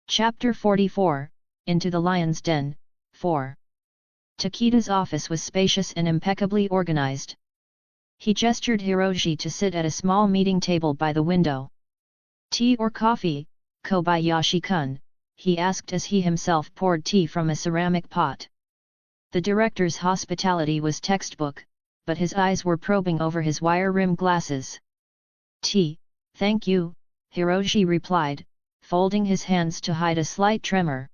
Chapter 44, Into the Lion's Den, 4. Takeda's office was spacious and impeccably organized. He gestured Hiroshi to sit at a small meeting table by the window. "Tea or coffee, Kobayashi-kun?" he asked as he himself poured tea from a ceramic pot. The director's hospitality was textbook, but his eyes were probing over his wire-rimmed glasses. "Tea, thank you," Hiroshi replied, folding his hands to hide a slight tremor.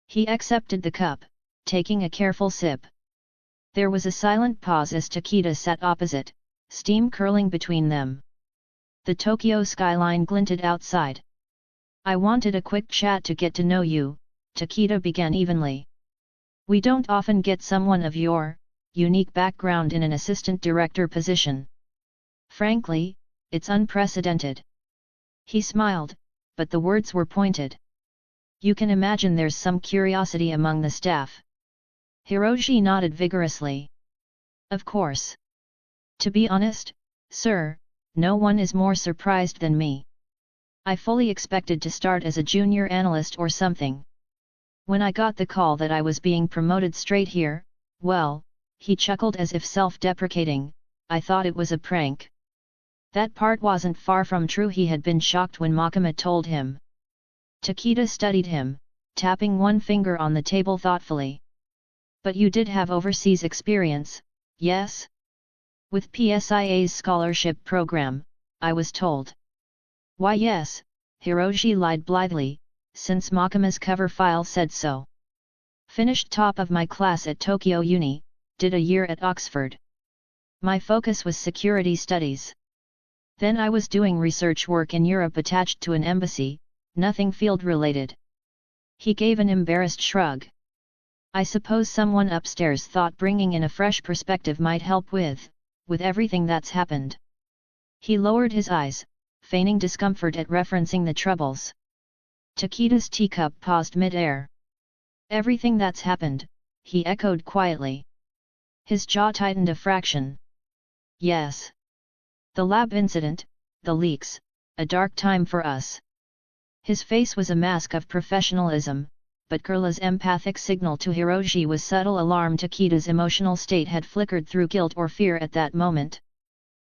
He accepted the cup, taking a careful sip. There was a silent pause as Takeda sat opposite, steam curling between them. The Tokyo skyline glinted outside. "I wanted a quick chat to get to know you," Takeda began evenly. "We don't often get someone of your unique background in an assistant director position. Frankly, it's unprecedented." He smiled, but the words were pointed. "You can imagine there's some curiosity among the staff." Hiroshi nodded vigorously. "Of course. To be honest, sir, no one is more surprised than me. I fully expected to start as a junior analyst or something. When I got the call that I was being promoted straight here, well," he chuckled as if self-deprecating, "I thought it was a prank." That part wasn't far from true. He had been shocked when Makima told him. Takeda studied him, tapping one finger on the table thoughtfully. "But you did have overseas experience, yes? With PSIA's scholarship program, I was told." "Why yes," Hiroshi lied blithely, "since Makima's cover file said so. Finished top of my class at Tokyo Uni, did a year at Oxford. My focus was security studies. Then I was doing research work in Europe attached to an embassy, nothing field-related." He gave an embarrassed shrug. "I suppose someone upstairs thought bringing in a fresh perspective might help with everything that's happened." He lowered his eyes, feigning discomfort at referencing the troubles. Takeda's teacup paused mid-air. "Everything that's happened," he echoed quietly. His jaw tightened a fraction. "Yes. The lab incident, the leaks, a dark time for us." His face was a mask of professionalism, but Kurla's empathic signal to Hiroshi was subtle alarm. Takeda's emotional state had flickered through guilt or fear at that moment.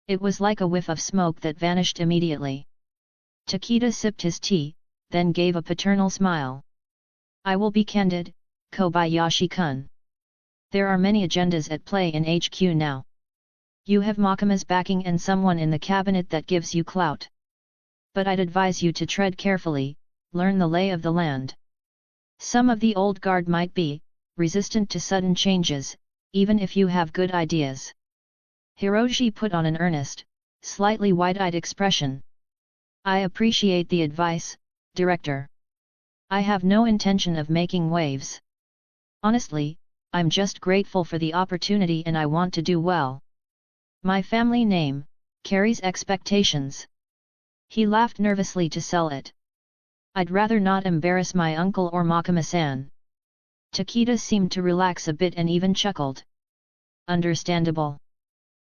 It was like a whiff of smoke that vanished immediately. Takeda sipped his tea, then gave a paternal smile. "I will be candid, Kobayashi-kun. There are many agendas at play in HQ now. You have Makima's backing and someone in the cabinet that gives you clout. But I'd advise you to tread carefully, learn the lay of the land. Some of the old guard might be resistant to sudden changes, even if you have good ideas." Hiroshi put on an earnest, slightly wide-eyed expression. "I appreciate the advice, Director. I have no intention of making waves. Honestly, I'm just grateful for the opportunity and I want to do well. My family name carries expectations." He laughed nervously to sell it. "I'd rather not embarrass my uncle or Makima-san." Takeda seemed to relax a bit and even chuckled. "Understandable.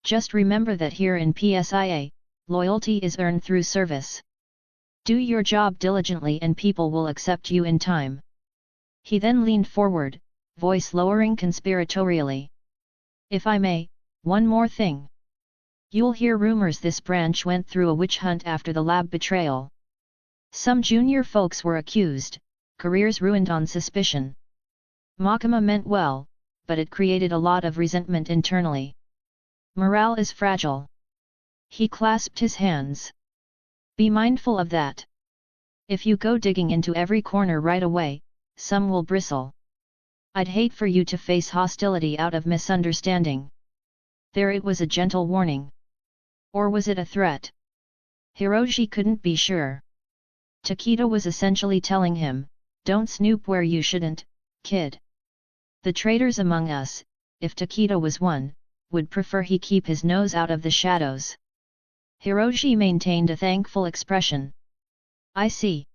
Just remember that here in PSIA, loyalty is earned through service. Do your job diligently and people will accept you in time." He then leaned forward, voice lowering conspiratorially. "If I may, one more thing. You'll hear rumors this branch went through a witch hunt after the lab betrayal. Some junior folks were accused, careers ruined on suspicion. Makima meant well, but it created a lot of resentment internally. Morale is fragile." He clasped his hands. "Be mindful of that. If you go digging into every corner right away, some will bristle. I'd hate for you to face hostility out of misunderstanding." There it was a gentle warning. Or was it a threat? Hiroshi couldn't be sure. Takeda was essentially telling him, "Don't snoop where you shouldn't, kid." The traitors among us, if Takeda was one, would prefer he keep his nose out of the shadows. Hiroshi maintained a thankful expression. "I see.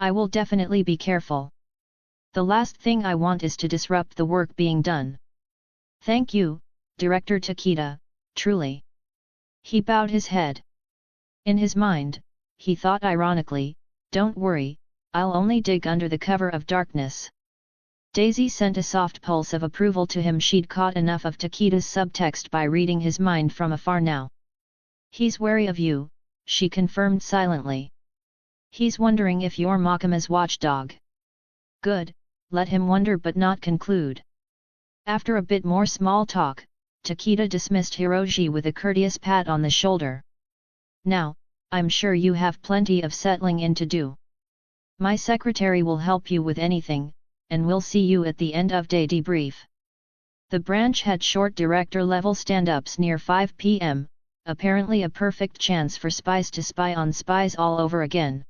I will definitely be careful. The last thing I want is to disrupt the work being done." "Thank you, Director Takeda, truly." He bowed his head. In his mind, he thought ironically, "Don't worry, I'll only dig under the cover of darkness. Daisy sent a soft pulse of approval to him. She'd caught enough of Takeda's subtext by reading his mind from afar now. He's wary of you, she confirmed silently. He's wondering if you're Makama's watchdog. Good, let him wonder but not conclude. After a bit more small talk, Takeda dismissed Hiroji with a courteous pat on the shoulder. Now, I'm sure you have plenty of settling in to do. My secretary will help you with anything, and we'll see you at the end of day debrief. The branch had short director-level stand-ups near 5 p.m., apparently a perfect chance for spies to spy on spies all over again.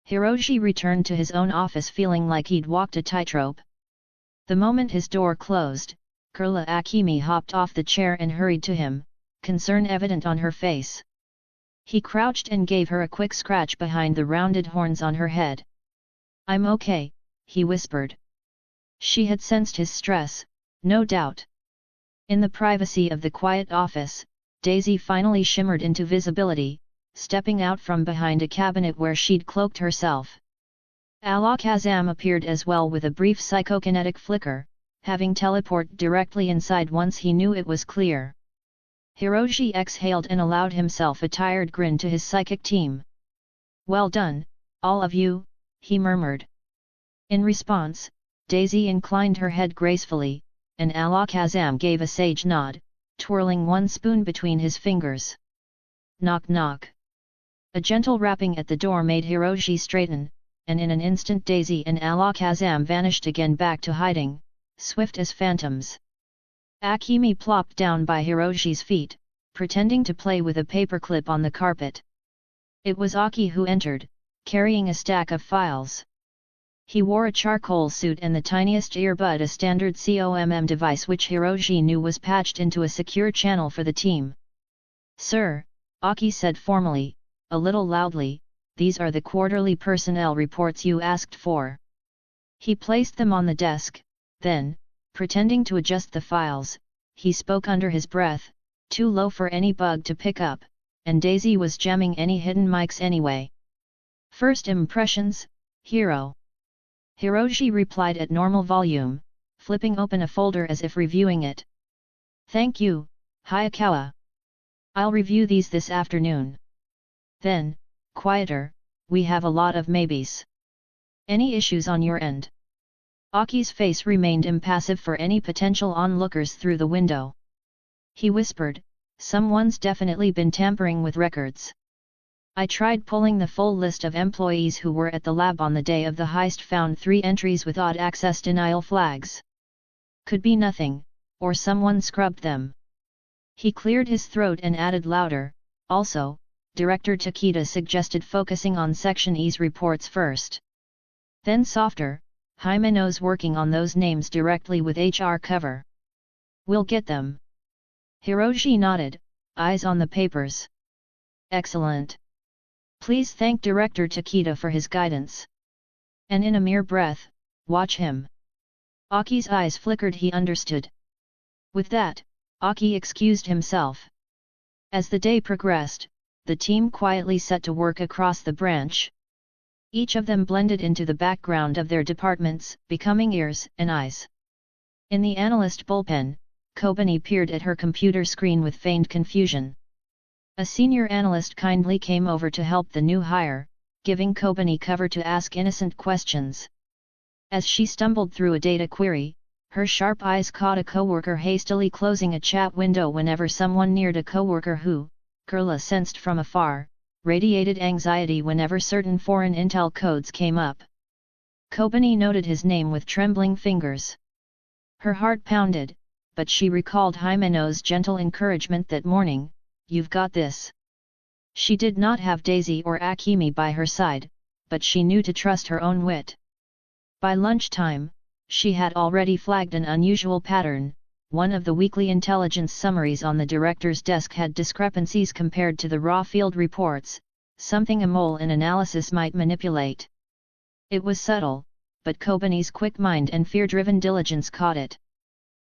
Hiroji returned to his own office feeling like he'd walked a tightrope. The moment his door closed, Kurla Akemi hopped off the chair and hurried to him, concern evident on her face. He crouched and gave her a quick scratch behind the rounded horns on her head. I'm okay, he whispered. She had sensed his stress, no doubt. In the privacy of the quiet office, Daisy finally shimmered into visibility, stepping out from behind a cabinet where she'd cloaked herself. Alakazam appeared as well with a brief psychokinetic flicker, having teleport directly inside once he knew it was clear. Hiroji exhaled and allowed himself a tired grin to his psychic team. Well done, all of you, he murmured. In response, Daisy inclined her head gracefully, and Alakazam gave a sage nod, twirling one spoon between his fingers. Knock knock. A gentle rapping at the door made Hiroji straighten, and in an instant Daisy and Alakazam vanished again back to hiding, swift as phantoms. Akemi plopped down by Hiroji's feet, pretending to play with a paperclip on the carpet. It was Aki who entered, carrying a stack of files. He wore a charcoal suit and the tiniest earbud, a standard COMM device which Hiroji knew was patched into a secure channel for the team. Sir, Aki said formally, a little loudly, these are the quarterly personnel reports you asked for. He placed them on the desk, then, pretending to adjust the files, he spoke under his breath, too low for any bug to pick up, and Daisy was jamming any hidden mics anyway. First impressions, hero. Hiroji replied at normal volume, flipping open a folder as if reviewing it. Thank you, Hayakawa. I'll review these this afternoon. Then, quieter, we have a lot of maybes. Any issues on your end? Aki's face remained impassive for any potential onlookers through the window. He whispered, someone's definitely been tampering with records. I tried pulling the full list of employees who were at the lab on the day of the heist, found 3 entries with odd access denial flags. Could be nothing, or someone scrubbed them. He cleared his throat and added louder, also, Director Takeda suggested focusing on Section E's reports first. Then softer, Himeno's working on those names directly with HR cover. We'll get them. Hiroji nodded, eyes on the papers. Excellent. Please thank Director Takeda for his guidance. And in a mere breath, watch him. Aki's eyes flickered. He understood. With that, Aki excused himself. As the day progressed, the team quietly set to work across the branch. Each of them blended into the background of their departments, becoming ears and eyes. In the analyst bullpen, Kobani peered at her computer screen with feigned confusion. A senior analyst kindly came over to help the new hire, giving Kobani cover to ask innocent questions. As she stumbled through a data query, her sharp eyes caught a coworker hastily closing a chat window whenever someone neared a coworker who, Kurla sensed from afar, radiated anxiety whenever certain foreign intel codes came up. Kobani noted his name with trembling fingers. Her heart pounded, but she recalled Himeno's gentle encouragement that morning, "You've got this." She did not have Daisy or Akemi by her side, but she knew to trust her own wit. By lunchtime, she had already flagged an unusual pattern. One of the weekly intelligence summaries on the director's desk had discrepancies compared to the raw field reports, something a mole in analysis might manipulate. It was subtle, but Kobani's quick mind and fear-driven diligence caught it.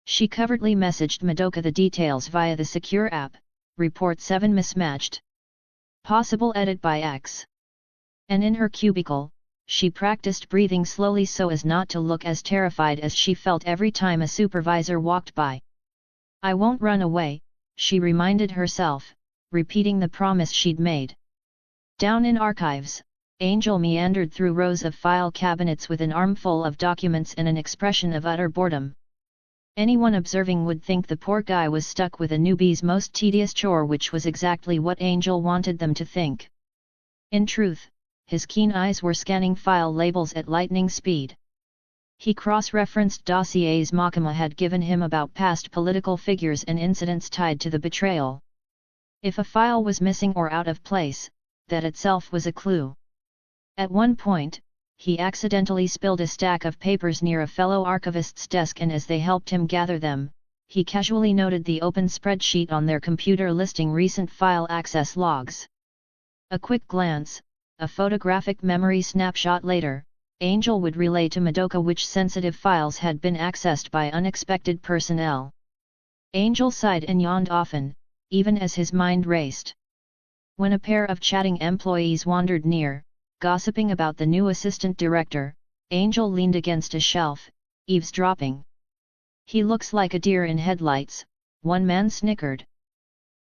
She covertly messaged Madoka the details via the secure app, Report 7 mismatched. Possible edit by X. And in her cubicle, she practiced breathing slowly so as not to look as terrified as she felt every time a supervisor walked by. "I won't run away," she reminded herself, repeating the promise she'd made. Down in archives, Angel meandered through rows of file cabinets with an armful of documents and an expression of utter boredom. Anyone observing would think the poor guy was stuck with a newbie's most tedious chore, which was exactly what Angel wanted them to think. In truth, his keen eyes were scanning file labels at lightning speed. He cross-referenced dossiers Makima had given him about past political figures and incidents tied to the betrayal. If a file was missing or out of place, that itself was a clue. At one point, he accidentally spilled a stack of papers near a fellow archivist's desk, and as they helped him gather them, he casually noted the open spreadsheet on their computer listing recent file access logs. A quick glance, a photographic memory snapshot later, Angel would relay to Madoka which sensitive files had been accessed by unexpected personnel. Angel sighed and yawned often, even as his mind raced. When a pair of chatting employees wandered near, gossiping about the new assistant director, Angel leaned against a shelf, eavesdropping. "He looks like a deer in headlights," one man snickered.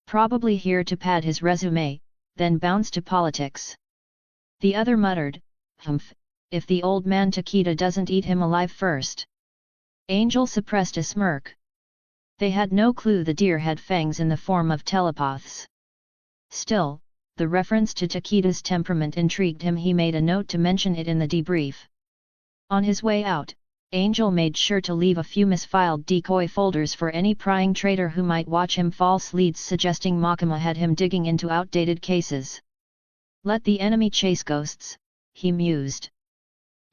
"Probably here to pad his resume, then bounce to politics." The other muttered, "Humph, if the old man Takeda doesn't eat him alive first." Angel suppressed a smirk. They had no clue the deer had fangs in the form of telepaths. Still, the reference to Takeda's temperament intrigued him. He made a note to mention it in the debrief. On his way out, Angel made sure to leave a few misfiled decoy folders for any prying traitor who might watch him, false leads suggesting Makima had him digging into outdated cases. "Let the enemy chase ghosts," he mused.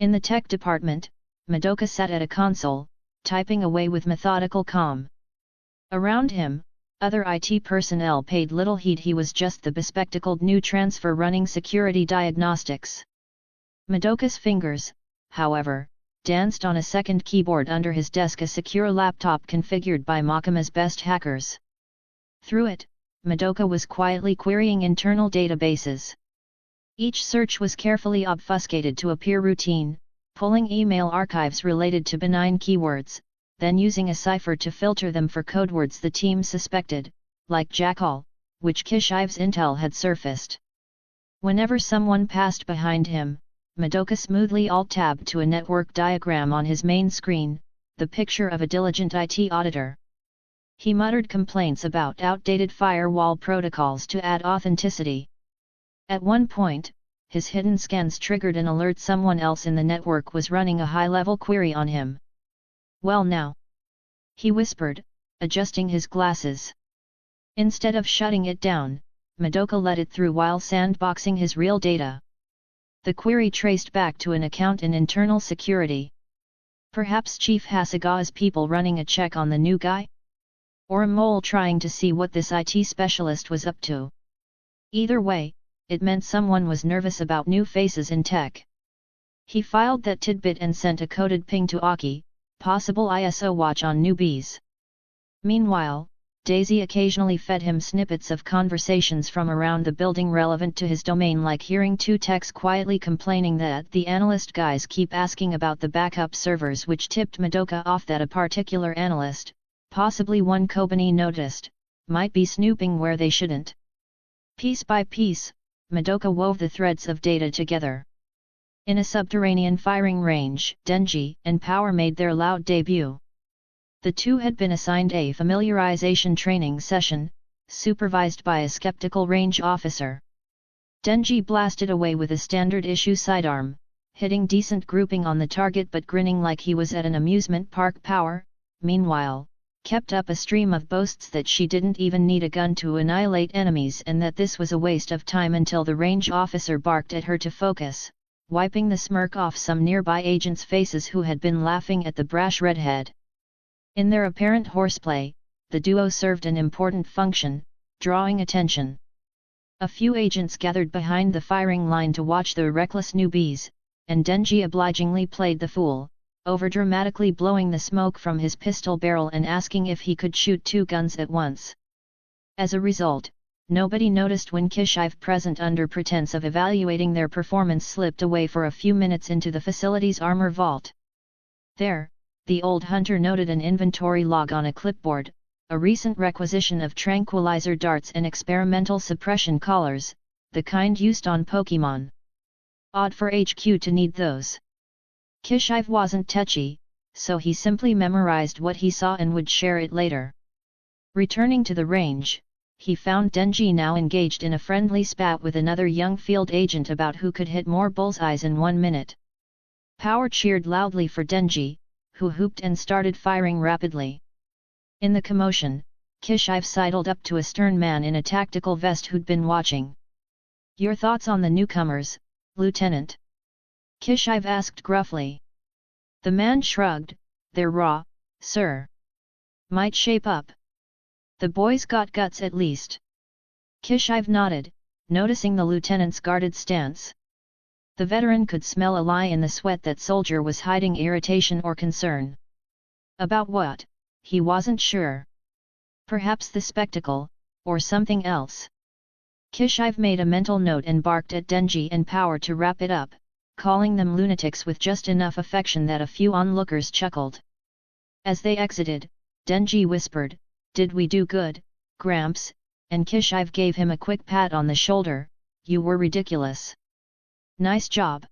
In the tech department, Madoka sat at a console, typing away with methodical calm. Around him, other IT personnel paid little heed. He was just the bespectacled new transfer running security diagnostics. Madoka's fingers, however, danced on a second keyboard under his desk, a secure laptop configured by Makima's best hackers. Through it, Madoka was quietly querying internal databases. Each search was carefully obfuscated to appear routine, pulling email archives related to benign keywords, then using a cipher to filter them for codewords the team suspected, like Jackal, which Kishive's intel had surfaced. Whenever someone passed behind him, Madoka smoothly alt-tabbed to a network diagram on his main screen, the picture of a diligent IT auditor. He muttered complaints about outdated firewall protocols to add authenticity. At one point, his hidden scans triggered an alert someone else in the network was running a high-level query on him. "Well now," he whispered, adjusting his glasses. Instead of shutting it down, Madoka let it through while sandboxing his real data. The query traced back to an account in internal security. Perhaps Chief Hasegawa's people running a check on the new guy? Or a mole trying to see what this IT specialist was up to. Either way, it meant someone was nervous about new faces in tech. He filed that tidbit and sent a coded ping to Aki, possible ISO watch on newbies. Meanwhile, Daisy occasionally fed him snippets of conversations from around the building relevant to his domain, like hearing two techs quietly complaining that the analyst guys keep asking about the backup servers, which tipped Madoka off that a particular analyst, possibly one Kobani noticed, might be snooping where they shouldn't. Piece by piece, Madoka wove the threads of data together. In a subterranean firing range, Denji and Power made their loud debut. The two had been assigned a familiarization training session, supervised by a skeptical range officer. Denji blasted away with a standard-issue sidearm, hitting decent grouping on the target but grinning like he was at an amusement park. Power, meanwhile, kept up a stream of boasts that she didn't even need a gun to annihilate enemies and that this was a waste of time, until the range officer barked at her to focus, wiping the smirk off some nearby agents' faces who had been laughing at the brash redhead. In their apparent horseplay, the duo served an important function, drawing attention. A few agents gathered behind the firing line to watch the reckless newbies, and Denji obligingly played the fool, overdramatically blowing the smoke from his pistol barrel and asking if he could shoot two guns at once. As a result, nobody noticed when Kishive, present under pretense of evaluating their performance, slipped away for a few minutes into the facility's armor vault. There, the old hunter noted an inventory log on a clipboard, a recent requisition of tranquilizer darts and experimental suppression collars, the kind used on Pokémon. Odd for HQ to need those. Kishive wasn't touchy, so he simply memorized what he saw and would share it later. Returning to the range, he found Denji now engaged in a friendly spat with another young field agent about who could hit more bullseyes in 1 minute. Power cheered loudly for Denji, who whooped and started firing rapidly. In the commotion, Kishive sidled up to a stern man in a tactical vest who'd been watching. "Your thoughts on the newcomers, Lieutenant?" Kishive asked gruffly. The man shrugged. "They're raw, sir. Might shape up. The boys got guts at least." Kishive nodded, noticing the lieutenant's guarded stance. The veteran could smell a lie in the sweat that soldier was hiding, irritation or concern. About what, he wasn't sure. Perhaps the spectacle, or something else. Kishive made a mental note and barked at Denji and Power to wrap it up, calling them lunatics with just enough affection that a few onlookers chuckled. As they exited, Denji whispered, "Did we do good, Gramps?" and Kishive gave him a quick pat on the shoulder. "You were ridiculous. Nice job."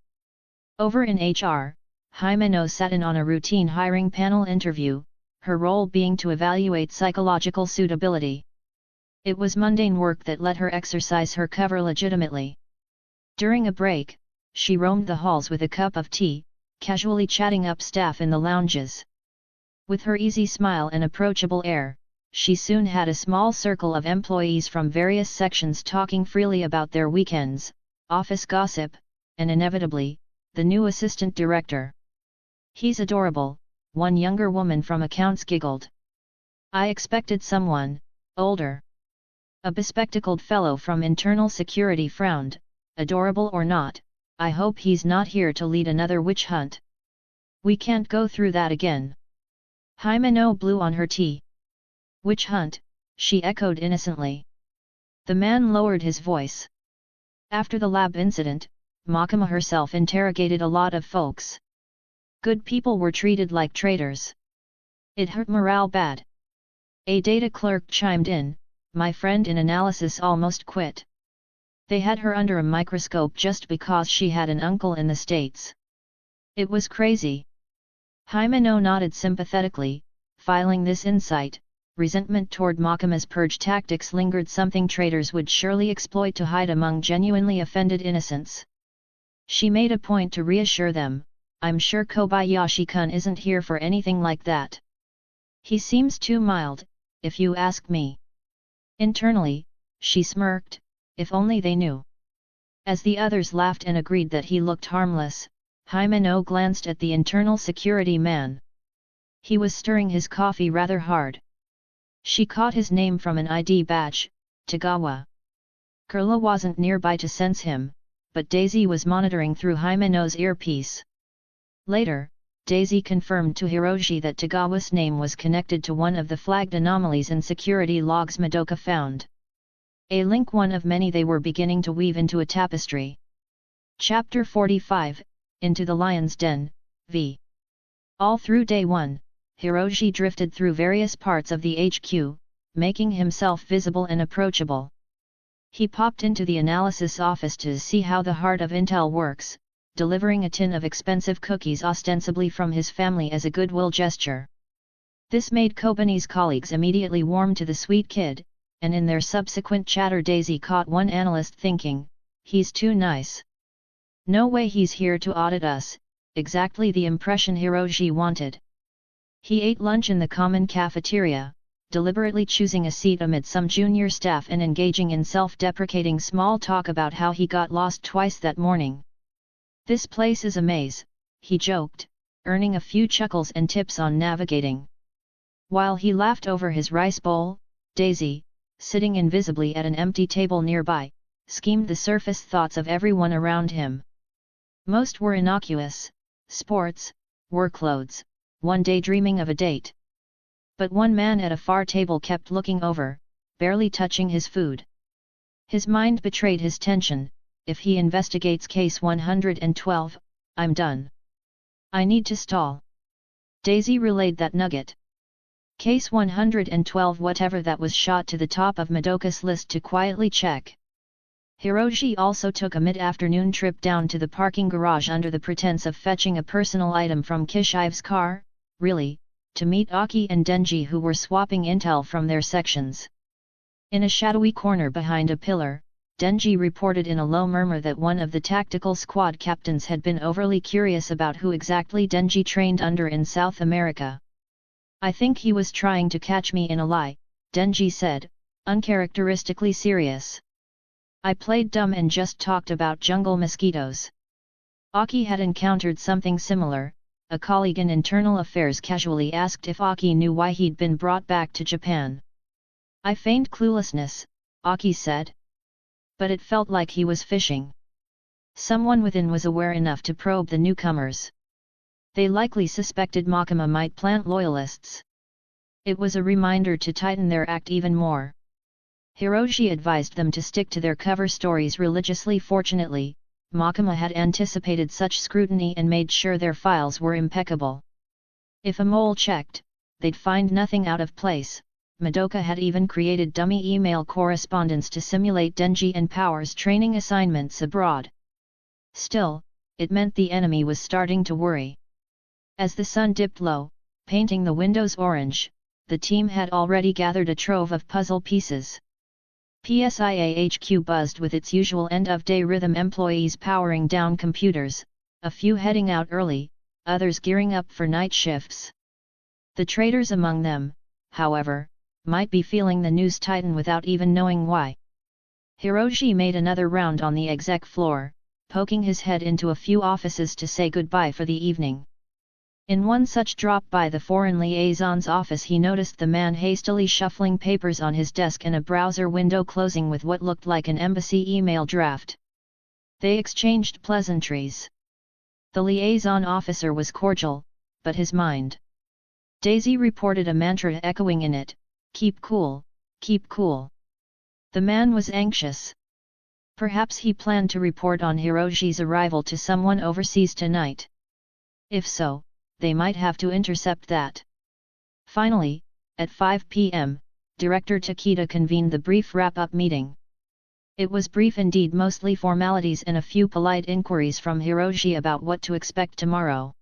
Over in HR, Himeno sat in on a routine hiring panel interview, her role being to evaluate psychological suitability. It was mundane work that let her exercise her cover legitimately. During a break, she roamed the halls with a cup of tea, casually chatting up staff in the lounges. With her easy smile and approachable air, she soon had a small circle of employees from various sections talking freely about their weekends, office gossip, and inevitably, the new assistant director. "He's adorable," one younger woman from accounts giggled. "I expected someone older." A bespectacled fellow from internal security frowned. "Adorable or not, I hope he's not here to lead another witch hunt. We can't go through that again." Himeno blew on her tea. "Witch hunt?" she echoed innocently. The man lowered his voice. "After the lab incident, Makima herself interrogated a lot of folks. Good people were treated like traitors. It hurt morale bad." A data clerk chimed in, "My friend in analysis almost quit. They had her under a microscope just because she had an uncle in the States. It was crazy." Himeno nodded sympathetically, filing this insight. Resentment toward Makima's purge tactics lingered, something traitors would surely exploit to hide among genuinely offended innocents. She made a point to reassure them, "I'm sure Kobayashi-kun isn't here for anything like that. He seems too mild, if you ask me." Internally, she smirked, if only they knew. As the others laughed and agreed that he looked harmless, Himeno glanced at the internal security man. He was stirring his coffee rather hard. She caught his name from an ID badge, Tagawa. Kurla wasn't nearby to sense him, but Daisy was monitoring through Himeno's earpiece. Later, Daisy confirmed to Hiroshi that Tagawa's name was connected to one of the flagged anomalies in security logs Madoka found. A link, one of many they were beginning to weave into a tapestry. Chapter 45, Into the Lion's Den, v. All through day 1, Hiroshi drifted through various parts of the HQ, making himself visible and approachable. He popped into the analysis office to see how the heart of Intel works, delivering a tin of expensive cookies ostensibly from his family as a goodwill gesture. This made Kobani's colleagues immediately warm to the sweet kid, and in their subsequent chatter Daisy caught one analyst thinking, "He's too nice. No way he's here to audit us," exactly the impression Hiroshi wanted. He ate lunch in the common cafeteria, deliberately choosing a seat amid some junior staff and engaging in self-deprecating small talk about how he got lost twice that morning. "This place is a maze," he joked, earning a few chuckles and tips on navigating. While he laughed over his rice bowl, Daisy, sitting invisibly at an empty table nearby, schemed the surface thoughts of everyone around him. Most were innocuous: sports, workloads, one daydreaming of a date. But one man at a far table kept looking over, barely touching his food. His mind betrayed his tension. If he investigates case 112, I'm done. I need to stall. Daisy relayed that nugget. Case 112, whatever that was, shot to the top of Madoka's list to quietly check. Hiroshi also took a mid-afternoon trip down to the parking garage under the pretense of fetching a personal item from Kishive's car, really, to meet Aki and Denji, who were swapping intel from their sections. In a shadowy corner behind a pillar, Denji reported in a low murmur that one of the tactical squad captains had been overly curious about who exactly Denji trained under in South America. I think he was trying to catch me in a lie, Denji said, uncharacteristically serious. I played dumb and just talked about jungle mosquitoes. Aki had encountered something similar. A colleague in internal affairs casually asked if Aki knew why he'd been brought back to Japan. I feigned cluelessness, Aki said. But it felt like he was fishing. Someone within was aware enough to probe the newcomers. They likely suspected Makima might plant loyalists. It was a reminder to tighten their act even more. Hiroshi advised them to stick to their cover stories religiously. Fortunately, Makima had anticipated such scrutiny and made sure their files were impeccable. If a mole checked, they'd find nothing out of place. Madoka had even created dummy email correspondence to simulate Denji and Power's training assignments abroad. Still, it meant the enemy was starting to worry. As the sun dipped low, painting the windows orange, the team had already gathered a trove of puzzle pieces. PSIA HQ buzzed with its usual end-of-day rhythm, employees powering down computers, a few heading out early, others gearing up for night shifts. The traders among them, however, might be feeling the news tighten without even knowing why. Hiroshi made another round on the exec floor, poking his head into a few offices to say goodbye for the evening. In one such drop by the foreign liaison's office, he noticed the man hastily shuffling papers on his desk and a browser window closing with what looked like an embassy email draft. They exchanged pleasantries. The liaison officer was cordial, but his mind. Daisy reported a mantra echoing in it, "Keep cool, keep cool." The man was anxious. Perhaps he planned to report on Hiroshi's arrival to someone overseas tonight. If so, they might have to intercept that. Finally, at 5 p.m., Director Takeda convened the brief wrap-up meeting. It was brief indeed, mostly formalities and a few polite inquiries from Hiroshi about what to expect tomorrow.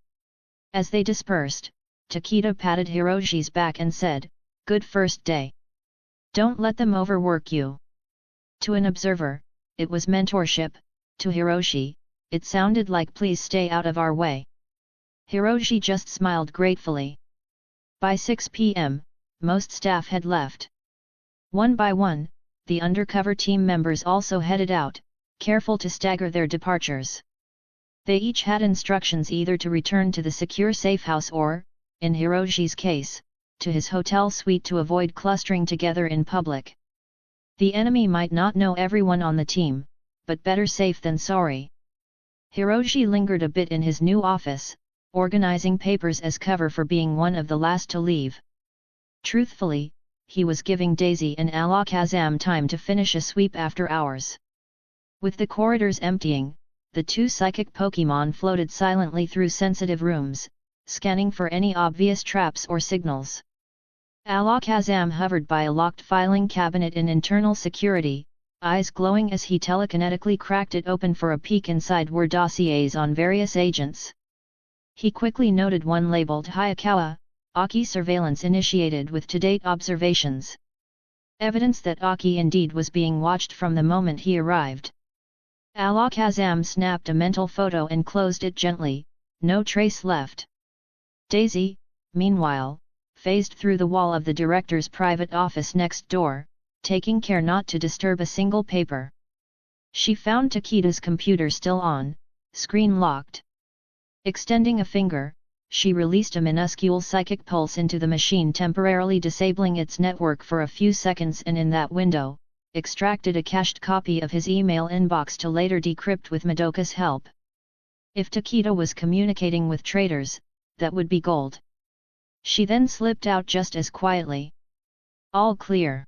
As they dispersed, Takeda patted Hiroshi's back and said, "Good first day. Don't let them overwork you." To an observer, it was mentorship. To Hiroshi, it sounded like "please stay out of our way." Hiroshi just smiled gratefully. By 6 p.m., most staff had left. One by one, the undercover team members also headed out, careful to stagger their departures. They each had instructions either to return to the secure safehouse or, in Hiroshi's case, to his hotel suite to avoid clustering together in public. The enemy might not know everyone on the team, but better safe than sorry. Hiroshi lingered a bit in his new office, organizing papers as cover for being one of the last to leave. Truthfully, he was giving Daisy and Alakazam time to finish a sweep after hours. With the corridors emptying, the two psychic Pokémon floated silently through sensitive rooms, scanning for any obvious traps or signals. Alakazam hovered by a locked filing cabinet in internal security, eyes glowing as he telekinetically cracked it open for a peek. Inside were dossiers on various agents. He quickly noted one labeled Hayakawa, Aki surveillance initiated with to-date observations. Evidence that Aki indeed was being watched from the moment he arrived. Alakazam snapped a mental photo and closed it gently, no trace left. Daisy, meanwhile, phased through the wall of the director's private office next door, taking care not to disturb a single paper. She found Takeda's computer still on, screen locked. Extending a finger, she released a minuscule psychic pulse into the machine, temporarily disabling its network for a few seconds, and in that window, extracted a cached copy of his email inbox to later decrypt with Madoka's help. If Takeda was communicating with traders, that would be gold. She then slipped out just as quietly. "All clear."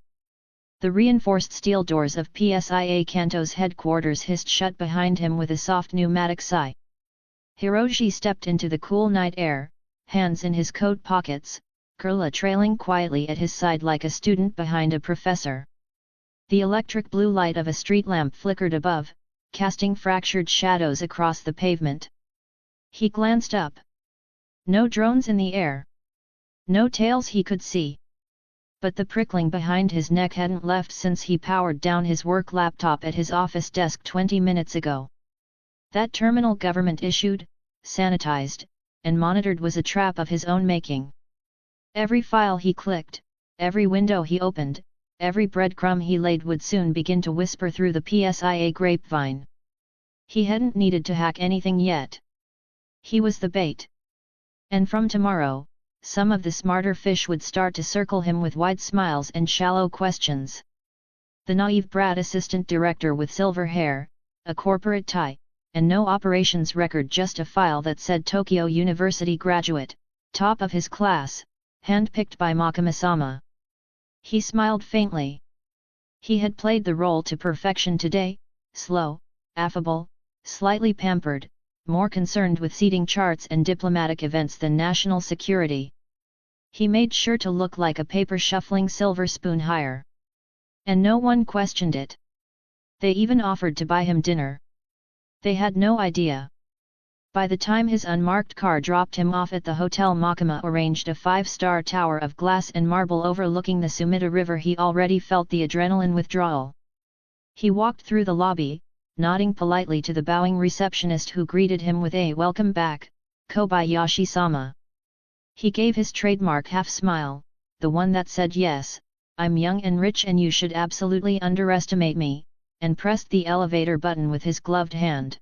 The reinforced steel doors of PSIA Kanto's headquarters hissed shut behind him with a soft pneumatic sigh. Hiroshi stepped into the cool night air, hands in his coat pockets, Kurla trailing quietly at his side like a student behind a professor. The electric blue light of a street lamp flickered above, casting fractured shadows across the pavement. He glanced up. No drones in the air. No tails he could see. But the prickling behind his neck hadn't left since he powered down his work laptop at his office desk 20 minutes ago. That terminal government-issued, sanitized, and monitored was a trap of his own making. Every file he clicked, every window he opened, every breadcrumb he laid would soon begin to whisper through the PSIA grapevine. He hadn't needed to hack anything yet. He was the bait. And from tomorrow, some of the smarter fish would start to circle him with wide smiles and shallow questions. The naive brat assistant director with silver hair, a corporate tie, and no operations record, just a file that said Tokyo University graduate, top of his class, handpicked by Kaguya-sama. He smiled faintly. He had played the role to perfection today, slow, affable, slightly pampered, more concerned with seating charts and diplomatic events than national security. He made sure to look like a paper-shuffling silver spoon hire. And no one questioned it. They even offered to buy him dinner. They had no idea. By the time his unmarked car dropped him off at the hotel, Makima arranged a 5-star tower of glass and marble overlooking the Sumida River. He already felt the adrenaline withdrawal. He walked through the lobby, nodding politely to the bowing receptionist who greeted him with a "Welcome back, Kobayashi-sama." He gave his trademark half-smile, the one that said, "Yes, I'm young and rich and you should absolutely underestimate me," and pressed the elevator button with his gloved hand.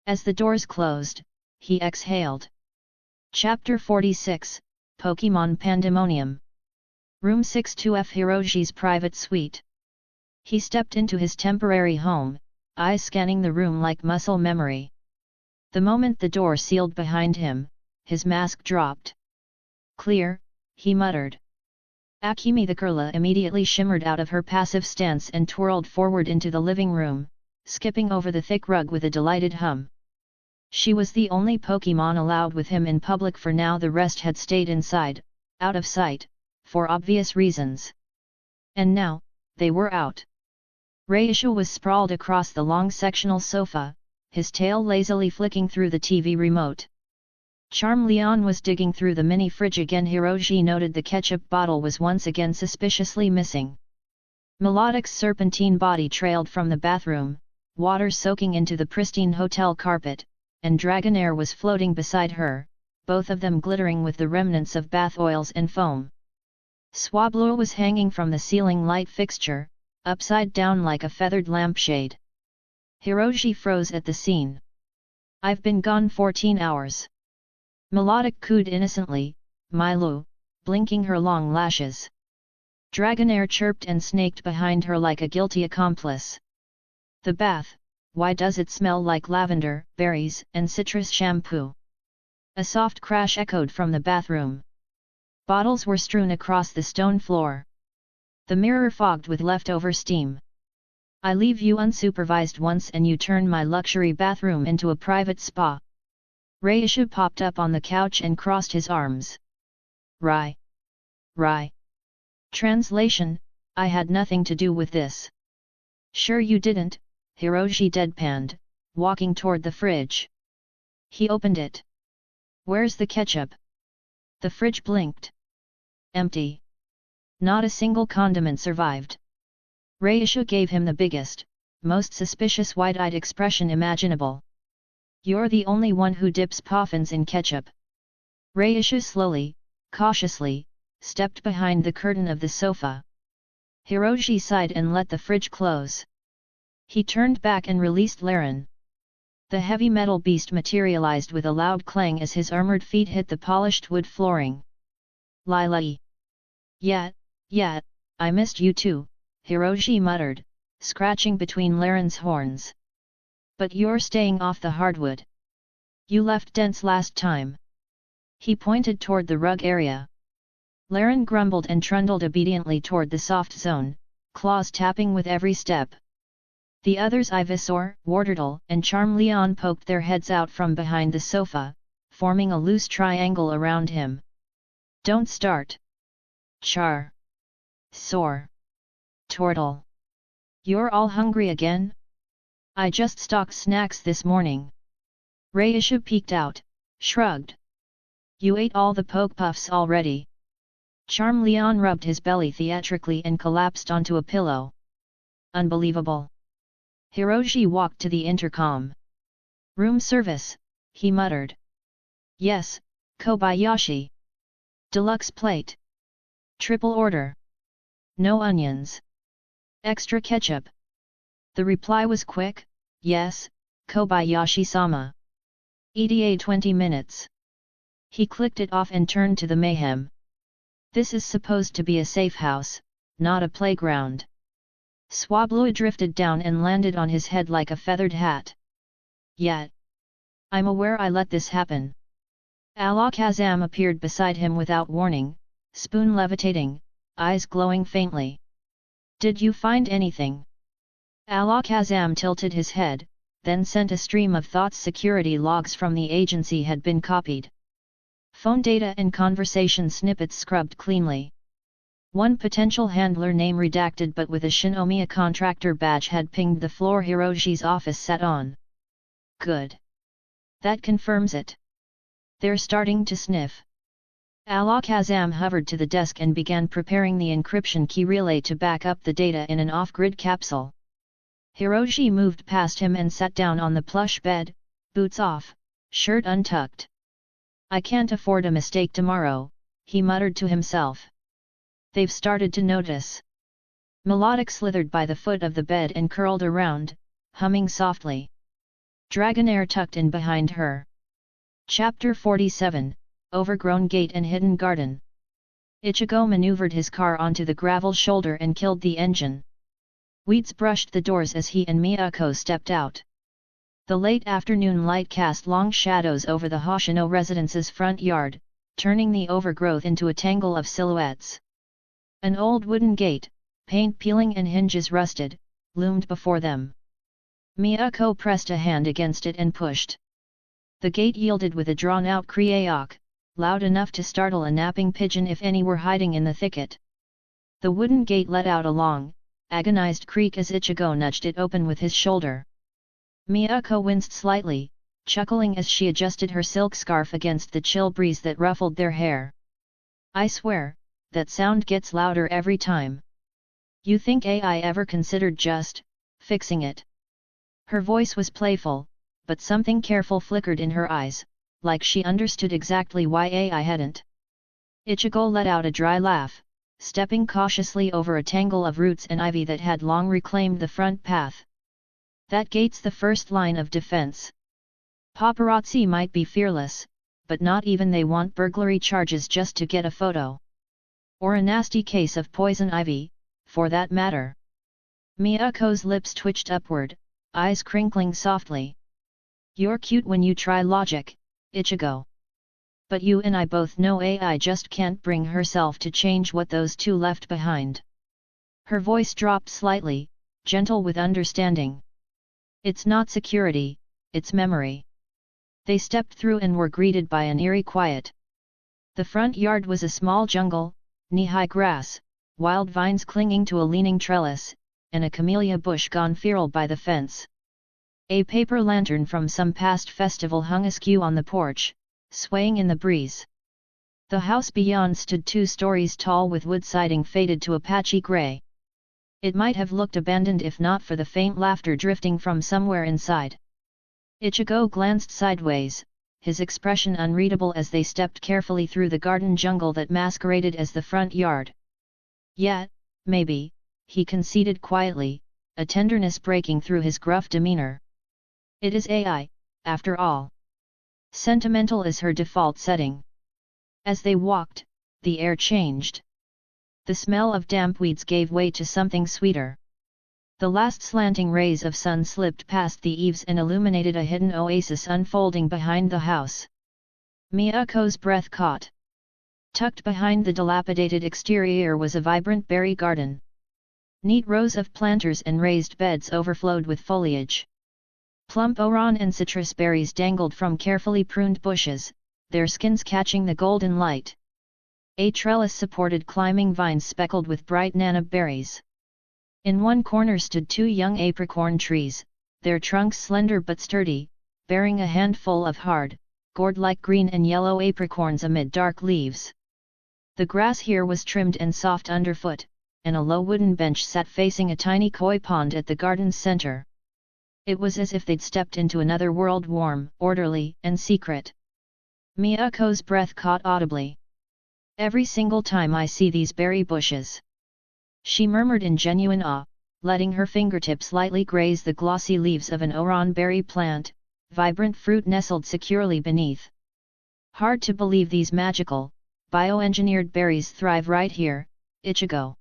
As the doors closed, he exhaled. Chapter 46, Pokémon Pandemonium. Room 62F, Hiroshi's private suite. He stepped into his temporary home, eyes scanning the room like muscle memory. The moment the door sealed behind him, his mask dropped. "Clear," he muttered. Akemi the Kurla immediately shimmered out of her passive stance and twirled forward into the living room, skipping over the thick rug with a delighted hum. She was the only Pokémon allowed with him in public for now. The rest had stayed inside, out of sight, for obvious reasons. And now, they were out. Reisha was sprawled across the long sectional sofa, his tail lazily flicking through the TV remote. Charmeleon was digging through the mini fridge again. Hiroshi noted the ketchup bottle was once again suspiciously missing. Melodic's serpentine body trailed from the bathroom, water soaking into the pristine hotel carpet, and Dragonair was floating beside her, both of them glittering with the remnants of bath oils and foam. Swablu was hanging from the ceiling light fixture, upside down like a feathered lampshade. Hiroshi froze at the scene. "I've been gone 14 hours. Melodic cooed innocently, Milu, blinking her long lashes. Dragonair chirped and snaked behind her like a guilty accomplice. "The bath, why does it smell like lavender, berries, and citrus shampoo?" A soft crash echoed from the bathroom. Bottles were strewn across the stone floor. The mirror fogged with leftover steam. "I leave you unsupervised once and you turn my luxury bathroom into a private spa." Reisha popped up on the couch and crossed his arms. Rai. Translation: I had nothing to do with this. "Sure you didn't," Hiroshi deadpanned, walking toward the fridge. He opened it. "Where's the ketchup?" The fridge blinked. Empty. Not a single condiment survived. Reisha gave him the biggest, most suspicious wide-eyed expression imaginable. "You're the only one who dips poffins in ketchup." Reisha slowly, cautiously, stepped behind the curtain of the sofa. Hiroshi sighed and let the fridge close. He turned back and released Laren. The heavy metal beast materialized with a loud clang as his armored feet hit the polished wood flooring. "Lilai. Yeah, I missed you too," Hiroshi muttered, scratching between Laren's horns. "But you're staying off the hardwood. You left dense last time." He pointed toward the rug area. Laren grumbled and trundled obediently toward the soft zone, claws tapping with every step. The others Ivysaur, Wartortle, and Charmeleon poked their heads out from behind the sofa, forming a loose triangle around him. Don't start. Char. Soar. Tortle. You're all hungry again? I just stocked snacks this morning. Rayisha peeked out, shrugged. You ate all the poke puffs already. Charmeleon rubbed his belly theatrically and collapsed onto a pillow. Unbelievable. Hiroshi walked to the intercom. Room service, he muttered. Yes, Kobayashi. Deluxe plate. Triple order. No onions. Extra ketchup. The reply was quick, yes, Kobayashi-sama. ETA 20 minutes. He clicked it off and turned to the mayhem. This is supposed to be a safe house, not a playground. Swablu drifted down and landed on his head like a feathered hat. Yet. I'm aware I let this happen. Alakazam appeared beside him without warning, spoon levitating, eyes glowing faintly. Did you find anything? Alakazam tilted his head, then sent a stream of thoughts. Security logs from the agency had been copied. Phone data and conversation snippets scrubbed cleanly. One potential handler name redacted but with a Shinomiya contractor badge had pinged the floor Hiroshi's office sat on. Good. That confirms it. They're starting to sniff. Alakazam hovered to the desk and began preparing the encryption key relay to back up the data in an off-grid capsule. Hiroshi moved past him and sat down on the plush bed, boots off, shirt untucked. I can't afford a mistake tomorrow, he muttered to himself. They've started to notice. Melodic slithered by the foot of the bed and curled around, humming softly. Dragonair tucked in behind her. Chapter 47, Overgrown Gate and Hidden Garden. Ichigo maneuvered his car onto the gravel shoulder and killed the engine. Weeds brushed the doors as he and Miyako stepped out. The late afternoon light cast long shadows over the Hoshino residence's front yard, turning the overgrowth into a tangle of silhouettes. An old wooden gate, paint peeling and hinges rusted, loomed before them. Miyako pressed a hand against it and pushed. The gate yielded with a drawn-out creak, loud enough to startle a napping pigeon if any were hiding in the thicket. The wooden gate let out a long, agonized creak as Ichigo nudged it open with his shoulder. Miyako winced slightly, chuckling as she adjusted her silk scarf against the chill breeze that ruffled their hair. I swear, that sound gets louder every time. You think AI ever considered just fixing it? Her voice was playful, but something careful flickered in her eyes, like she understood exactly why AI hadn't. Ichigo let out a dry laugh, stepping cautiously over a tangle of roots and ivy that had long reclaimed the front path. That gate's the first line of defense. Paparazzi might be fearless, but not even they want burglary charges just to get a photo. Or a nasty case of poison ivy, for that matter. Miyako's lips twitched upward, eyes crinkling softly. You're cute when you try logic, Ichigo. But you and I both know AI just can't bring herself to change what those two left behind. Her voice dropped slightly, gentle with understanding. It's not security, it's memory. They stepped through and were greeted by an eerie quiet. The front yard was a small jungle, knee-high grass, wild vines clinging to a leaning trellis, and a camellia bush gone feral by the fence. A paper lantern from some past festival hung askew on the porch, swaying in the breeze. The house beyond stood 2 stories tall with wood siding faded to a patchy grey. It might have looked abandoned if not for the faint laughter drifting from somewhere inside. Ichigo glanced sideways, his expression unreadable as they stepped carefully through the garden jungle that masqueraded as the front yard. Yet, maybe, he conceded quietly, a tenderness breaking through his gruff demeanor. It is AI, after all. Sentimental is her default setting. As they walked, the air changed. The smell of damp weeds gave way to something sweeter. The last slanting rays of sun slipped past the eaves and illuminated a hidden oasis unfolding behind the house. Miyako's breath caught. Tucked behind the dilapidated exterior was a vibrant berry garden. Neat rows of planters and raised beds overflowed with foliage. Plump oran and citrus berries dangled from carefully pruned bushes, their skins catching the golden light. A trellis supported climbing vines speckled with bright nanab berries. In one corner stood 2 young apricorn trees, their trunks slender but sturdy, bearing a handful of hard, gourd-like green and yellow apricorns amid dark leaves. The grass here was trimmed and soft underfoot, and a low wooden bench sat facing a tiny koi pond at the garden's center. It was as if they'd stepped into another world, warm, orderly, and secret. Miyako's breath caught audibly. "Every single time I see these berry bushes," she murmured in genuine awe, letting her fingertips lightly graze the glossy leaves of an oran berry plant, vibrant fruit nestled securely beneath. "Hard to believe these magical, bioengineered berries thrive right here, Ichigo."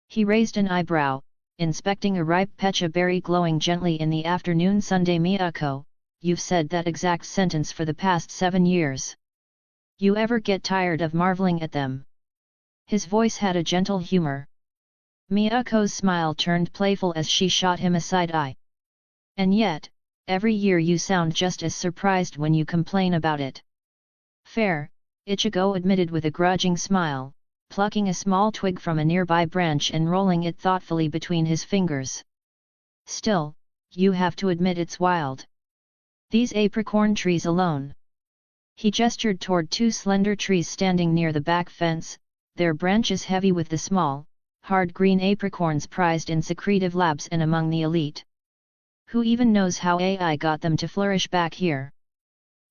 He raised an eyebrow, inspecting a ripe pecha berry glowing gently in the afternoon sunday. "Miyako, you've said that exact sentence for the past 7 years. You ever get tired of marveling at them?" His voice had a gentle humor. Miyako's smile turned playful as she shot him a side eye. "And yet, every year you sound just as surprised when you complain about it." "Fair," Ichigo admitted with a grudging smile, plucking a small twig from a nearby branch and rolling it thoughtfully between his fingers. "Still, you have to admit it's wild. These apricorn trees alone." He gestured toward 2 slender trees standing near the back fence, their branches heavy with the small, hard green apricorns prized in secretive labs and among the elite. "Who even knows how AI got them to flourish back here?"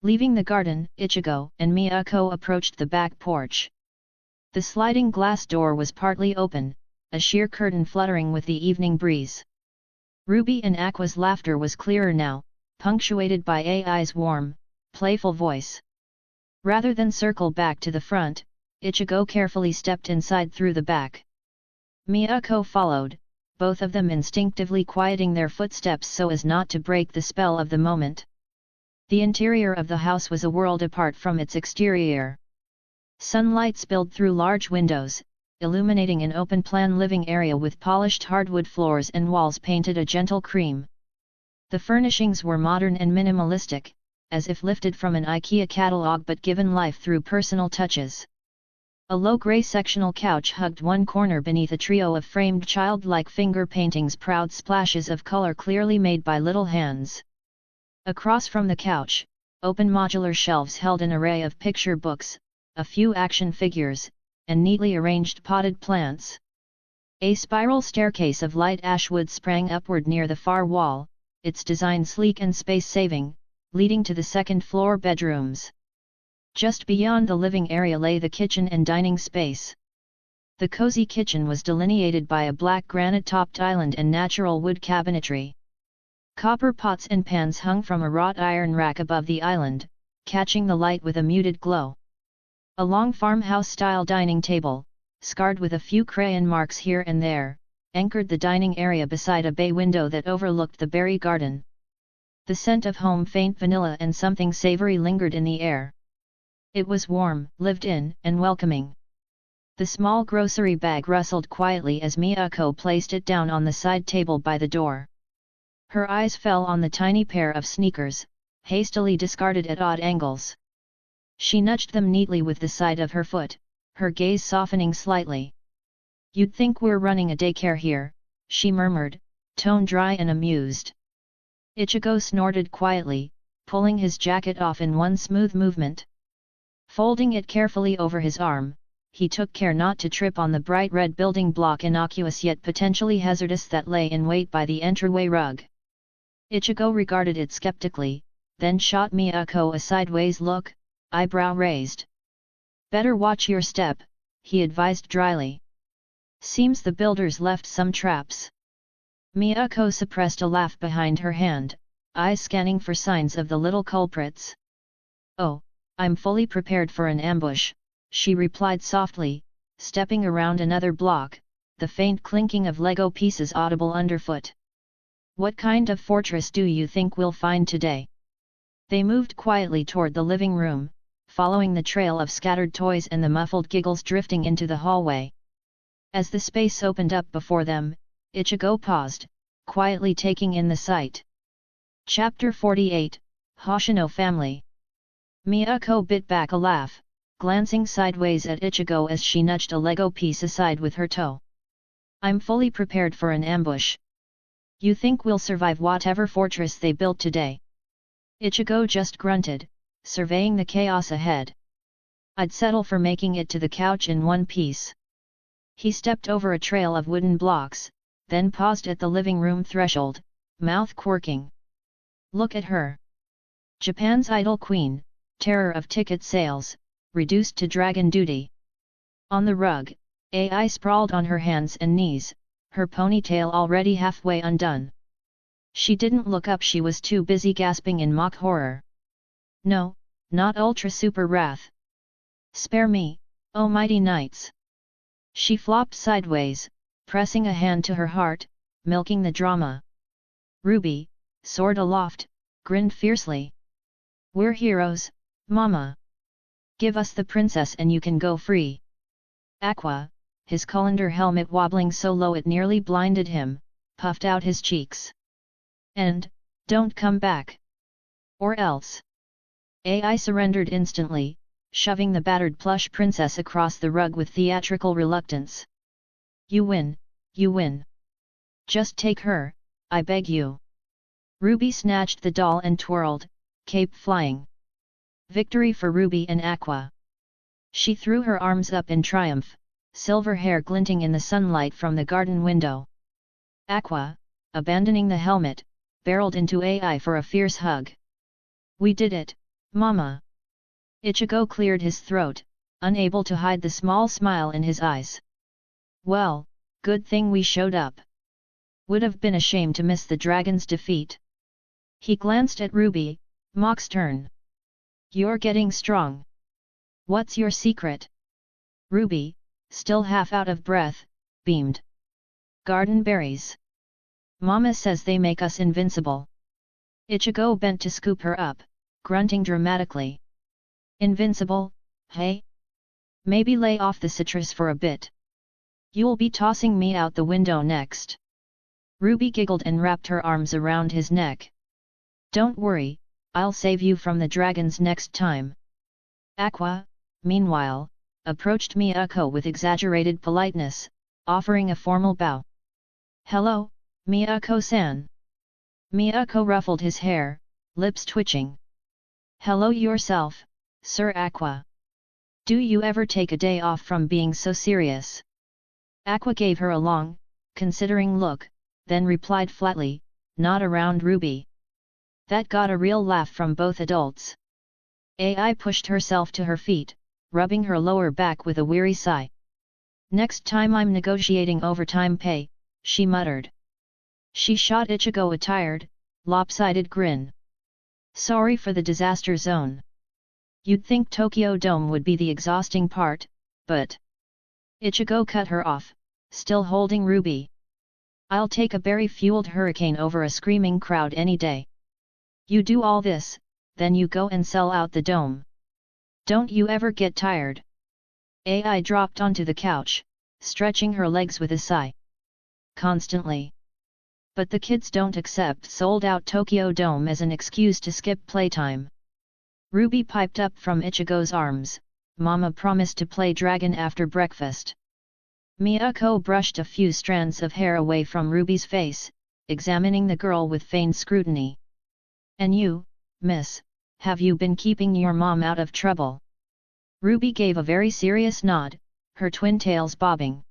Leaving the garden, Ichigo and Miyako approached the back porch. The sliding glass door was partly open, a sheer curtain fluttering with the evening breeze. Ruby and Aqua's laughter was clearer now, punctuated by AI's warm, playful voice. Rather than circle back to the front, Ichigo carefully stepped inside through the back. Miyako followed, both of them instinctively quieting their footsteps so as not to break the spell of the moment. The interior of the house was a world apart from its exterior. Sunlight spilled through large windows, illuminating an open-plan living area with polished hardwood floors and walls painted a gentle cream. The furnishings were modern and minimalistic, as if lifted from an IKEA catalog but given life through personal touches. A low grey sectional couch hugged one corner beneath a trio of framed childlike finger paintings, proud splashes of color clearly made by little hands. Across from the couch, open modular shelves held an array of picture books, a few action figures, and neatly arranged potted plants. A spiral staircase of light ash wood sprang upward near the far wall, its design sleek and space-saving, leading to the second-floor bedrooms. Just beyond the living area lay the kitchen and dining space. The cozy kitchen was delineated by a black granite-topped island and natural wood cabinetry. Copper pots and pans hung from a wrought iron rack above the island, catching the light with a muted glow. A long farmhouse-style dining table, scarred with a few crayon marks here and there, anchored the dining area beside a bay window that overlooked the berry garden. The scent of home, faint vanilla and something savory, lingered in the air. It was warm, lived in, and welcoming. The small grocery bag rustled quietly as Miyako placed it down on the side table by the door. Her eyes fell on the tiny pair of sneakers, hastily discarded at odd angles. She nudged them neatly with the side of her foot, her gaze softening slightly. "You'd think we're running a daycare here," she murmured, tone dry and amused. Ichigo snorted quietly, pulling his jacket off in one smooth movement. Folding it carefully over his arm, he took care not to trip on the bright red building block, innocuous yet potentially hazardous, that lay in wait by the entryway rug. Ichigo regarded it skeptically, then shot Miyako a sideways look, eyebrow raised. "Better watch your step," he advised dryly. "Seems the builders left some traps." Miyako suppressed a laugh behind her hand, eyes scanning for signs of the little culprits. "Oh, I'm fully prepared for an ambush," she replied softly, stepping around another block, the faint clinking of Lego pieces audible underfoot. "What kind of fortress do you think we'll find today?" They moved quietly toward the living room, following the trail of scattered toys and the muffled giggles drifting into the hallway. As the space opened up before them, Ichigo paused, quietly taking in the sight. Chapter 48, Hoshino Family. Miyako bit back a laugh, glancing sideways at Ichigo as she nudged a Lego piece aside with her toe. I'm fully prepared for an ambush. You think we'll survive whatever fortress they built today? Ichigo just grunted, surveying the chaos ahead. I'd settle for making it to the couch in one piece. He stepped over a trail of wooden blocks, then paused at the living room threshold, mouth quirking. Look at her. Japan's idol queen, terror of ticket sales, reduced to dragon duty. On the rug, Ai sprawled on her hands and knees, her ponytail already halfway undone. She didn't look up, she was too busy gasping in mock horror. No, not ultra super wrath. Spare me, oh mighty knights. She flopped sideways, pressing a hand to her heart, milking the drama. Ruby, sword aloft, grinned fiercely. We're heroes, mama. Give us the princess and you can go free. Aqua, his colander helmet wobbling so low it nearly blinded him, puffed out his cheeks. And, don't come back. Or else. Ai surrendered instantly, shoving the battered plush princess across the rug with theatrical reluctance. You win, you win. Just take her, I beg you. Ruby snatched the doll and twirled, cape flying. Victory for Ruby and Aqua. She threw her arms up in triumph, silver hair glinting in the sunlight from the garden window. Aqua, abandoning the helmet, barreled into Ai for a fierce hug. We did it, mama. Ichigo cleared his throat, unable to hide the small smile in his eyes. Well, good thing we showed up. Would have been a shame to miss the dragon's defeat. He glanced at Ruby, Mock's turn. You're getting strong. What's your secret? Ruby, still half out of breath, beamed. Garden berries. Mama says they make us invincible. Ichigo bent to scoop her up, grunting dramatically. Invincible, hey? Maybe lay off the citrus for a bit. You'll be tossing me out the window next. Ruby giggled and wrapped her arms around his neck. Don't worry, I'll save you from the dragons next time. Aqua, meanwhile, approached Miyako with exaggerated politeness, offering a formal bow. Hello, Miyako-san. Miyako ruffled his hair, lips twitching. Hello yourself, Sir Aqua. Do you ever take a day off from being so serious? Aqua gave her a long, considering look, then replied flatly, not around Ruby. That got a real laugh from both adults. Ai pushed herself to her feet, rubbing her lower back with a weary sigh. Next time I'm negotiating overtime pay, she muttered. She shot Ichigo a tired, lopsided grin. Sorry for the disaster zone. You'd think Tokyo Dome would be the exhausting part, but... Ichigo cut her off, still holding Ruby. I'll take a berry-fueled hurricane over a screaming crowd any day. You do all this, then you go and sell out the dome. Don't you ever get tired? Ai dropped onto the couch, stretching her legs with a sigh. Constantly. But the kids don't accept sold-out Tokyo Dome as an excuse to skip playtime. Ruby piped up from Ichigo's arms, Mama promised to play dragon after breakfast. Miyako brushed a few strands of hair away from Ruby's face, examining the girl with feigned scrutiny. And you, miss, have you been keeping your mom out of trouble? Ruby gave a very serious nod, her twin tails bobbing.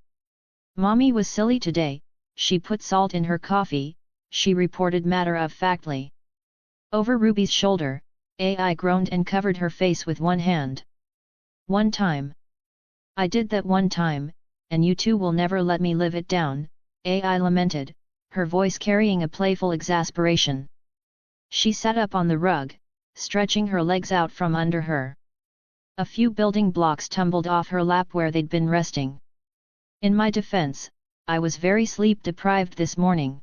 Mommy was silly today, she put salt in her coffee, she reported matter-of-factly. Over Ruby's shoulder, Ai groaned and covered her face with one hand. One time. I did that one time, and you two will never let me live it down, Ai lamented, her voice carrying a playful exasperation. She sat up on the rug, stretching her legs out from under her. A few building blocks tumbled off her lap where they'd been resting. In my defense, I was very sleep-deprived this morning.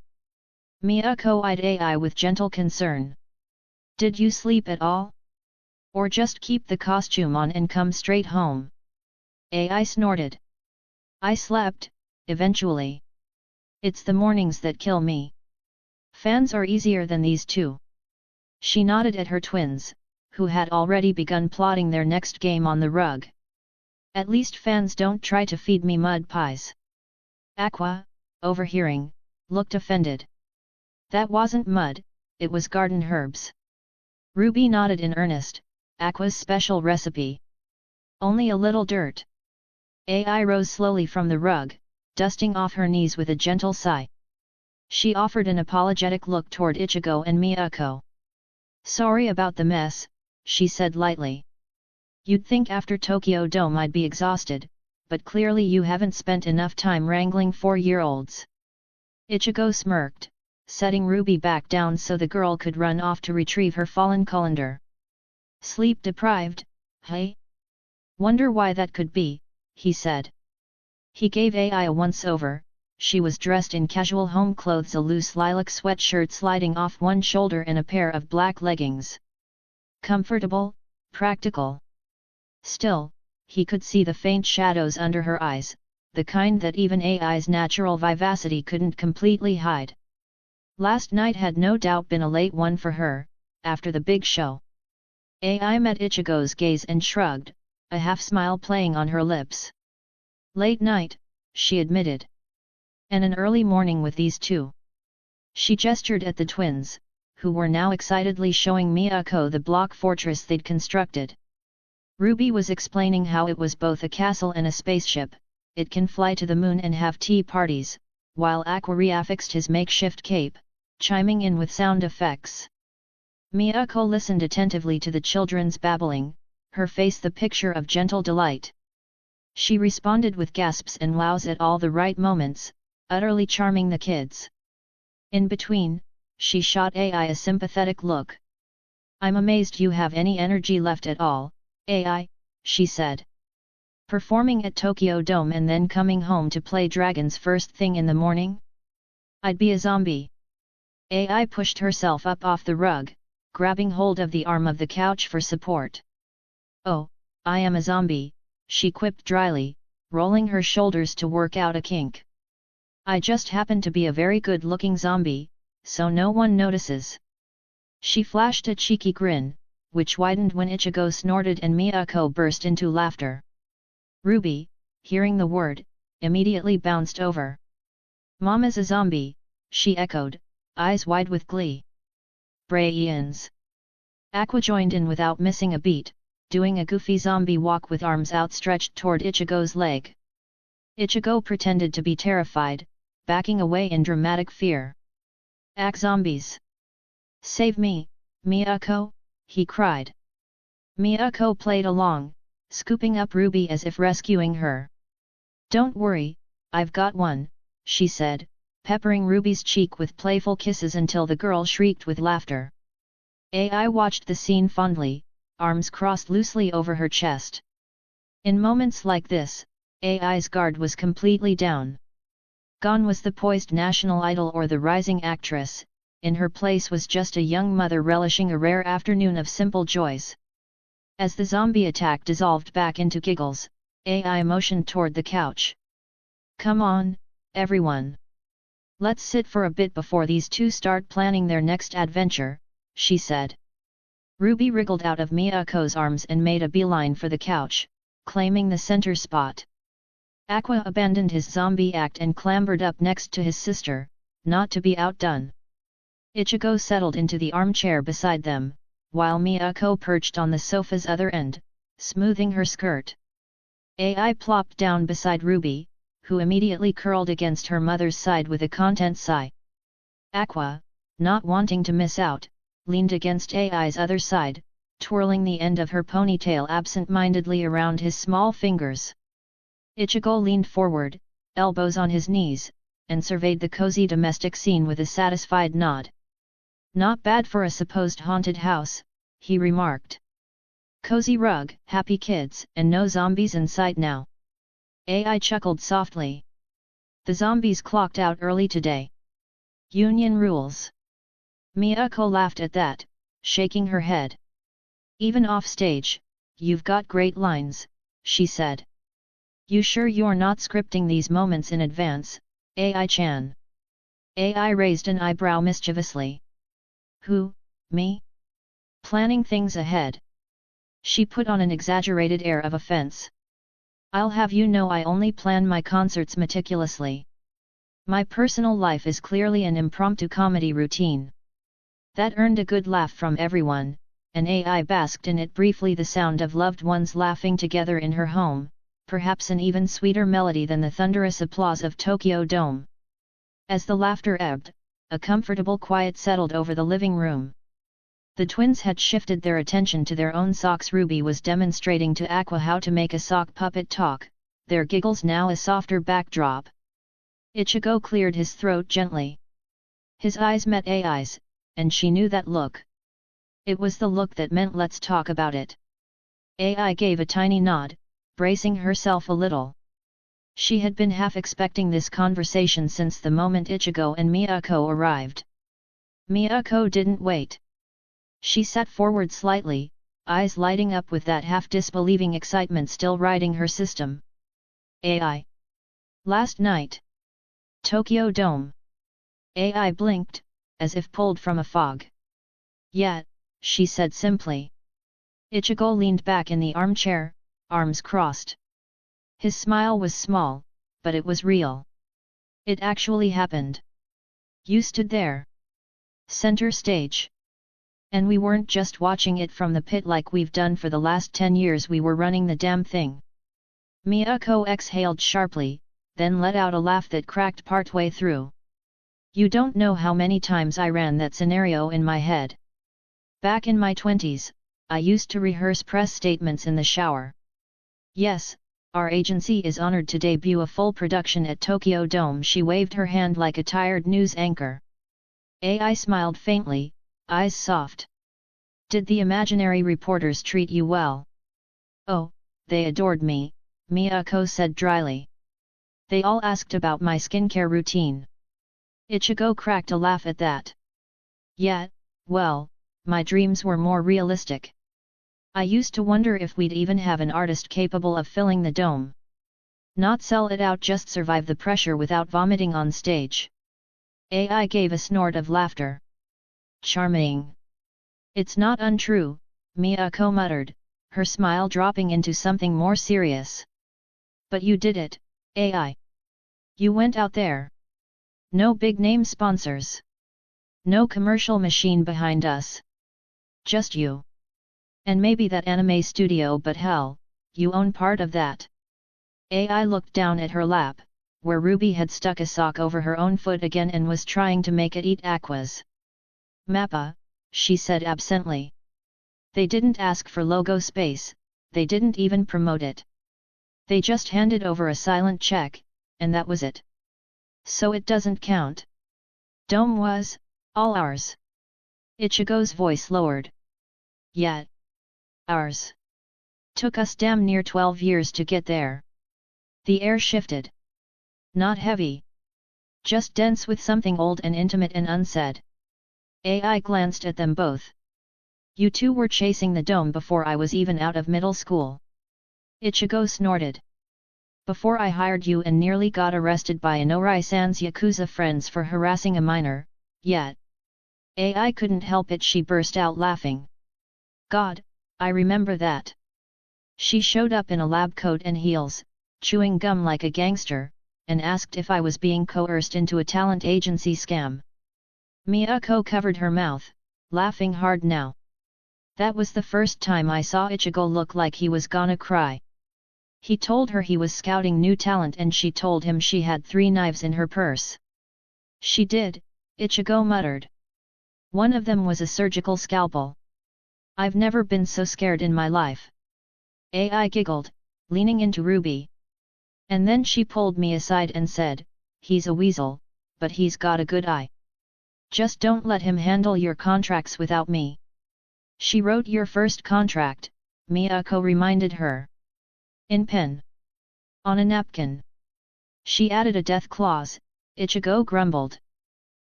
Miyako eyed Ai with gentle concern. Did you sleep at all? Or just keep the costume on and come straight home? Ai snorted. I slept, eventually. It's the mornings that kill me. Fans are easier than these two. She nodded at her twins, who had already begun plotting their next game on the rug. At least fans don't try to feed me mud pies. Aqua, overhearing, looked offended. That wasn't mud, it was garden herbs. Ruby nodded in earnest, Aqua's special recipe. Only a little dirt. AI rose slowly from the rug, dusting off her knees with a gentle sigh. She offered an apologetic look toward Ichigo and Miyako. Sorry about the mess, she said lightly. You'd think after Tokyo Dome I'd be exhausted, but clearly you haven't spent enough time wrangling 4-year-olds. Ichigo smirked, setting Ruby back down so the girl could run off to retrieve her fallen colander. Sleep deprived, hey? Wonder why that could be, he said. He gave AI a once-over. She was dressed in casual home clothes, a loose lilac sweatshirt sliding off one shoulder and a pair of black leggings. Comfortable, practical. Still, he could see the faint shadows under her eyes, the kind that even AI's natural vivacity couldn't completely hide. Last night had no doubt been a late one for her, after the big show. AI met Ichigo's gaze and shrugged, a half-smile playing on her lips. Late night, she admitted. And an early morning with these two. She gestured at the twins, who were now excitedly showing Miyako the block fortress they'd constructed. Ruby was explaining how it was both a castle and a spaceship, it can fly to the moon and have tea parties, while Aqua reaffixed his makeshift cape, chiming in with sound effects. Miyako listened attentively to the children's babbling, her face the picture of gentle delight. She responded with gasps and wows at all the right moments, utterly charming the kids. In between, she shot AI a sympathetic look. I'm amazed you have any energy left at all, AI, she said. Performing at Tokyo Dome and then coming home to play dragons first thing in the morning? I'd be a zombie. AI pushed herself up off the rug, grabbing hold of the arm of the couch for support. Oh, I am a zombie, she quipped dryly, rolling her shoulders to work out a kink. I just happen to be a very good-looking zombie, so no one notices. She flashed a cheeky grin, which widened when Ichigo snorted and Miyako burst into laughter. Ruby, hearing the word, immediately bounced over. Mama's a zombie, she echoed, eyes wide with glee. Braians. Aqua joined in without missing a beat, doing a goofy zombie walk with arms outstretched toward Ichigo's leg. Ichigo pretended to be terrified, backing away in dramatic fear. Ack zombies! Save me, Miyako, he cried. Miyako played along, scooping up Ruby as if rescuing her. Don't worry, I've got one, she said, peppering Ruby's cheek with playful kisses until the girl shrieked with laughter. AI watched the scene fondly, arms crossed loosely over her chest. In moments like this, AI's guard was completely down. Gone was the poised national idol or the rising actress, in her place was just a young mother relishing a rare afternoon of simple joys. As the zombie attack dissolved back into giggles, AI motioned toward the couch. Come on, everyone. Let's sit for a bit before these two start planning their next adventure, she said. Ruby wriggled out of Miyako's arms and made a beeline for the couch, claiming the center spot. Aqua abandoned his zombie act and clambered up next to his sister, not to be outdone. Ichigo settled into the armchair beside them, while Miyako perched on the sofa's other end, smoothing her skirt. AI plopped down beside Ruby, who immediately curled against her mother's side with a content sigh. Aqua, not wanting to miss out, leaned against AI's other side, twirling the end of her ponytail absent-mindedly around his small fingers. Ichigo leaned forward, elbows on his knees, and surveyed the cozy domestic scene with a satisfied nod. Not bad for a supposed haunted house, he remarked. Cozy rug, happy kids, and no zombies in sight now. AI chuckled softly. The zombies clocked out early today. Union rules. Miyako laughed at that, shaking her head. Even off stage, you've got great lines, she said. You sure you're not scripting these moments in advance, AI-chan? AI raised an eyebrow mischievously. Who, me? Planning things ahead. She put on an exaggerated air of offense. I'll have you know I only plan my concerts meticulously. My personal life is clearly an impromptu comedy routine. That earned a good laugh from everyone, and AI basked in it briefly, the sound of loved ones laughing together in her home, perhaps an even sweeter melody than the thunderous applause of Tokyo Dome. As the laughter ebbed, a comfortable quiet settled over the living room. The twins had shifted their attention to their own socks. Ruby was demonstrating to Aqua how to make a sock puppet talk, their giggles now a softer backdrop. Ichigo cleared his throat gently. His eyes met AI's, and she knew that look. It was the look that meant let's talk about it. AI gave a tiny nod, bracing herself a little. She had been half expecting this conversation since the moment Ichigo and Miyako arrived. Miyako didn't wait. She sat forward slightly, eyes lighting up with that half-disbelieving excitement still riding her system. AI. Last night. Tokyo Dome. AI blinked, as if pulled from a fog. Yet, she said simply. Ichigo leaned back in the armchair, arms crossed. His smile was small, but it was real. It actually happened. You stood there. Center stage. And we weren't just watching it from the pit like we've done for the last 10 years, we were running the damn thing. Miyako exhaled sharply, then let out a laugh that cracked partway through. You don't know how many times I ran that scenario in my head. Back in my 20s, I used to rehearse press statements in the shower. Yes, our agency is honored to debut a full production at Tokyo Dome. She waved her hand like a tired news anchor. AI smiled faintly, eyes soft. Did the imaginary reporters treat you well? Oh, they adored me, Miyako said dryly. They all asked about my skincare routine. Ichigo cracked a laugh at that. Yet, well, my dreams were more realistic. I used to wonder if we'd even have an artist capable of filling the dome. Not sell it out, just survive the pressure without vomiting on stage. AI gave a snort of laughter. Charming. It's not untrue, Miyako muttered, her smile dropping into something more serious. But you did it, AI. You went out there. No big-name sponsors. No commercial machine behind us. Just you. And maybe that anime studio, but hell, you own part of that. AI looked down at her lap, where Ruby had stuck a sock over her own foot again and was trying to make it eat Aqua's. Mappa, she said absently. They didn't ask for logo space, they didn't even promote it. They just handed over a silent check, and that was it. So it doesn't count. Dome was, all ours. Ichigo's voice lowered. Yet. Ours. Took us damn near 12 years to get there. The air shifted. Not heavy. Just dense with something old and intimate and unsaid. AI glanced at them both. You two were chasing the dome before I was even out of middle school. Ichigo snorted. Before I hired you and nearly got arrested by Inori-san's Yakuza friends for harassing a minor, yet. AI couldn't help it, she burst out laughing. God, I remember that. She showed up in a lab coat and heels, chewing gum like a gangster, and asked if I was being coerced into a talent agency scam. Miyako covered her mouth, laughing hard now. That was the first time I saw Ichigo look like he was gonna cry. He told her he was scouting new talent and she told him she had 3 knives in her purse. She did, Ichigo muttered. One of them was a surgical scalpel. I've never been so scared in my life. AI giggled, leaning into Ruby. And then she pulled me aside and said, he's a weasel, but he's got a good eye. Just don't let him handle your contracts without me. She wrote your first contract, Miyako reminded her. In pen. On a napkin. She added a death clause, Ichigo grumbled.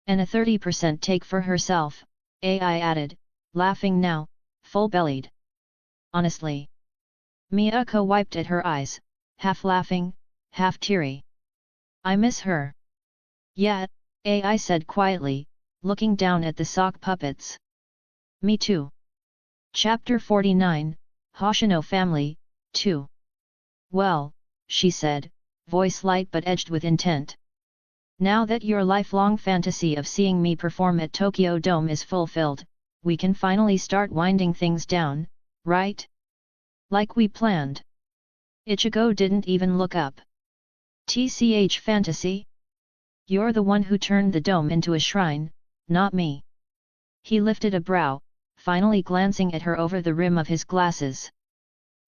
And a 30% take for herself, AI added, laughing now, full-bellied. Honestly. Miyako wiped at her eyes, half laughing, half teary. I miss her. Yeah, AI said quietly, looking down at the sock puppets. Me too. Chapter 49, Hoshino Family, 2. Well, she said, voice light but edged with intent. Now that your lifelong fantasy of seeing me perform at Tokyo Dome is fulfilled, we can finally start winding things down, right? Like we planned. Ichigo didn't even look up. TCH fantasy? You're the one who turned the dome into a shrine, not me. He lifted a brow, finally glancing at her over the rim of his glasses.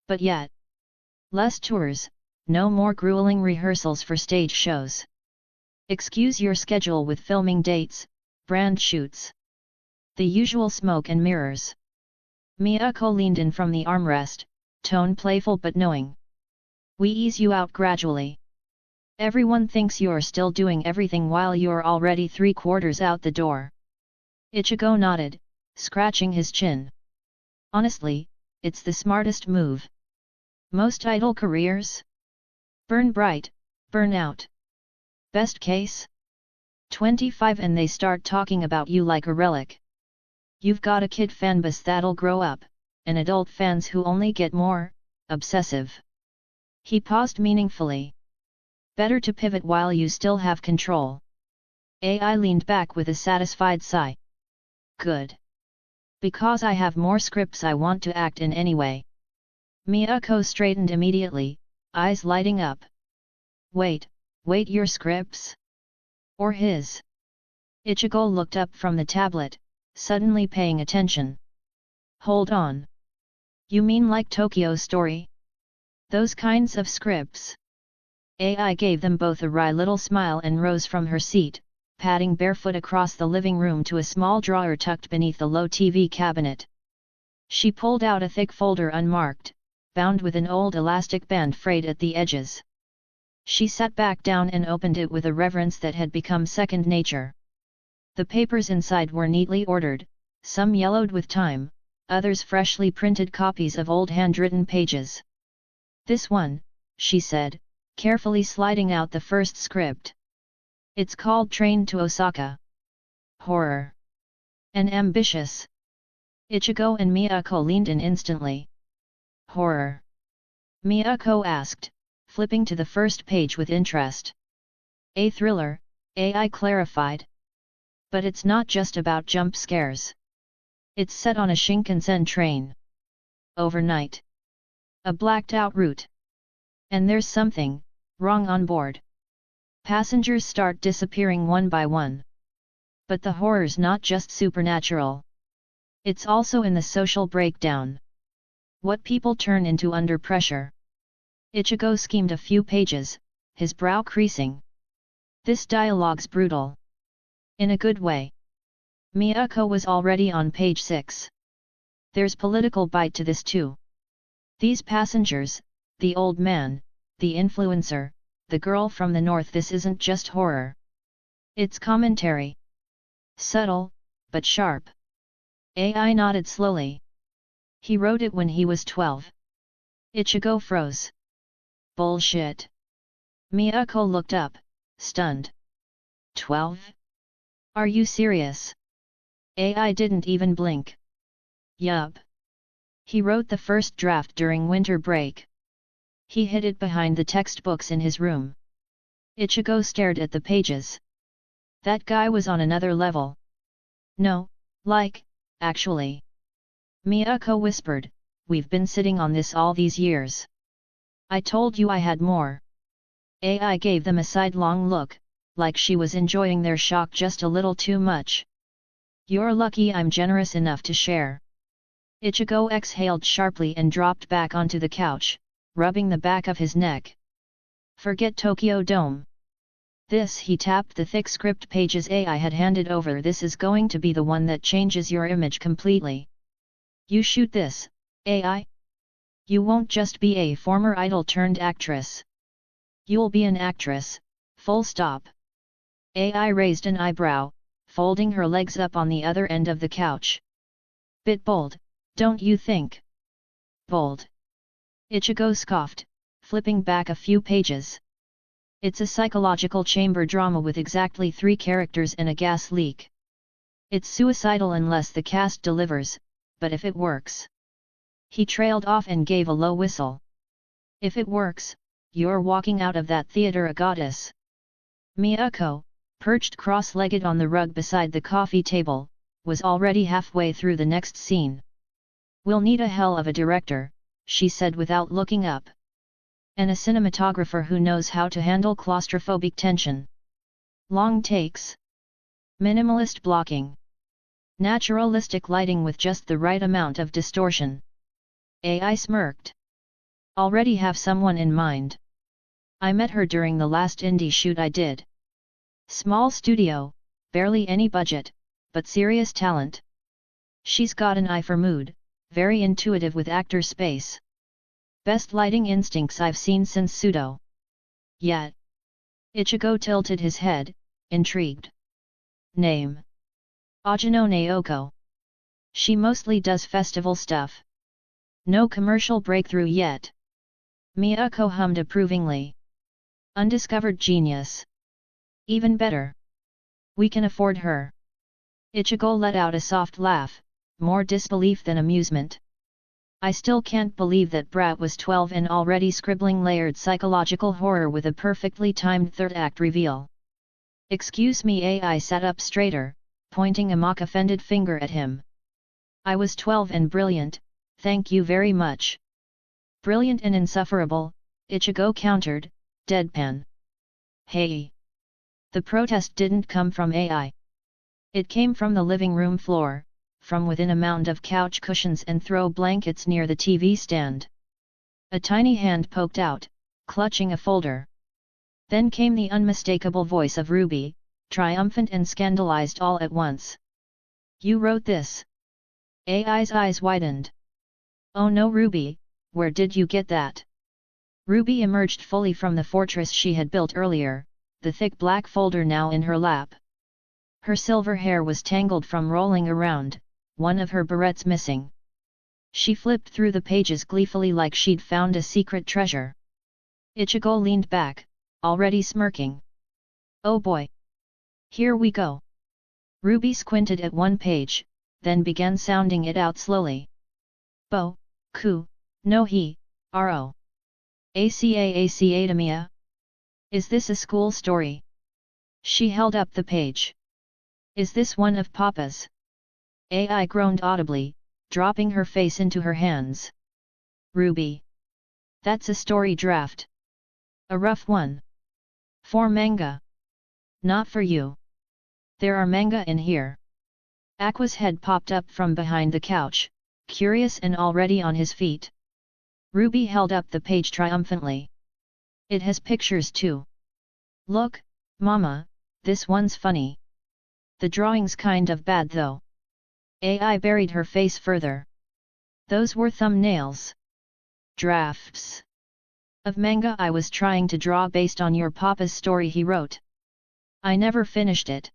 But yet. Less tours, no more grueling rehearsals for stage shows. Excuse your schedule with filming dates, brand shoots. The usual smoke and mirrors. Miyako leaned in from the armrest, tone playful but knowing. We ease you out gradually. Everyone thinks you're still doing everything while you're already 3/4 out the door. Ichigo nodded, scratching his chin. Honestly, it's the smartest move. Most idol careers? Burn bright, burn out. Best case? 25 and they start talking about you like a relic. You've got a kid fanbase that'll grow up, and adult fans who only get more obsessive. He paused meaningfully. Better to pivot while you still have control. AI leaned back with a satisfied sigh. Good. Because I have more scripts I want to act in anyway. Miyako straightened immediately, eyes lighting up. Wait, your scripts? Or his? Ichigo looked up from the tablet, suddenly paying attention. Hold on. You mean like Tokyo Story? Those kinds of scripts? AI gave them both a wry little smile and rose from her seat, padding barefoot across the living room to a small drawer tucked beneath the low TV cabinet. She pulled out a thick folder unmarked, bound with an old elastic band frayed at the edges. She sat back down and opened it with a reverence that had become second nature. The papers inside were neatly ordered, some yellowed with time, others freshly printed copies of old handwritten pages. This one, she said, carefully sliding out the first script. It's called Train to Osaka. Horror. And ambitious. Ichigo and Miyako leaned in instantly. Horror? Miyako asked, flipping to the first page with interest. A thriller, AI clarified. But it's not just about jump scares. It's set on a Shinkansen train. Overnight. A blacked out route. And there's something wrong on board. Passengers start disappearing one by one. But the horror's not just supernatural. It's also in the social breakdown. What people turn into under pressure. Ichigo schemed a few pages, his brow creasing. This dialogue's brutal. In a good way. Miyako was already on page 6. There's political bite to this too. These passengers, the old man, the influencer, the girl from the north, this isn't just horror. It's commentary. Subtle, but sharp. AI nodded slowly. He wrote it when he was 12. Ichigo froze. Bullshit. Miyako looked up, stunned. 12? Are you serious? AI didn't even blink. Yup. He wrote the first draft during winter break. He hid it behind the textbooks in his room. Ichigo stared at the pages. That guy was on another level. No, actually. Miyako whispered, we've been sitting on this all these years. I told you I had more. AI gave them a sidelong look, like she was enjoying their shock just a little too much. You're lucky I'm generous enough to share. Ichigo exhaled sharply and dropped back onto the couch, rubbing the back of his neck. Forget Tokyo Dome. This, he tapped the thick script pages AI had handed over, this is going to be the one that changes your image completely. You shoot this, AI? You won't just be a former idol turned actress. You'll be an actress, full stop. AI raised an eyebrow, folding her legs up on the other end of the couch. Bit bold, don't you think? Bold. Ichigo scoffed, flipping back a few pages. It's a psychological chamber drama with exactly 3 characters and a gas leak. It's suicidal unless the cast delivers, but if it works. He trailed off and gave a low whistle. If it works, you're walking out of that theater a goddess. Miyako, perched cross-legged on the rug beside the coffee table, was already halfway through the next scene. We'll need a hell of a director, she said without looking up. And a cinematographer who knows how to handle claustrophobic tension. Long takes. Minimalist blocking. Naturalistic lighting with just the right amount of distortion. AI smirked. Already have someone in mind. I met her during the last indie shoot I did. Small studio, barely any budget, but serious talent. She's got an eye for mood, very intuitive with actor space. Best lighting instincts I've seen since Pseudo. Yet. Ichigo tilted his head, intrigued. Name. Ajino Naoko. She mostly does festival stuff. No commercial breakthrough yet. Miyako hummed approvingly. Undiscovered genius. Even better. We can afford her. Ichigo let out a soft laugh, more disbelief than amusement. I still can't believe that brat was 12 and already scribbling layered psychological horror with a perfectly timed third act reveal. Excuse me, AI sat up straighter, pointing a mock-offended finger at him. I was 12 and brilliant, thank you very much. Brilliant and insufferable, Ichigo countered, deadpan. Hey! The protest didn't come from AI. It came from the living room floor, from within a mound of couch cushions and throw blankets near the TV stand. A tiny hand poked out, clutching a folder. Then came the unmistakable voice of Ruby, triumphant and scandalized all at once. You wrote this? AI's eyes widened. Oh no, Ruby, where did you get that? Ruby emerged fully from the fortress she had built earlier, the thick black folder now in her lap. Her silver hair was tangled from rolling around, one of her barrettes missing. She flipped through the pages gleefully like she'd found a secret treasure. Ichigo leaned back, already smirking. Oh boy! Here we go! Ruby squinted at one page, then began sounding it out slowly. Bo, ku, no hi, ro. Aca Tamiya? Is this a school story? She held up the page. Is this one of Papa's? AI groaned audibly, dropping her face into her hands. Ruby. That's a story draft. A rough one. For manga. Not for you. There are manga in here. Aqua's head popped up from behind the couch, curious and already on his feet. Ruby held up the page triumphantly. It has pictures too. Look, Mama, this one's funny. The drawing's kind of bad though. AI buried her face further. Those were thumbnails. Drafts. Of manga I was trying to draw based on your Papa's story he wrote. I never finished it.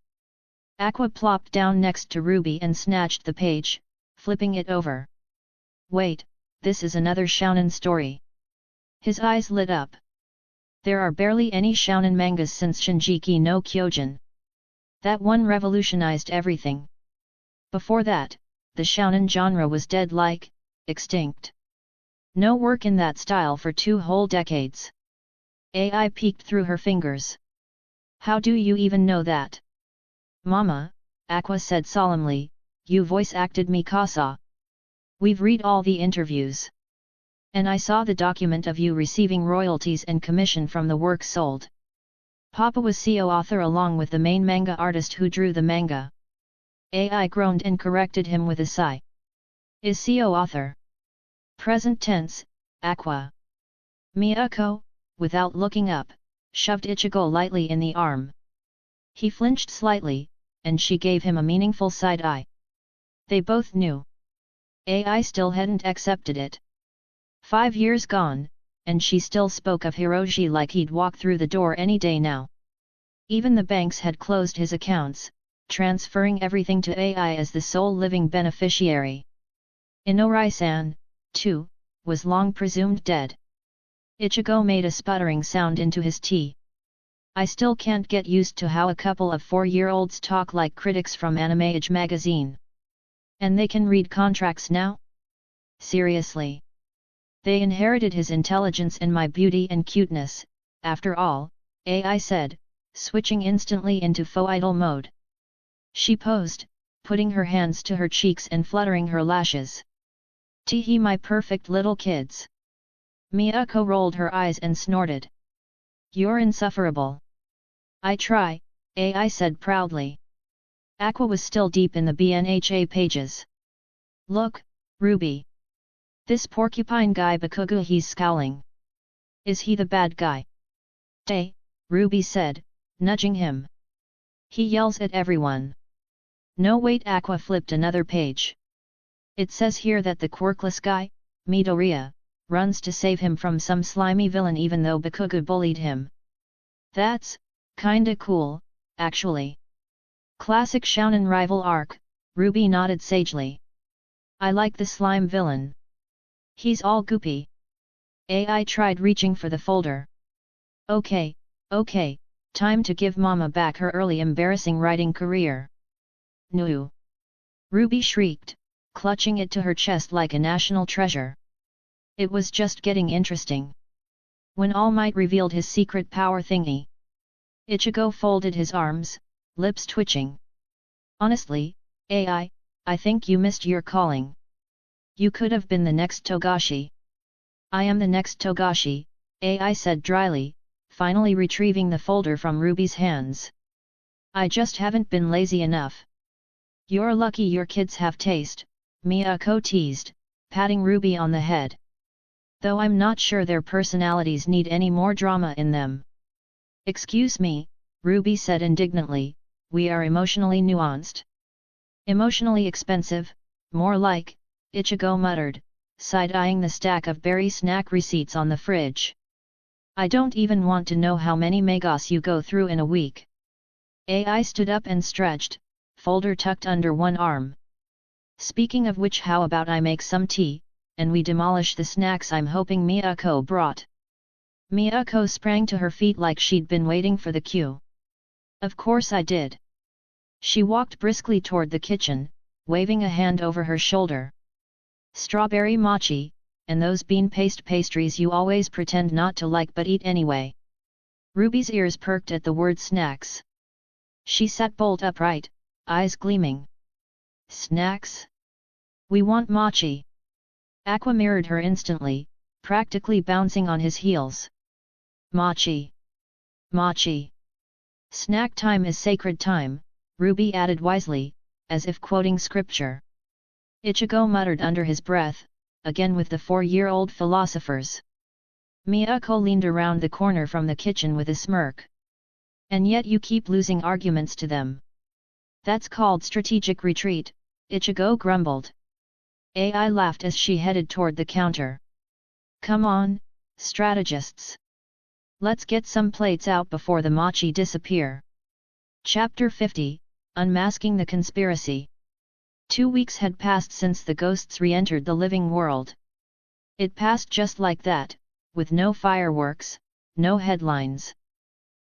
Aqua plopped down next to Ruby and snatched the page, flipping it over. Wait, this is another shounen story. His eyes lit up. There are barely any shounen mangas since Shinjiki no Kyojin. That one revolutionized everything. Before that, the shounen genre was dead like, extinct. No work in that style for 2 whole decades. AI peeked through her fingers. How do you even know that? Mama, Aqua said solemnly, you voice-acted Mikasa. We've read all the interviews. And I saw the document of you receiving royalties and commission from the work sold. Papa was co-author along with the main manga artist who drew the manga. AI groaned and corrected him with a sigh. Is co-author. Present tense, Aqua. Miyako, without looking up, shoved Ichigo lightly in the arm. He flinched slightly, and she gave him a meaningful side-eye. They both knew. AI still hadn't accepted it. 5 years gone, and she still spoke of Hiroji like he'd walk through the door any day now. Even the banks had closed his accounts, transferring everything to AI as the sole living beneficiary. Inorai-san, too, was long presumed dead. Ichigo made a sputtering sound into his tea. I still can't get used to how a couple of 4-year-olds talk like critics from Anime Age magazine. And they can read contracts now? Seriously. They inherited his intelligence and my beauty and cuteness, after all, AI said, switching instantly into faux idol mode. She posed, putting her hands to her cheeks and fluttering her lashes. Teehee, my perfect little kids. Miyako rolled her eyes and snorted. You're insufferable. I try, AI said proudly. Aqua was still deep in the BNHA pages. Look, Ruby. This porcupine guy Bakugo, he's scowling. Is he the bad guy? Day, Ruby said, nudging him. He yells at everyone. No wait, Aqua flipped another page. It says here that the quirkless guy, Midoriya, runs to save him from some slimy villain even though Bakugo bullied him. That's kinda cool, actually. Classic shounen rival arc, Ruby nodded sagely. I like the slime villain. He's all goopy. AI tried reaching for the folder. Okay, time to give Mama back her early embarrassing writing career. No! Ruby shrieked, clutching it to her chest like a national treasure. It was just getting interesting. When All Might revealed his secret power thingy. Ichigo folded his arms, lips twitching. Honestly, AI, I think you missed your calling. You could have been the next Togashi. I am the next Togashi, AI said dryly, finally retrieving the folder from Ruby's hands. I just haven't been lazy enough. You're lucky your kids have taste, Miyako teased, patting Ruby on the head. Though I'm not sure their personalities need any more drama in them. Excuse me, Ruby said indignantly, we are emotionally nuanced. Emotionally expensive, more like, Ichigo muttered, side-eyeing the stack of berry snack receipts on the fridge. I don't even want to know how many megas you go through in a week. AI stood up and stretched, folder tucked under one arm. Speaking of which, how about I make some tea, and we demolish the snacks I'm hoping Miyako brought. Miyako sprang to her feet like she'd been waiting for the cue. Of course I did. She walked briskly toward the kitchen, waving a hand over her shoulder. Strawberry mochi, and those bean paste pastries you always pretend not to like but eat anyway. Ruby's ears perked at the word snacks. She sat bolt upright, eyes gleaming. Snacks? We want mochi. Aqua mirrored her instantly, practically bouncing on his heels. Mochi. Mochi. Snack time is sacred time, Ruby added wisely, as if quoting scripture. Ichigo muttered under his breath, again with the 4-year-old philosophers. Miyako leaned around the corner from the kitchen with a smirk. And yet you keep losing arguments to them. That's called strategic retreat, Ichigo grumbled. AI laughed as she headed toward the counter. Come on, strategists. Let's get some plates out before the mochi disappear. Chapter 50, Unmasking the Conspiracy. 2 weeks had passed since the ghosts re-entered the living world. It passed just like that, with no fireworks, no headlines.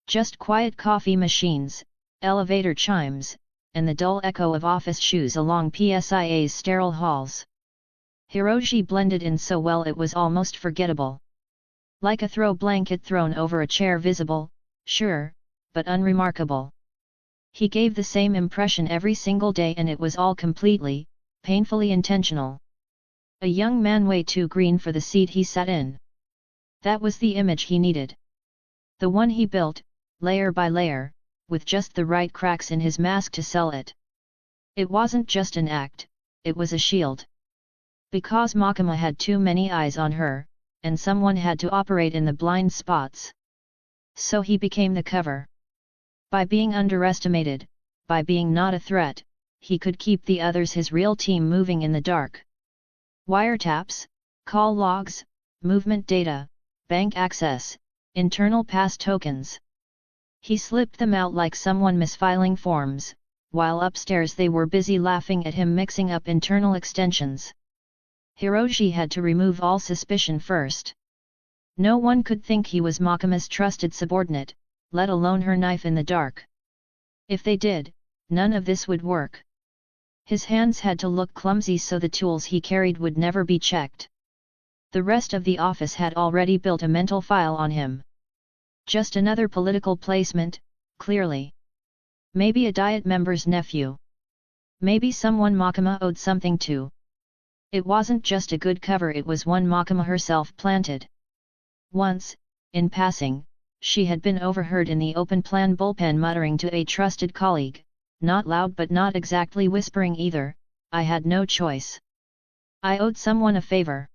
Just quiet coffee machines, elevator chimes, and the dull echo of office shoes along PSIA's sterile halls. Hiroshi blended in so well it was almost forgettable. Like a throw blanket thrown over a chair, visible, sure, but unremarkable. He gave the same impression every single day, and it was all completely, painfully intentional. A young man way too green for the seat he sat in. That was the image he needed. The one he built, layer by layer, with just the right cracks in his mask to sell it. It wasn't just an act, it was a shield. Because Makima had too many eyes on her, and someone had to operate in the blind spots. So he became the cover. By being underestimated, by being not a threat, he could keep the others, his real team, moving in the dark. Wiretaps, call logs, movement data, bank access, internal pass tokens. He slipped them out like someone misfiling forms, while upstairs they were busy laughing at him mixing up internal extensions. Hiroshi had to remove all suspicion first. No one could think he was Makima's trusted subordinate, let alone her knife in the dark. If they did, none of this would work. His hands had to look clumsy so the tools he carried would never be checked. The rest of the office had already built a mental file on him. Just another political placement, clearly. Maybe a Diet member's nephew. Maybe someone Makima owed something to. It wasn't just a good cover, it was one Makima herself planted. Once, in passing, she had been overheard in the open plan bullpen muttering to a trusted colleague, not loud but not exactly whispering either, "I had no choice. I owed someone a favor.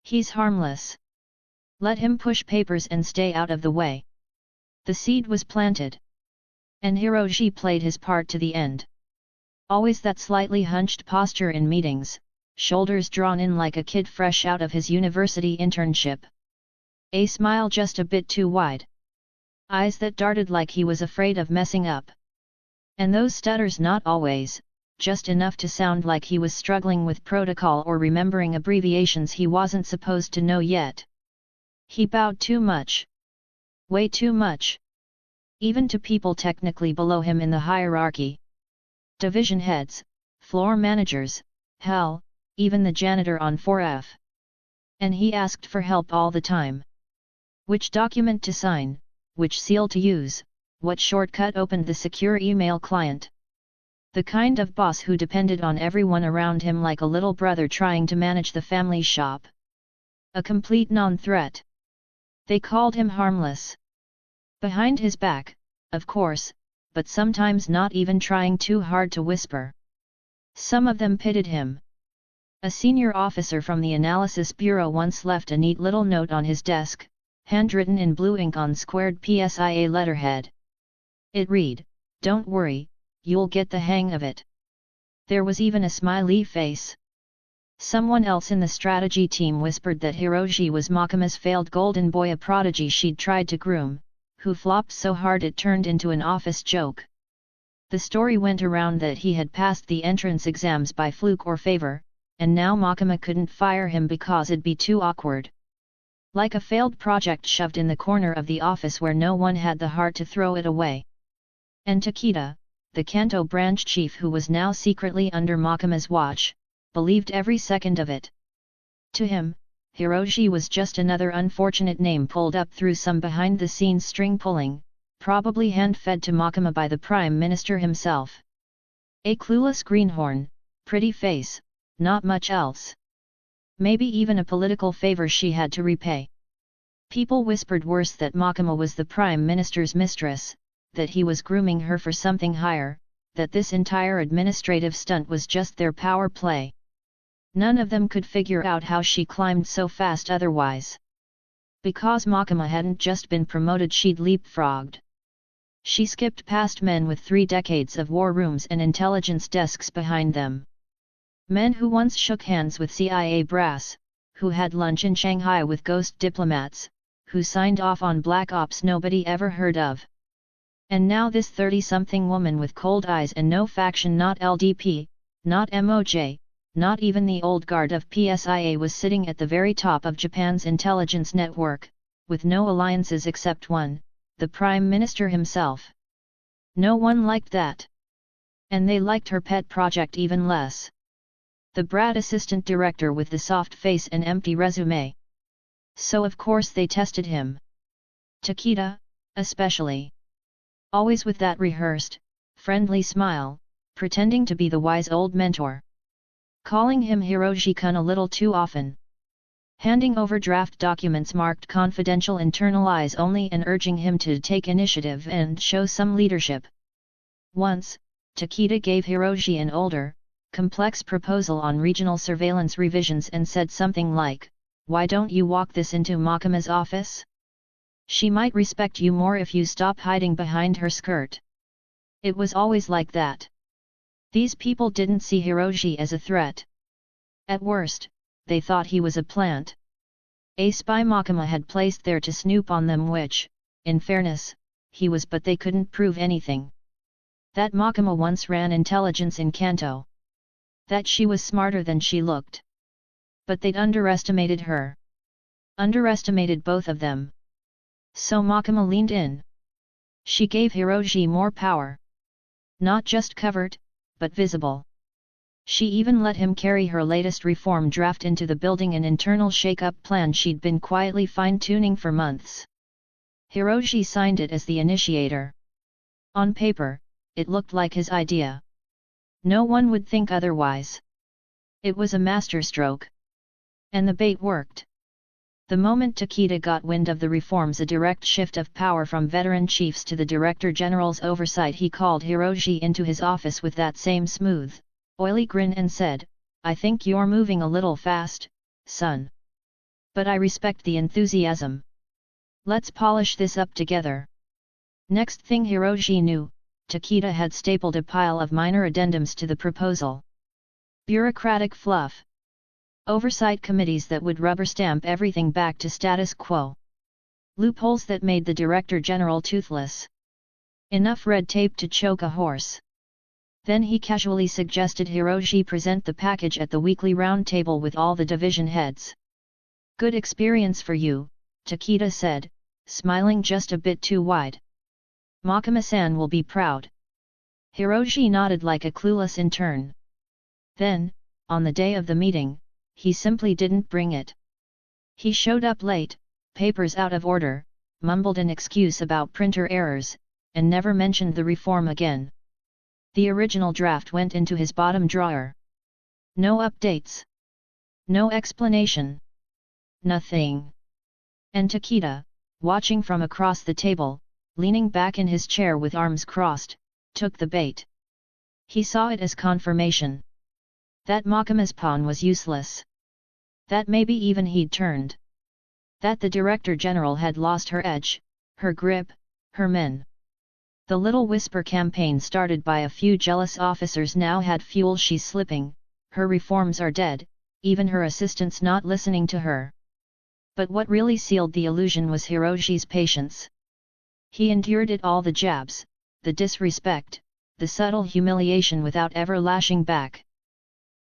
He's harmless. Let him push papers and stay out of the way." The seed was planted. And Hiroshi played his part to the end. Always that slightly hunched posture in meetings, shoulders drawn in like a kid fresh out of his university internship. A smile just a bit too wide. Eyes that darted like he was afraid of messing up. And those stutters not always, just enough to sound like he was struggling with protocol or remembering abbreviations he wasn't supposed to know yet. He bowed too much. Way too much. Even to people technically below him in the hierarchy. Division heads, floor managers, hell, even the janitor on 4F. And he asked for help all the time. Which document to sign, which seal to use, what shortcut opened the secure email client. The kind of boss who depended on everyone around him like a little brother trying to manage the family shop. A complete non-threat. They called him harmless. Behind his back, of course, but sometimes not even trying too hard to whisper. Some of them pitied him. A senior officer from the Analysis Bureau once left a neat little note on his desk, handwritten in blue ink on squared PSIA letterhead. It read, "Don't worry, you'll get the hang of it." There was even a smiley face. Someone else in the strategy team whispered that Hiroshi was Makima's failed golden boy, a prodigy she'd tried to groom, who flopped so hard it turned into an office joke. The story went around that he had passed the entrance exams by fluke or favor, and now Makima couldn't fire him because it'd be too awkward. Like a failed project shoved in the corner of the office where no one had the heart to throw it away. And Takeda, the Kanto branch chief who was now secretly under Makima's watch, believed every second of it. To him, Hiroshi was just another unfortunate name pulled up through some behind-the-scenes string-pulling, probably hand-fed to Makima by the Prime Minister himself. A clueless greenhorn, pretty face, not much else. Maybe even a political favor she had to repay. People whispered worse that Makima was the Prime Minister's mistress, that he was grooming her for something higher, that this entire administrative stunt was just their power play. None of them could figure out how she climbed so fast otherwise. Because Makima hadn't just been promoted, she'd leapfrogged. She skipped past men with 3 decades of war rooms and intelligence desks behind them. Men who once shook hands with CIA brass, who had lunch in Shanghai with ghost diplomats, who signed off on black ops nobody ever heard of. And now this 30-something woman with cold eyes and no faction, not LDP, not MOJ, not even the old guard of PSIA, was sitting at the very top of Japan's intelligence network, with no alliances except one, the Prime Minister himself. No one liked that. And they liked her pet project even less. The brat assistant director with the soft face and empty resume. So of course they tested him. Takeda, especially. Always with that rehearsed, friendly smile, pretending to be the wise old mentor. Calling him Hiroshi-kun a little too often. Handing over draft documents marked confidential internal eyes only and urging him to take initiative and show some leadership. Once, Takeda gave Hiroshi an older, complex proposal on regional surveillance revisions and said something like, "Why don't you walk this into Makima's office? She might respect you more if you stop hiding behind her skirt." It was always like that. These people didn't see Hiroshi as a threat. At worst, they thought he was a plant. A spy Makima had placed there to snoop on them, which, in fairness, he was, but they couldn't prove anything. That Makima once ran intelligence in Kanto. That she was smarter than she looked. But they'd underestimated her. Underestimated both of them. So Makima leaned in. She gave Hiroji more power. Not just covert, but visible. She even let him carry her latest reform draft into the building, an internal shake-up plan she'd been quietly fine-tuning for months. Hiroji signed it as the initiator. On paper, it looked like his idea. No one would think otherwise. It was a masterstroke. And the bait worked. The moment Takeda got wind of the reforms, a direct shift of power from veteran chiefs to the Director General's oversight, he called Hiroji into his office with that same smooth, oily grin and said, "I think you're moving a little fast, son. But I respect the enthusiasm. Let's polish this up together." Next thing Hiroji knew, Takeda had stapled a pile of minor addendums to the proposal. Bureaucratic fluff. Oversight committees that would rubber stamp everything back to status quo. Loopholes that made the Director General toothless. Enough red tape to choke a horse. Then he casually suggested Hiroji present the package at the weekly round table with all the division heads. "Good experience for you," Takeda said, smiling just a bit too wide. "Makima-san will be proud." Hiroji nodded like a clueless intern. Then, on the day of the meeting, he simply didn't bring it. He showed up late, papers out of order, mumbled an excuse about printer errors, and never mentioned the reform again. The original draft went into his bottom drawer. No updates. No explanation. Nothing. And Takeda, watching from across the table, leaning back in his chair with arms crossed, took the bait. He saw it as confirmation. That Makima's pawn was useless. That maybe even he'd turned. That the Director General had lost her edge, her grip, her men. The little whisper campaign started by a few jealous officers now had fuel. She's slipping, her reforms are dead, even her assistants not listening to her. But what really sealed the illusion was Hiroji's patience. He endured it all, the jabs, the disrespect, the subtle humiliation without ever lashing back.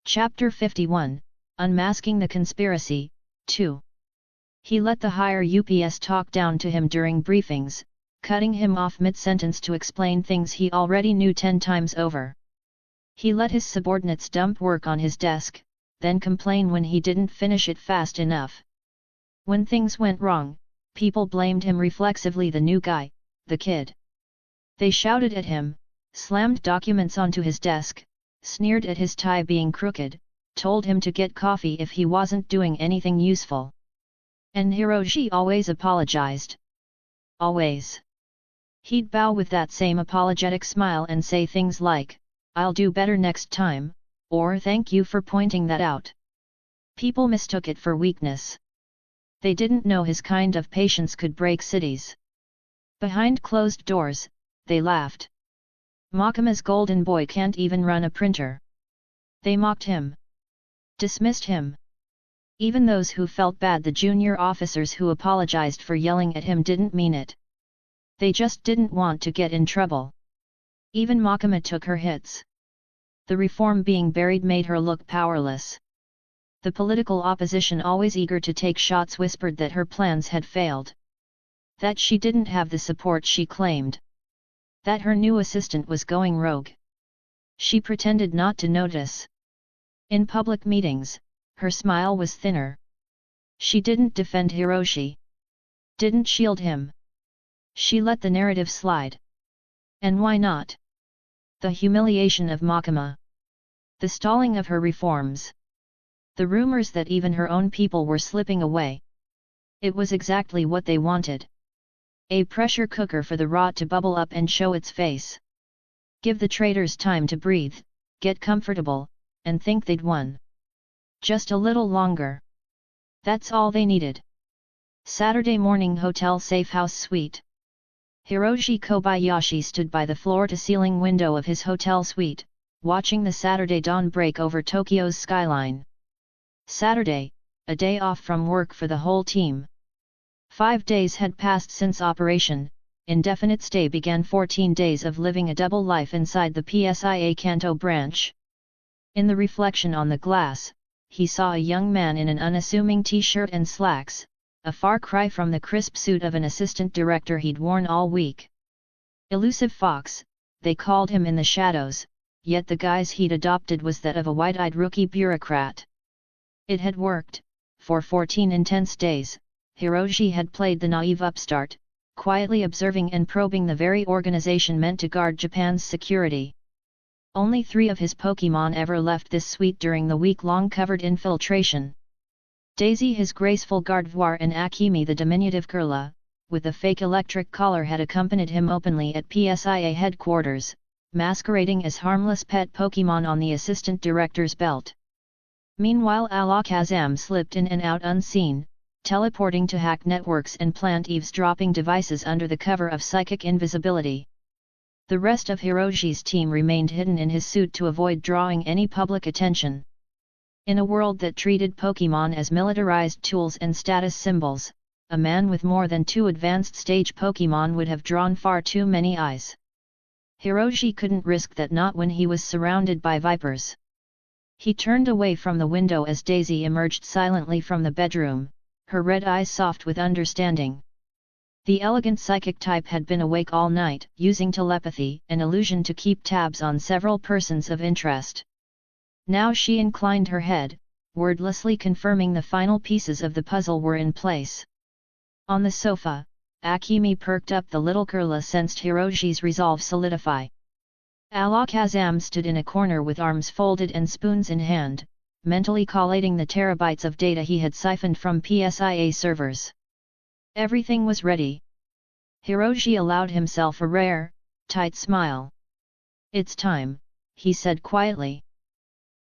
Chapter 51, Unmasking the Conspiracy, 2. He let the higher UPS talk down to him during briefings, cutting him off mid-sentence to explain things he already knew 10 times over. He let his subordinates dump work on his desk, then complain when he didn't finish it fast enough. When things went wrong, people blamed him reflexively, the new guy, the kid. They shouted at him, slammed documents onto his desk, sneered at his tie being crooked, told him to get coffee if he wasn't doing anything useful. And Hiroji always apologized. Always. He'd bow with that same apologetic smile and say things like, "I'll do better next time," or "Thank you for pointing that out." People mistook it for weakness. They didn't know his kind of patience could break cities. Behind closed doors, they laughed. Makima's golden boy can't even run a printer. They mocked him. Dismissed him. Even those who felt bad, the junior officers who apologized for yelling at him, didn't mean it. They just didn't want to get in trouble. Even Makima took her hits. The reform being buried made her look powerless. The political opposition, always eager to take shots, whispered that her plans had failed. That she didn't have the support she claimed. That her new assistant was going rogue. She pretended not to notice. In public meetings, her smile was thinner. She didn't defend Hiroji. Didn't shield him. She let the narrative slide. And why not? The humiliation of Makima. The stalling of her reforms. The rumors that even her own people were slipping away. It was exactly what they wanted. A pressure cooker for the rot to bubble up and show its face. Give the traitors time to breathe, get comfortable, and think they'd won. Just a little longer. That's all they needed. Saturday morning, hotel safe house suite. Hiroji Kobayashi stood by the floor-to-ceiling window of his hotel suite, watching the Saturday dawn break over Tokyo's skyline. Saturday, a day off from work for the whole team. 5 days had passed since operation. Indefinite stay began. 14 days of living a double life inside the PSIA Kanto branch. In the reflection on the glass, he saw a young man in an unassuming t-shirt and slacks, a far cry from the crisp suit of an assistant director he'd worn all week. Elusive fox, they called him in the shadows, yet the guise he'd adopted was that of a wide-eyed rookie bureaucrat. It had worked. For 14 intense days, Hiroshi had played the naive upstart, quietly observing and probing the very organization meant to guard Japan's security. Only 3 of his Pokémon ever left this suite during the week-long covered infiltration. Daisy, his graceful Gardevoir, and Akemi, the diminutive Kurla, with a fake electric collar, had accompanied him openly at PSIA headquarters, masquerading as harmless pet Pokémon on the assistant director's belt. Meanwhile, Alakazam slipped in and out unseen, teleporting to hack networks and plant eavesdropping devices under the cover of psychic invisibility. The rest of Hiroshi's team remained hidden in his suit to avoid drawing any public attention. In a world that treated Pokémon as militarized tools and status symbols, a man with more than 2 advanced stage Pokémon would have drawn far too many eyes. Hiroshi couldn't risk that, not when he was surrounded by vipers. He turned away from the window as Daisy emerged silently from the bedroom, her red eyes soft with understanding. The elegant psychic type had been awake all night, using telepathy and illusion to keep tabs on several persons of interest. Now she inclined her head, wordlessly confirming the final pieces of the puzzle were in place. On the sofa, Akemi perked up. The little Kurla sensed Hiroshi's resolve solidify. Alakazam stood in a corner with arms folded and spoons in hand, mentally collating the terabytes of data he had siphoned from PSIA servers. Everything was ready. Hiroshi allowed himself a rare, tight smile. "It's time," he said quietly.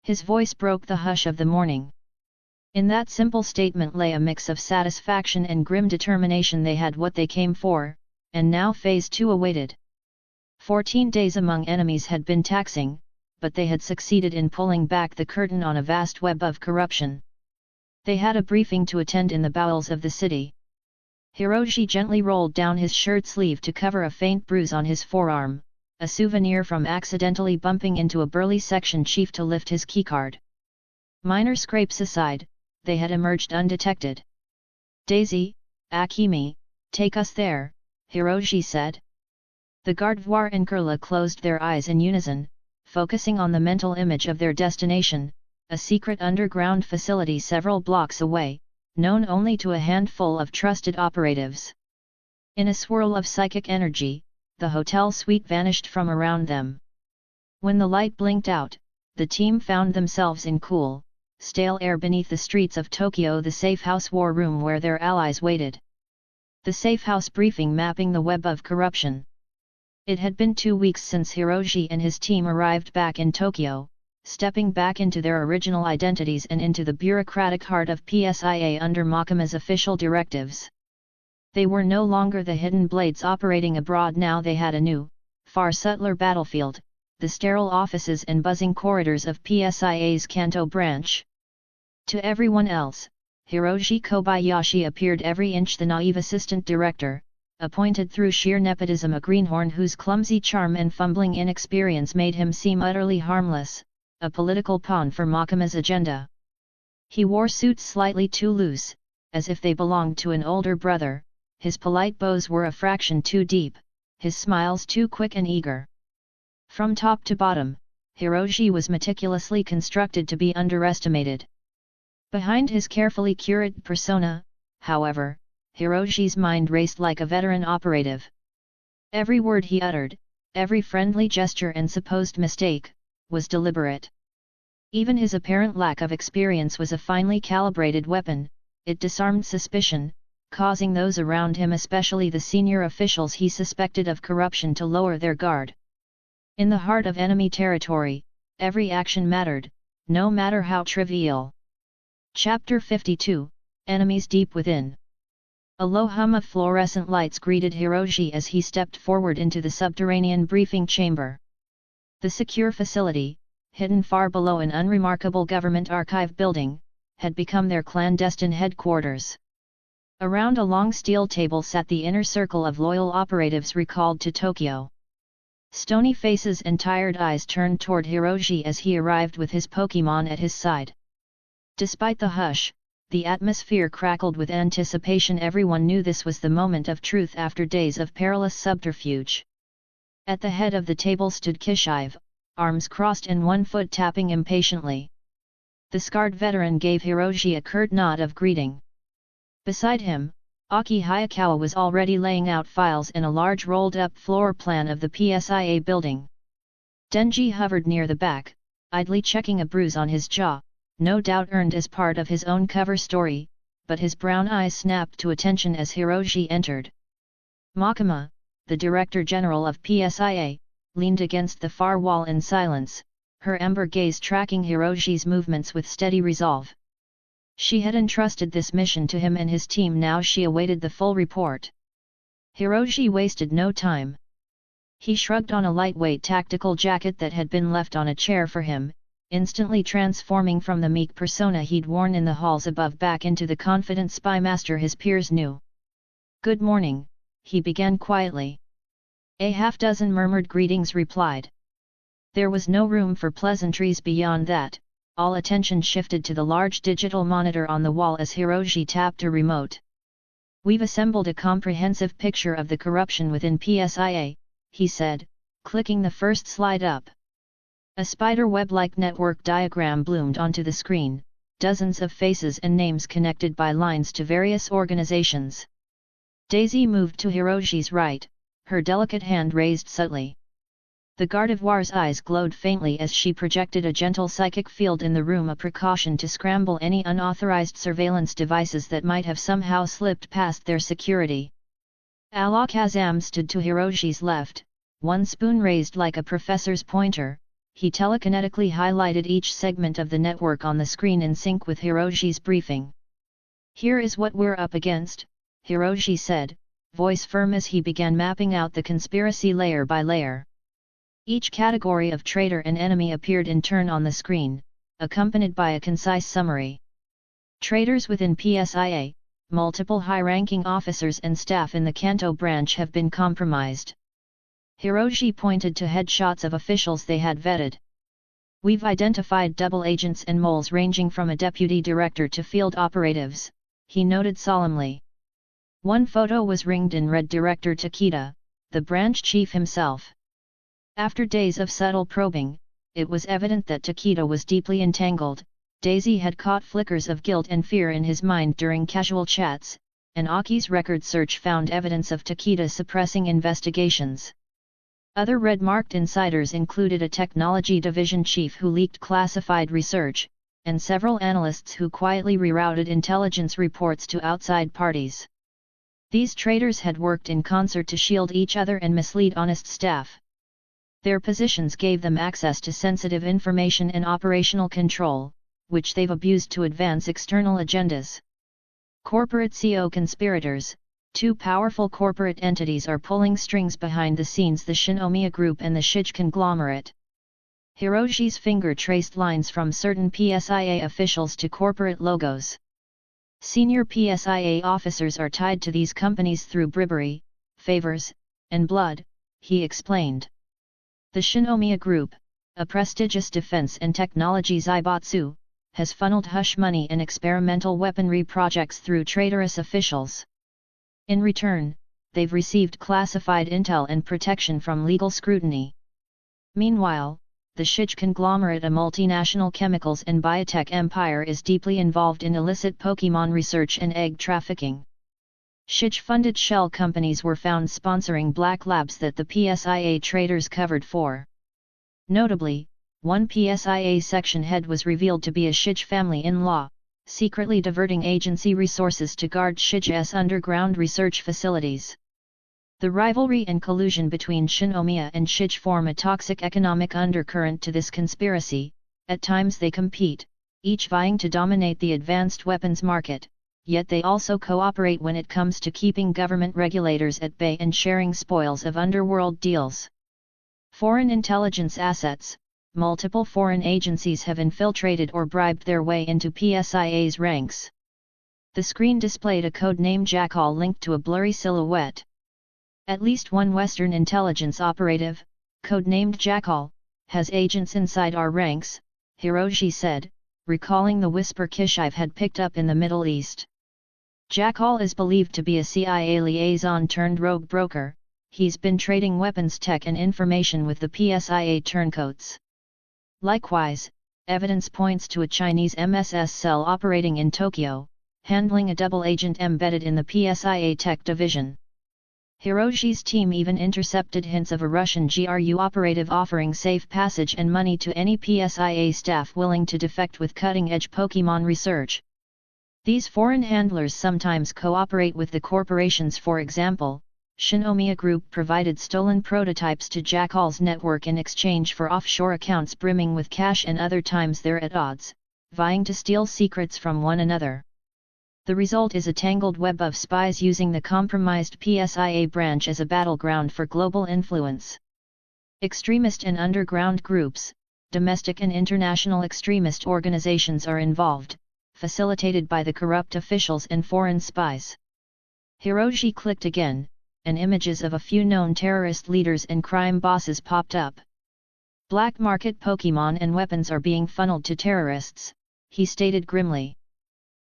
His voice broke the hush of the morning. In that simple statement lay a mix of satisfaction and grim determination. They had what they came for, and now Phase 2 awaited. 14 days among enemies had been taxing, but they had succeeded in pulling back the curtain on a vast web of corruption. They had a briefing to attend in the bowels of the city. Hiroshi gently rolled down his shirt sleeve to cover a faint bruise on his forearm, a souvenir from accidentally bumping into a burly section chief to lift his keycard. Minor scrapes aside, they had emerged undetected. "Daisy, Akemi, take us there," Hiroshi said. The Gardevoir and Kurla closed their eyes in unison, focusing on the mental image of their destination, a secret underground facility several blocks away, known only to a handful of trusted operatives. In a swirl of psychic energy, the hotel suite vanished from around them. When the light blinked out, the team found themselves in cool, stale air beneath the streets of Tokyo, the safe house war room where their allies waited. The safe house briefing mapping the web of corruption. It had been 2 weeks since Hiroshi and his team arrived back in Tokyo, stepping back into their original identities and into the bureaucratic heart of PSIA under Makama's official directives. They were no longer the hidden blades operating abroad. Now they had a new, far subtler battlefield, the sterile offices and buzzing corridors of PSIA's Kanto branch. To everyone else, Hiroshi Kobayashi appeared every inch the naive assistant director, appointed through sheer nepotism, a greenhorn whose clumsy charm and fumbling inexperience made him seem utterly harmless, a political pawn for Makama's agenda. He wore suits slightly too loose, as if they belonged to an older brother. His polite bows were a fraction too deep, his smiles too quick and eager. From top to bottom, Hiroshi was meticulously constructed to be underestimated. Behind his carefully curated persona, however, Hiroshi's mind raced like a veteran operative. Every word he uttered, every friendly gesture and supposed mistake, was deliberate. Even his apparent lack of experience was a finely calibrated weapon. It disarmed suspicion, causing those around him, especially the senior officials he suspected of corruption, to lower their guard. In the heart of enemy territory, every action mattered, no matter how trivial. Chapter 52, Enemies Deep Within. A low hum of fluorescent lights greeted Hiroshi as he stepped forward into the subterranean briefing chamber. The secure facility, hidden far below an unremarkable government archive building, had become their clandestine headquarters. Around a long steel table sat the inner circle of loyal operatives recalled to Tokyo. Stony faces and tired eyes turned toward Hiroshi as he arrived with his Pokémon at his side. Despite the hush, the atmosphere crackled with anticipation. Everyone knew this was the moment of truth after days of perilous subterfuge. At the head of the table stood Kishive, arms crossed and one foot tapping impatiently. The scarred veteran gave Hiroshi a curt nod of greeting. Beside him, Aki Hayakawa was already laying out files in a large rolled-up floor plan of the PSIA building. Denji hovered near the back, idly checking a bruise on his jaw, no doubt earned as part of his own cover story, but his brown eyes snapped to attention as Hiroshi entered. Makima, the Director General of PSIA, leaned against the far wall in silence, her ember gaze tracking Hiroshi's movements with steady resolve. She had entrusted this mission to him and his team, now she awaited the full report. Hiroshi wasted no time. He shrugged on a lightweight tactical jacket that had been left on a chair for him, instantly transforming from the meek persona he'd worn in the halls above back into the confident spy master his peers knew. "Good morning," he began quietly. A half-dozen murmured greetings replied. There was no room for pleasantries beyond that. All attention shifted to the large digital monitor on the wall as Hiroshi tapped a remote. "We've assembled a comprehensive picture of the corruption within PSIA," he said, clicking the first slide up. A spider web-like network diagram bloomed onto the screen, dozens of faces and names connected by lines to various organizations. Daisy moved to Hiroshi's right, her delicate hand raised subtly. The Gardevoire's eyes glowed faintly as she projected a gentle psychic field in the room, a precaution to scramble any unauthorized surveillance devices that might have somehow slipped past their security. Alakazam stood to Hiroshi's left, one spoon raised like a professor's pointer. He telekinetically highlighted each segment of the network on the screen in sync with Hiroshi's briefing. "Here is what we're up against," Hiroshi said, voice firm as he began mapping out the conspiracy layer by layer. Each category of traitor and enemy appeared in turn on the screen, accompanied by a concise summary. Traitors within PSIA, multiple high-ranking officers and staff in the Kanto branch have been compromised. Hiroshi pointed to headshots of officials they had vetted. "We've identified double agents and moles ranging from a deputy director to field operatives," he noted solemnly. One photo was ringed in red: Director Takeda, the branch chief himself. After days of subtle probing, it was evident that Takeda was deeply entangled. Daisy had caught flickers of guilt and fear in his mind during casual chats, and Aki's record search found evidence of Takeda suppressing investigations. Other red-marked insiders included a technology division chief who leaked classified research, and several analysts who quietly rerouted intelligence reports to outside parties. These traitors had worked in concert to shield each other and mislead honest staff. Their positions gave them access to sensitive information and operational control, which they've abused to advance external agendas. Corporate CO conspirators. Two powerful corporate entities are pulling strings behind the scenes: the Shinomiya Group and the Shige conglomerate. Hiroshi's finger traced lines from certain PSIA officials to corporate logos. Senior PSIA officers are tied to these companies through bribery, favors, and blood, he explained. The Shinomiya Group, a prestigious defense and technology zaibatsu, has funneled hush money and experimental weaponry projects through traitorous officials. In return, they've received classified intel and protection from legal scrutiny. Meanwhile, the Shige conglomerate, a multinational chemicals and biotech empire, is deeply involved in illicit Pokémon research and egg trafficking. Shige-funded shell companies were found sponsoring black labs that the PSIA traitors covered for. Notably, one PSIA section head was revealed to be a Shige family-in-law, secretly diverting agency resources to guard Shige's underground research facilities. The rivalry and collusion between Shinomiya and Shige form a toxic economic undercurrent to this conspiracy. At times they compete, each vying to dominate the advanced weapons market, yet they also cooperate when it comes to keeping government regulators at bay and sharing spoils of underworld deals. Foreign intelligence assets. Multiple foreign agencies have infiltrated or bribed their way into PSIA's ranks. The screen displayed a code-name Jackal linked to a blurry silhouette. At least one Western intelligence operative, code-named Jackal, has agents inside our ranks, Hiroshi said, recalling the whisper Kishive had picked up in the Middle East. Jackal is believed to be a CIA liaison turned rogue broker, he's been trading weapons tech and information with the PSIA turncoats. Likewise, evidence points to a Chinese MSS cell operating in Tokyo, handling a double agent embedded in the PSIA tech division. Hiroshi's team even intercepted hints of a Russian GRU operative offering safe passage and money to any PSIA staff willing to defect with cutting-edge Pokémon research. These foreign handlers sometimes cooperate with the corporations. For example, Shinomiya Group provided stolen prototypes to Jackal's network in exchange for offshore accounts brimming with cash, and other times they're at odds, vying to steal secrets from one another. The result is a tangled web of spies using the compromised PSIA branch as a battleground for global influence. Extremist and underground groups, domestic and international extremist organizations are involved, facilitated by the corrupt officials and foreign spies. Hiroshi clicked again, and images of a few known terrorist leaders and crime bosses popped up. Black market Pokémon and weapons are being funneled to terrorists, he stated grimly.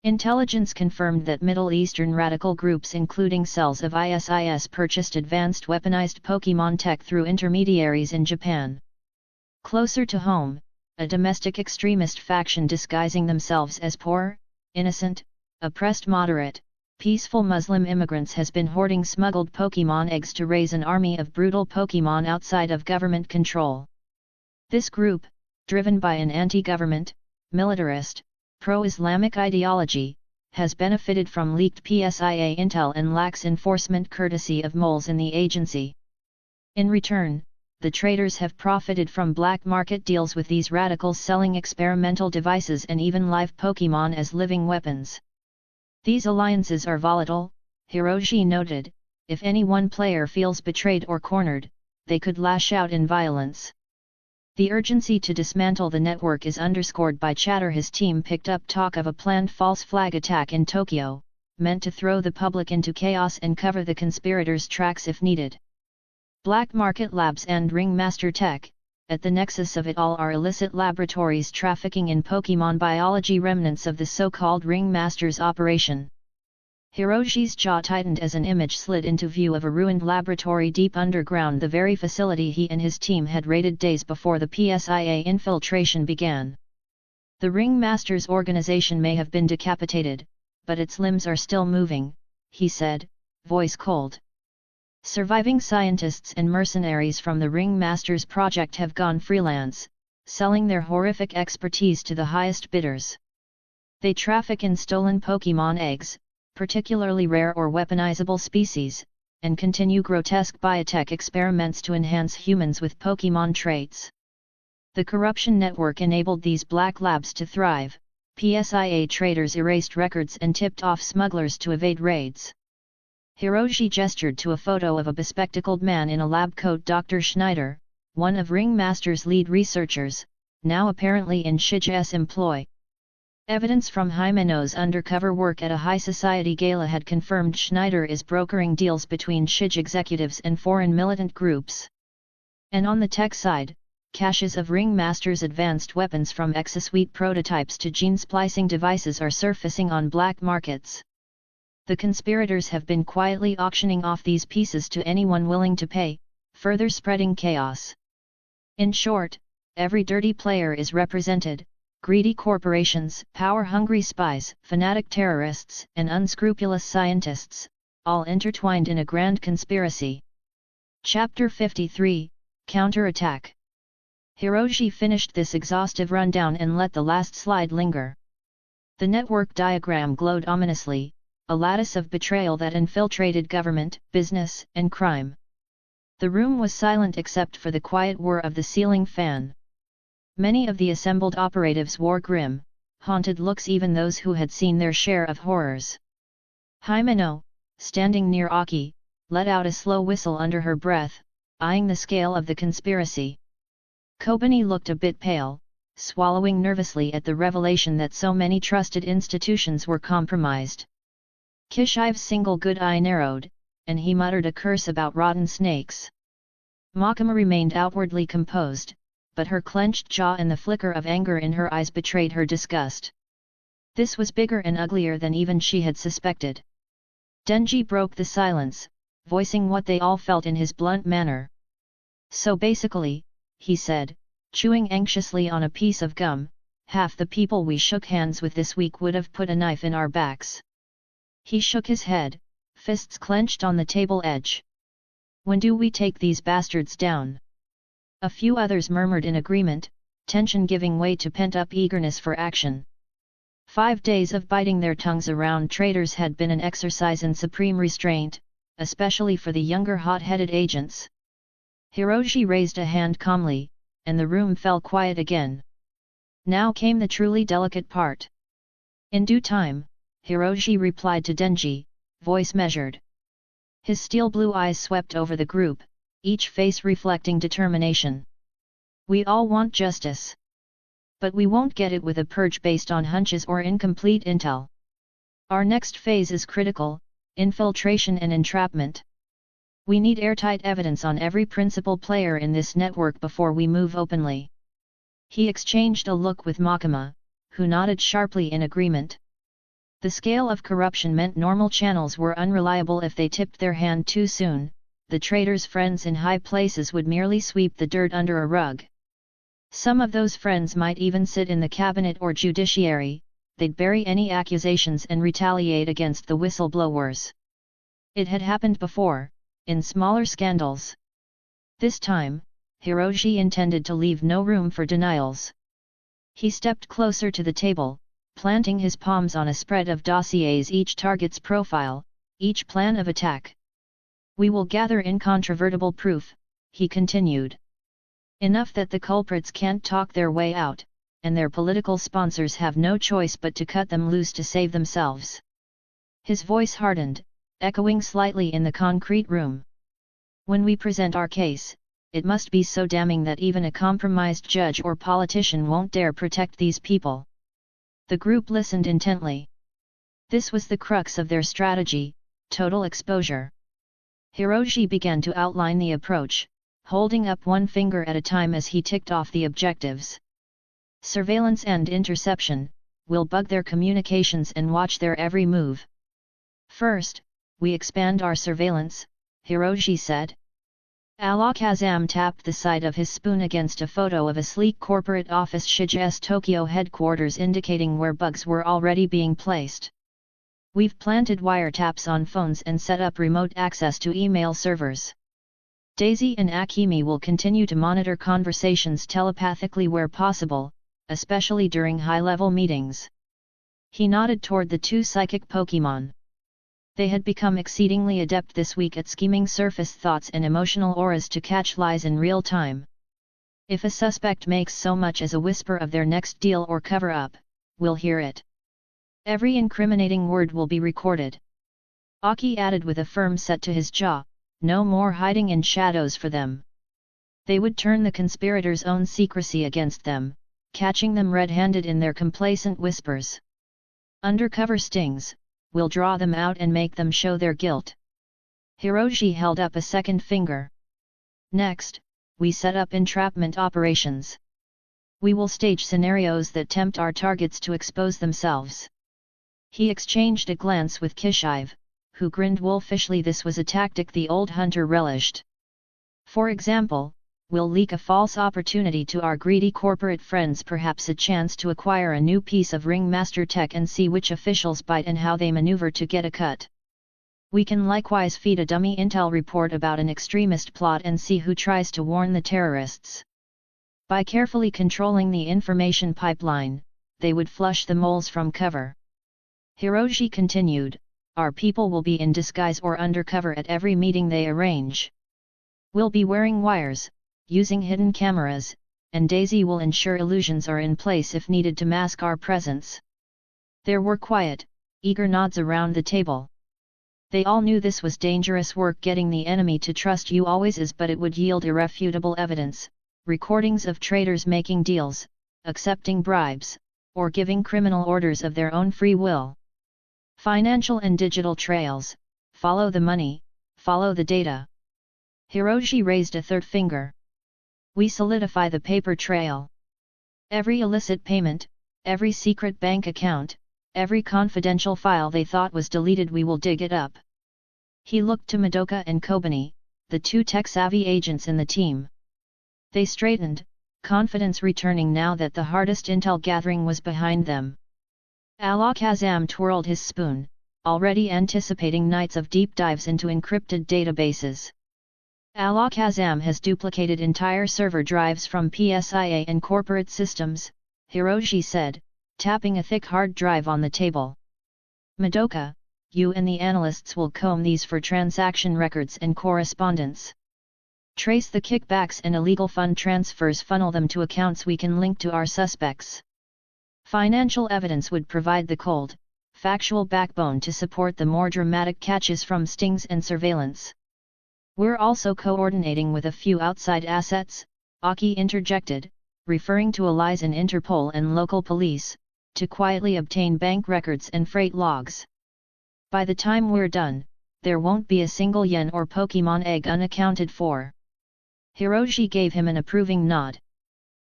Intelligence confirmed that Middle Eastern radical groups including cells of ISIS purchased advanced weaponized Pokémon tech through intermediaries in Japan. Closer to home, a domestic extremist faction disguising themselves as poor, innocent, oppressed moderate, peaceful Muslim immigrants has been hoarding smuggled Pokémon eggs to raise an army of brutal Pokémon outside of government control. This group, driven by an anti-government, militarist, pro-Islamic ideology, has benefited from leaked PSIA intel and lacks enforcement courtesy of moles in the agency. In return, the traders have profited from black market deals with these radicals selling experimental devices and even live Pokémon as living weapons. These alliances are volatile, Hiroshi noted. If any one player feels betrayed or cornered, they could lash out in violence. The urgency to dismantle the network is underscored by chatter his team picked up talk of a planned false flag attack in Tokyo, meant to throw the public into chaos and cover the conspirators' tracks if needed. Black market labs and Ringmaster Tech, at the nexus of it all are illicit laboratories trafficking in Pokémon biology, remnants of the so-called Ringmaster's operation. Hiroshi's jaw tightened as an image slid into view of a ruined laboratory deep underground, the very facility he and his team had raided days before the PSIA infiltration began. The Ringmaster's organization may have been decapitated, but its limbs are still moving, he said, voice cold. Surviving scientists and mercenaries from the Ringmaster's project have gone freelance, selling their horrific expertise to the highest bidders. They traffic in stolen Pokémon eggs, particularly rare or weaponizable species, and continue grotesque biotech experiments to enhance humans with Pokémon traits. The corruption network enabled these black labs to thrive. PSIA traders erased records and tipped off smugglers to evade raids. Hiroshi gestured to a photo of a bespectacled man in a lab coat, Dr. Schneider, one of Ringmaster's lead researchers, now apparently in Shige's employ. Evidence from Himeno's undercover work at a high society gala had confirmed Schneider is brokering deals between Shige executives and foreign militant groups. And on the tech side, caches of Ringmaster's advanced weapons from exosuite prototypes to gene splicing devices are surfacing on black markets. The conspirators have been quietly auctioning off these pieces to anyone willing to pay, further spreading chaos. In short, every dirty player is represented. Greedy corporations, power-hungry spies, fanatic terrorists, and unscrupulous scientists, all intertwined in a grand conspiracy. Chapter 53, Counterattack. Hiroshi finished this exhaustive rundown and let the last slide linger. The network diagram glowed ominously, a lattice of betrayal that infiltrated government, business, and crime. The room was silent except for the quiet whir of the ceiling fan. Many of the assembled operatives wore grim, haunted looks, even those who had seen their share of horrors. Himeno, standing near Aki, let out a slow whistle under her breath, eyeing the scale of the conspiracy. Kobani looked a bit pale, swallowing nervously at the revelation that so many trusted institutions were compromised. Kishive's single good eye narrowed, and he muttered a curse about rotten snakes. Makima remained outwardly composed, but her clenched jaw and the flicker of anger in her eyes betrayed her disgust. This was bigger and uglier than even she had suspected. Denji broke the silence, voicing what they all felt in his blunt manner. So basically, he said, chewing anxiously on a piece of gum, half the people we shook hands with this week would have put a knife in our backs. He shook his head, fists clenched on the table edge. When do we take these bastards down? A few others murmured in agreement, tension giving way to pent-up eagerness for action. 5 days of biting their tongues around traitors had been an exercise in supreme restraint, especially for the younger hot-headed agents. Hiroshi raised a hand calmly, and the room fell quiet again. Now came the truly delicate part. In due time, Hiroshi replied to Denji, voice measured. His steel blue eyes swept over the group, each face reflecting determination. We all want justice. But we won't get it with a purge based on hunches or incomplete intel. Our next phase is critical: infiltration and entrapment. We need airtight evidence on every principal player in this network before we move openly. He exchanged a look with Makima, who nodded sharply in agreement. The scale of corruption meant normal channels were unreliable if they tipped their hand too soon. The traitors' friends in high places would merely sweep the dirt under a rug. Some of those friends might even sit in the cabinet or judiciary. They'd bury any accusations and retaliate against the whistleblowers. It had happened before, in smaller scandals. This time, Hiroshi intended to leave no room for denials. He stepped closer to the table, planting his palms on a spread of dossiers, each target's profile, each plan of attack. We will gather incontrovertible proof, he continued. Enough that the culprits can't talk their way out, and their political sponsors have no choice but to cut them loose to save themselves. His voice hardened, echoing slightly in the concrete room. When we present our case, it must be so damning that even a compromised judge or politician won't dare protect these people. The group listened intently. This was the crux of their strategy: total exposure. Hiroshi began to outline the approach, holding up one finger at a time as he ticked off the objectives. Surveillance and interception: we'll bug their communications and watch their every move. First, we expand our surveillance, Hiroshi said. Alakazam tapped the side of his spoon against a photo of a sleek corporate office Shige's Tokyo headquarters, indicating where bugs were already being placed. We've planted wiretaps on phones and set up remote access to email servers. Daisy and Akemi will continue to monitor conversations telepathically where possible, especially during high-level meetings. He nodded toward the 2 psychic Pokémon. They had become exceedingly adept this week at scheming surface thoughts and emotional auras to catch lies in real time. If a suspect makes so much as a whisper of their next deal or cover-up, we'll hear it. Every incriminating word will be recorded. Aki added with a firm set to his jaw, no more hiding in shadows for them. They would turn the conspirators' own secrecy against them, catching them red-handed in their complacent whispers. Undercover stings: we'll draw them out and make them show their guilt. Hiroshi held up a second finger. Next, we set up entrapment operations. We will stage scenarios that tempt our targets to expose themselves. He exchanged a glance with Kishive, who grinned wolfishly. This was a tactic the old hunter relished. For example, we'll leak a false opportunity to our greedy corporate friends, perhaps a chance to acquire a new piece of ringmaster tech, and see which officials bite and how they maneuver to get a cut. We can likewise feed a dummy intel report about an extremist plot and see who tries to warn the terrorists. By carefully controlling the information pipeline, they would flush the moles from cover. Hiroshi continued, our people will be in disguise or undercover at every meeting they arrange. We'll be wearing wires, using hidden cameras, and Daisy will ensure illusions are in place if needed to mask our presence. There were quiet, eager nods around the table. They all knew this was dangerous work. Getting the enemy to trust you always is, but it would yield irrefutable evidence: recordings of traitors making deals, accepting bribes, or giving criminal orders of their own free will. Financial and digital trails: follow the money, follow the data. Hiroshi raised a third finger. We solidify the paper trail. Every illicit payment, every secret bank account, every confidential file they thought was deleted, we will dig it up. He looked to Madoka and Kobani, the two tech-savvy agents in the team. They straightened, confidence returning now that the hardest intel gathering was behind them. Alakazam twirled his spoon, already anticipating nights of deep dives into encrypted databases. Alakazam has duplicated entire server drives from PSIA and corporate systems, Hiroshi said, tapping a thick hard drive on the table. Madoka, you and the analysts will comb these for transaction records and correspondence. Trace the kickbacks and illegal fund transfers, funnel them to accounts we can link to our suspects. Financial evidence would provide the cold, factual backbone to support the more dramatic catches from stings and surveillance. We're also coordinating with a few outside assets, Aki interjected, referring to allies in Interpol and local police, to quietly obtain bank records and freight logs. By the time we're done, there won't be a single yen or Pokémon egg unaccounted for. Hiroshi gave him an approving nod.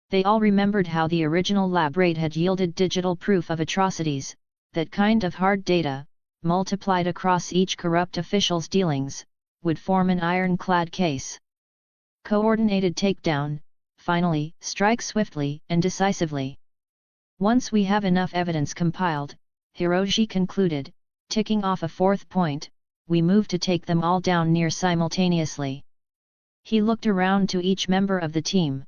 They all remembered how the original lab raid had yielded digital proof of atrocities. That kind of hard data, multiplied across each corrupt official's dealings, would form an ironclad case. Coordinated takedown, finally, strike swiftly and decisively. Once we have enough evidence compiled, Hiroshi concluded, ticking off a fourth point, we move to take them all down near simultaneously. He looked around to each member of the team.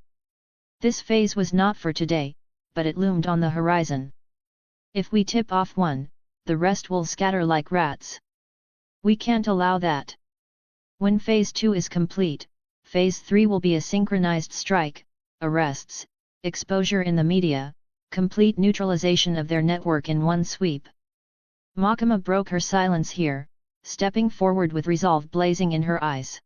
This phase was not for today, but it loomed on the horizon. If we tip off one, the rest will scatter like rats. We can't allow that. When Phase 2 is complete, Phase 3 will be a synchronized strike, arrests, exposure in the media, complete neutralization of their network in one sweep. Makima broke her silence here, stepping forward with resolve blazing in her eyes.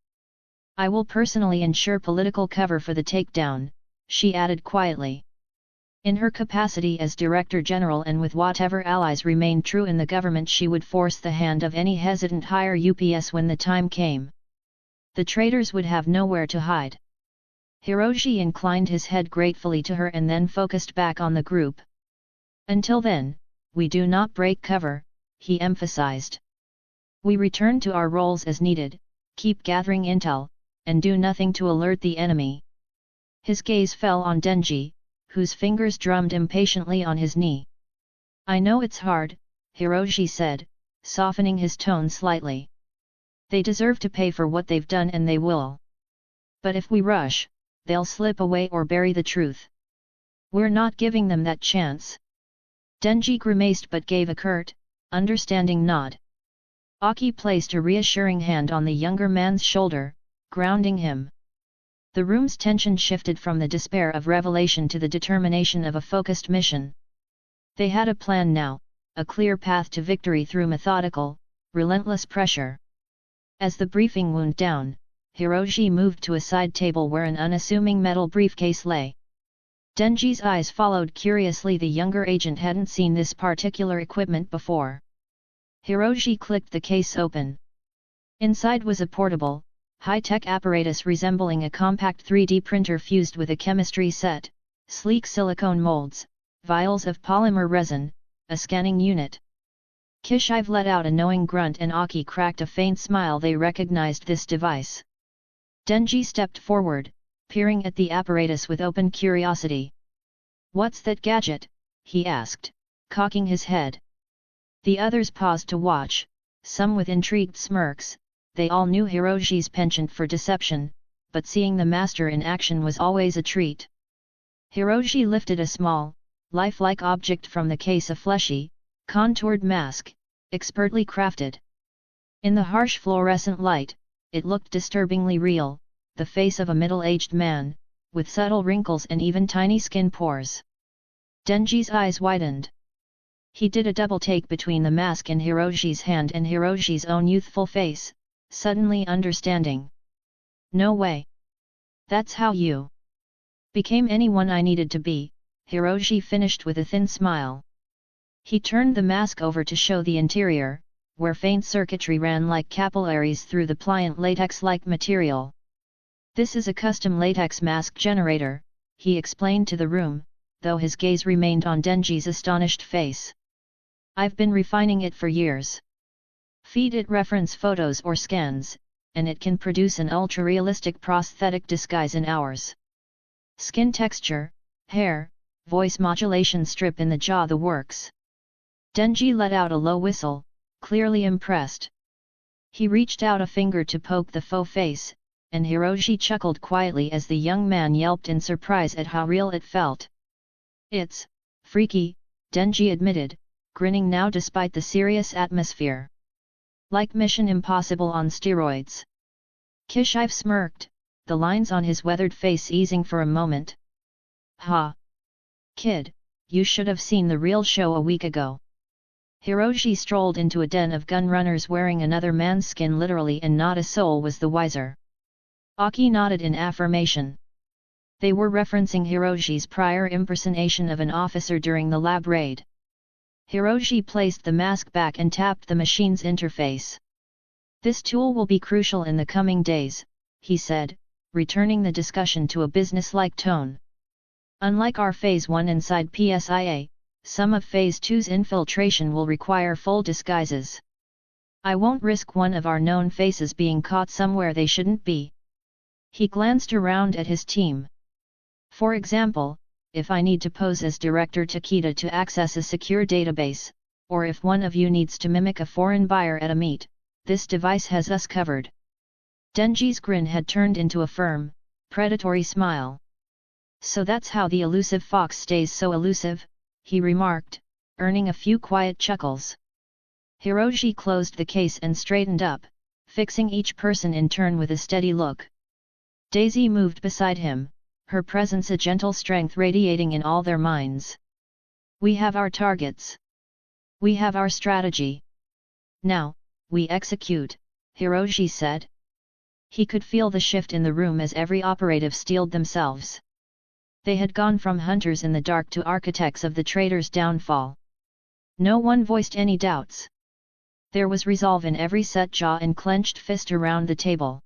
I will personally ensure political cover for the takedown, she added quietly. In her capacity as Director General and with whatever allies remained true in the government, she would force the hand of any hesitant higher UPS when the time came. The traitors would have nowhere to hide. Hiroshi inclined his head gratefully to her and then focused back on the group. Until then, we do not break cover, he emphasized. We return to our roles as needed, keep gathering intel, and do nothing to alert the enemy. His gaze fell on Denji, whose fingers drummed impatiently on his knee. I know it's hard, Hiroshi said, softening his tone slightly. They deserve to pay for what they've done and they will. But if we rush, they'll slip away or bury the truth. We're not giving them that chance. Denji grimaced but gave a curt, understanding nod. Aki placed a reassuring hand on the younger man's shoulder, grounding him. The room's tension shifted from the despair of revelation to the determination of a focused mission. They had a plan now, a clear path to victory through methodical, relentless pressure. As the briefing wound down, Hiroshi moved to a side table where an unassuming metal briefcase lay. Denji's eyes followed curiously. The younger agent hadn't seen this particular equipment before. Hiroshi clicked the case open. Inside was a portable, high-tech apparatus resembling a compact 3D printer fused with a chemistry set, sleek silicone molds, vials of polymer resin, a scanning unit. Kishive let out a knowing grunt and Aki cracked a faint smile. They recognized this device. Denji stepped forward, peering at the apparatus with open curiosity. What's that gadget? He asked, cocking his head. The others paused to watch, some with intrigued smirks. They all knew Hiroshi's penchant for deception, but seeing the master in action was always a treat. Hiroshi lifted a small, lifelike object from the case, a fleshy, contoured mask, expertly crafted. In the harsh fluorescent light, it looked disturbingly real, the face of a middle-aged man, with subtle wrinkles and even tiny skin pores. Denji's eyes widened. He did a double take between the mask and Hiroshi's hand and Hiroshi's own youthful face, suddenly understanding. No way. That's how you became anyone I needed to be, Hiroshi finished with a thin smile. He turned the mask over to show the interior, where faint circuitry ran like capillaries through the pliant latex-like material. This is a custom latex mask generator, he explained to the room, though his gaze remained on Denji's astonished face. I've been refining it for years. Feed it reference photos or scans, and it can produce an ultra-realistic prosthetic disguise in hours. Skin texture, hair, voice modulation, strip in the jaw, the works. Denji let out a low whistle, clearly impressed. He reached out a finger to poke the faux face, and Hiroshi chuckled quietly as the young man yelped in surprise at how real it felt. It's freaky, Denji admitted, grinning now despite the serious atmosphere. Like Mission Impossible on steroids. Kishive smirked, the lines on his weathered face easing for a moment. Ha! Kid, you should have seen the real show a week ago. Hiroshi strolled into a den of gun runners wearing another man's skin literally, and not a soul was the wiser. Aki nodded in affirmation. They were referencing Hiroshi's prior impersonation of an officer during the lab raid. Hiroshi placed the mask back and tapped the machine's interface. This tool will be crucial in the coming days, he said, returning the discussion to a business-like tone. Unlike our Phase 1 inside PSIA, some of Phase 2's infiltration will require full disguises. I won't risk one of our known faces being caught somewhere they shouldn't be. He glanced around at his team. For example, if I need to pose as Director Takeda to access a secure database, or if one of you needs to mimic a foreign buyer at a meet, this device has us covered. Denji's grin had turned into a firm, predatory smile. So that's how the elusive fox stays so elusive, he remarked, earning a few quiet chuckles. Hiroshi closed the case and straightened up, fixing each person in turn with a steady look. Daisy moved beside him, her presence a gentle strength radiating in all their minds. We have our targets. We have our strategy. Now, we execute, Hiroshi said. He could feel the shift in the room as every operative steeled themselves. They had gone from hunters in the dark to architects of the traitor's downfall. No one voiced any doubts. There was resolve in every set jaw and clenched fist around the table.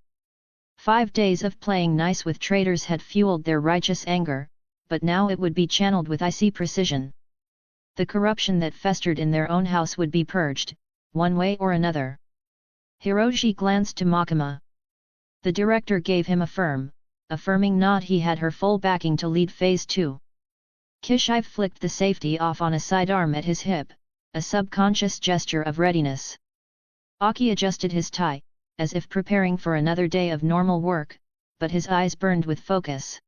5 days of playing nice with traitors had fueled their righteous anger, but now it would be channeled with icy precision. The corruption that festered in their own house would be purged, one way or another. Hiroshi glanced to Makima. The director gave him a affirming nod. He had her full backing to lead Phase 2. Kishive flicked the safety off on a sidearm at his hip, a subconscious gesture of readiness. Aki adjusted his tie, as if preparing for another day of normal work, but his eyes burned with focus.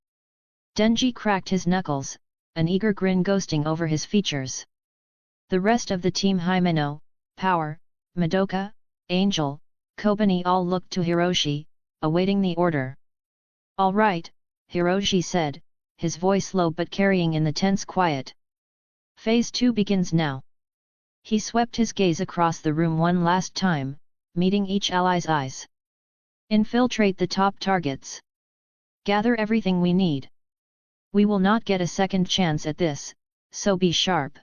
Denji cracked his knuckles, an eager grin ghosting over his features. The rest of the team, Himeno, Power, Madoka, Angel, Kobani, all looked to Hiroshi, awaiting the order. All right, Hiroshi said, his voice low but carrying in the tense quiet. Phase 2 begins now. He swept his gaze across the room one last time, meeting each ally's eyes. Infiltrate the top targets. Gather everything we need. We will not get a second chance at this, so be sharp.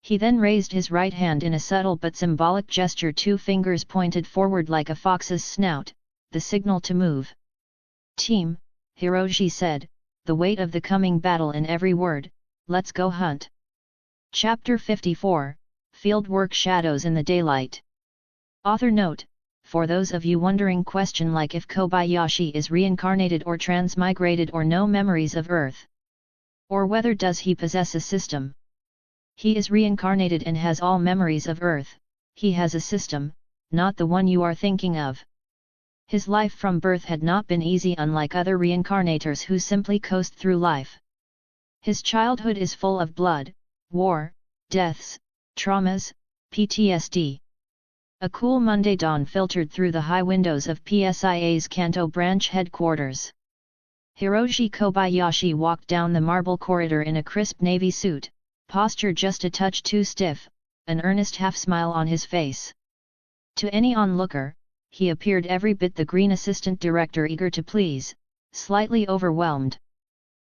He then raised his right hand in a subtle but symbolic gesture, 2 fingers pointed forward like a fox's snout, the signal to move. Team, Hiroshi said, the weight of the coming battle in every word, let's go hunt. Chapter 54, Fieldwork Shadows in the Daylight. Author note, for those of you wondering question like if Kobayashi is reincarnated or transmigrated or no memories of Earth. Or whether does he possess a system. He is reincarnated and has all memories of Earth, he has a system, not the one you are thinking of. His life from birth had not been easy, unlike other reincarnators who simply coast through life. His childhood is full of blood, war, deaths, traumas, PTSD. A cool Monday dawn filtered through the high windows of PSIA's Kanto branch headquarters. Hiroshi Kobayashi walked down the marble corridor in a crisp navy suit, posture just a touch too stiff, an earnest half-smile on his face. To any onlooker, he appeared every bit the green assistant director, eager to please, slightly overwhelmed.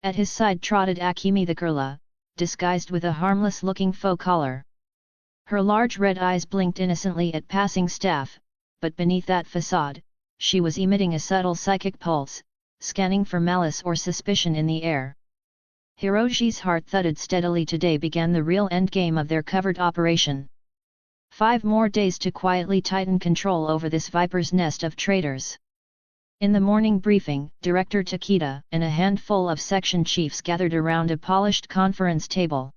At his side trotted Akemi the Kurla, disguised with a harmless-looking faux collar. Her large red eyes blinked innocently at passing staff, but beneath that facade, she was emitting a subtle psychic pulse, scanning for malice or suspicion in the air. Hiroshi's heart thudded steadily. Today began the real endgame of their covert operation. 5 more days to quietly tighten control over this viper's nest of traitors. In the morning briefing, Director Takeda and a handful of section chiefs gathered around a polished conference table.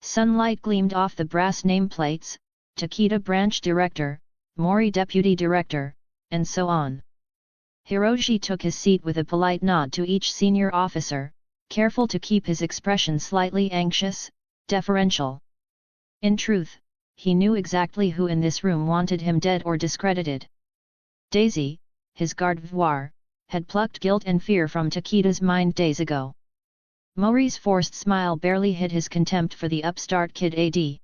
Sunlight gleamed off the brass nameplates, Takeda Branch Director, Mori Deputy Director, and so on. Hiroshi took his seat with a polite nod to each senior officer, careful to keep his expression slightly anxious, deferential. In truth, he knew exactly who in this room wanted him dead or discredited. Daisy, his garde voir, had plucked guilt and fear from Takeda's mind days ago. Mori's forced smile barely hid his contempt for the upstart kid AD.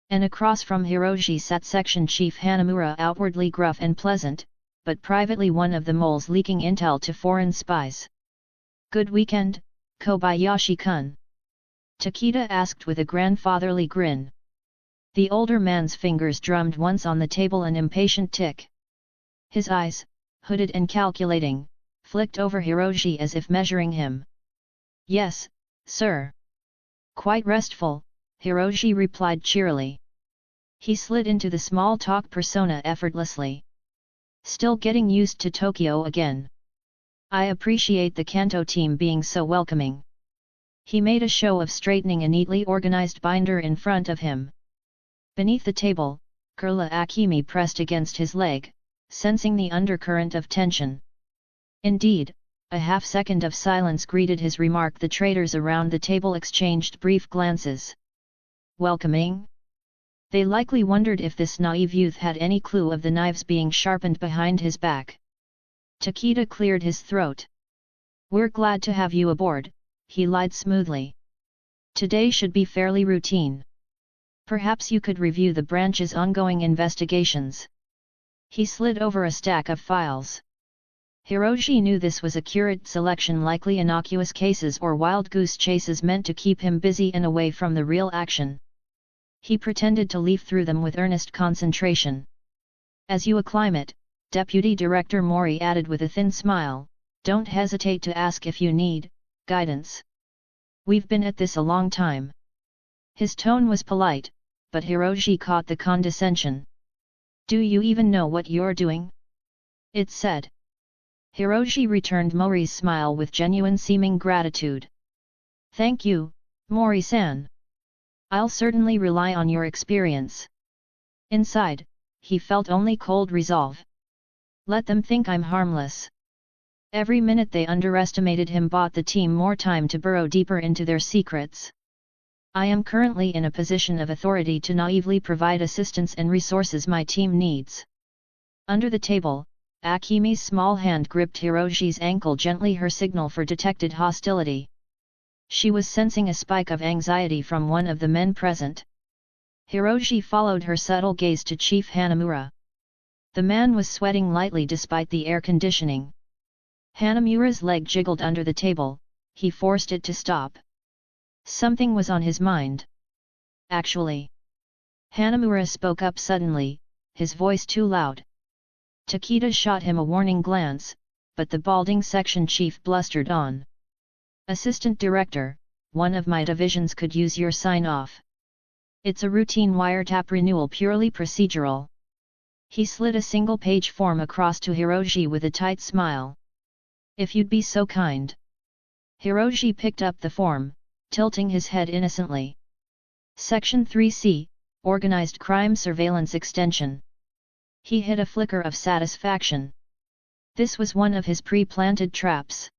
And across from Hiroshi sat Section Chief Hanamura, outwardly gruff and pleasant, but privately one of the moles leaking intel to foreign spies. "Good weekend, Kobayashi-kun?" Takeda asked with a grandfatherly grin. The older man's fingers drummed once on the table, an impatient tick. His eyes, hooded and calculating, flicked over Hiroshi as if measuring him. "Yes, sir." "Quite restful," Hiroshi replied cheerily. He slid into the small talk persona effortlessly. "Still getting used to Tokyo again. I appreciate the Kanto team being so welcoming." He made a show of straightening a neatly organized binder in front of him. Beneath the table, Kurla Akemi pressed against his leg, sensing the undercurrent of tension. Indeed, a half-second of silence greeted his remark. The traitors around the table exchanged brief glances. Welcoming? They likely wondered if this naive youth had any clue of the knives being sharpened behind his back. Takeda cleared his throat. "We're glad to have you aboard," he lied smoothly. "Today should be fairly routine. Perhaps you could review the branch's ongoing investigations." He slid over a stack of files. Hiroshi knew this was a curated selection, likely innocuous cases or wild goose chases meant to keep him busy and away from the real action. He pretended to leaf through them with earnest concentration. "As you acclimate," Deputy Director Mori added with a thin smile, "don't hesitate to ask if you need guidance. We've been at this a long time." His tone was polite, but Hiroshi caught the condescension. "Do you even know what you're doing?" it said. Hiroshi returned Mori's smile with genuine seeming gratitude. "Thank you, Mori-san. I'll certainly rely on your experience." Inside, he felt only cold resolve. Let them think I'm harmless. Every minute they underestimated him bought the team more time to burrow deeper into their secrets. "I am currently in a position of authority to naively provide assistance and resources my team needs." Under the table, Akemi's small hand gripped Hiroshi's ankle gently, her signal for detected hostility. She was sensing a spike of anxiety from one of the men present. Hiroshi followed her subtle gaze to Chief Hanamura. The man was sweating lightly despite the air conditioning. Hanamura's leg jiggled under the table, he forced it to stop. Something was on his mind. "Actually." Hanamura spoke up suddenly, his voice too loud. Takeda shot him a warning glance, but the balding section chief blustered on. "Assistant Director, one of my divisions could use your sign-off. It's a routine wiretap renewal, purely procedural." He slid a single-page form across to Hiroshi with a tight smile. "If you'd be so kind." Hiroshi picked up the form, tilting his head innocently. Section 3C, Organized Crime Surveillance Extension. He hid a flicker of satisfaction. This was one of his pre-planted traps.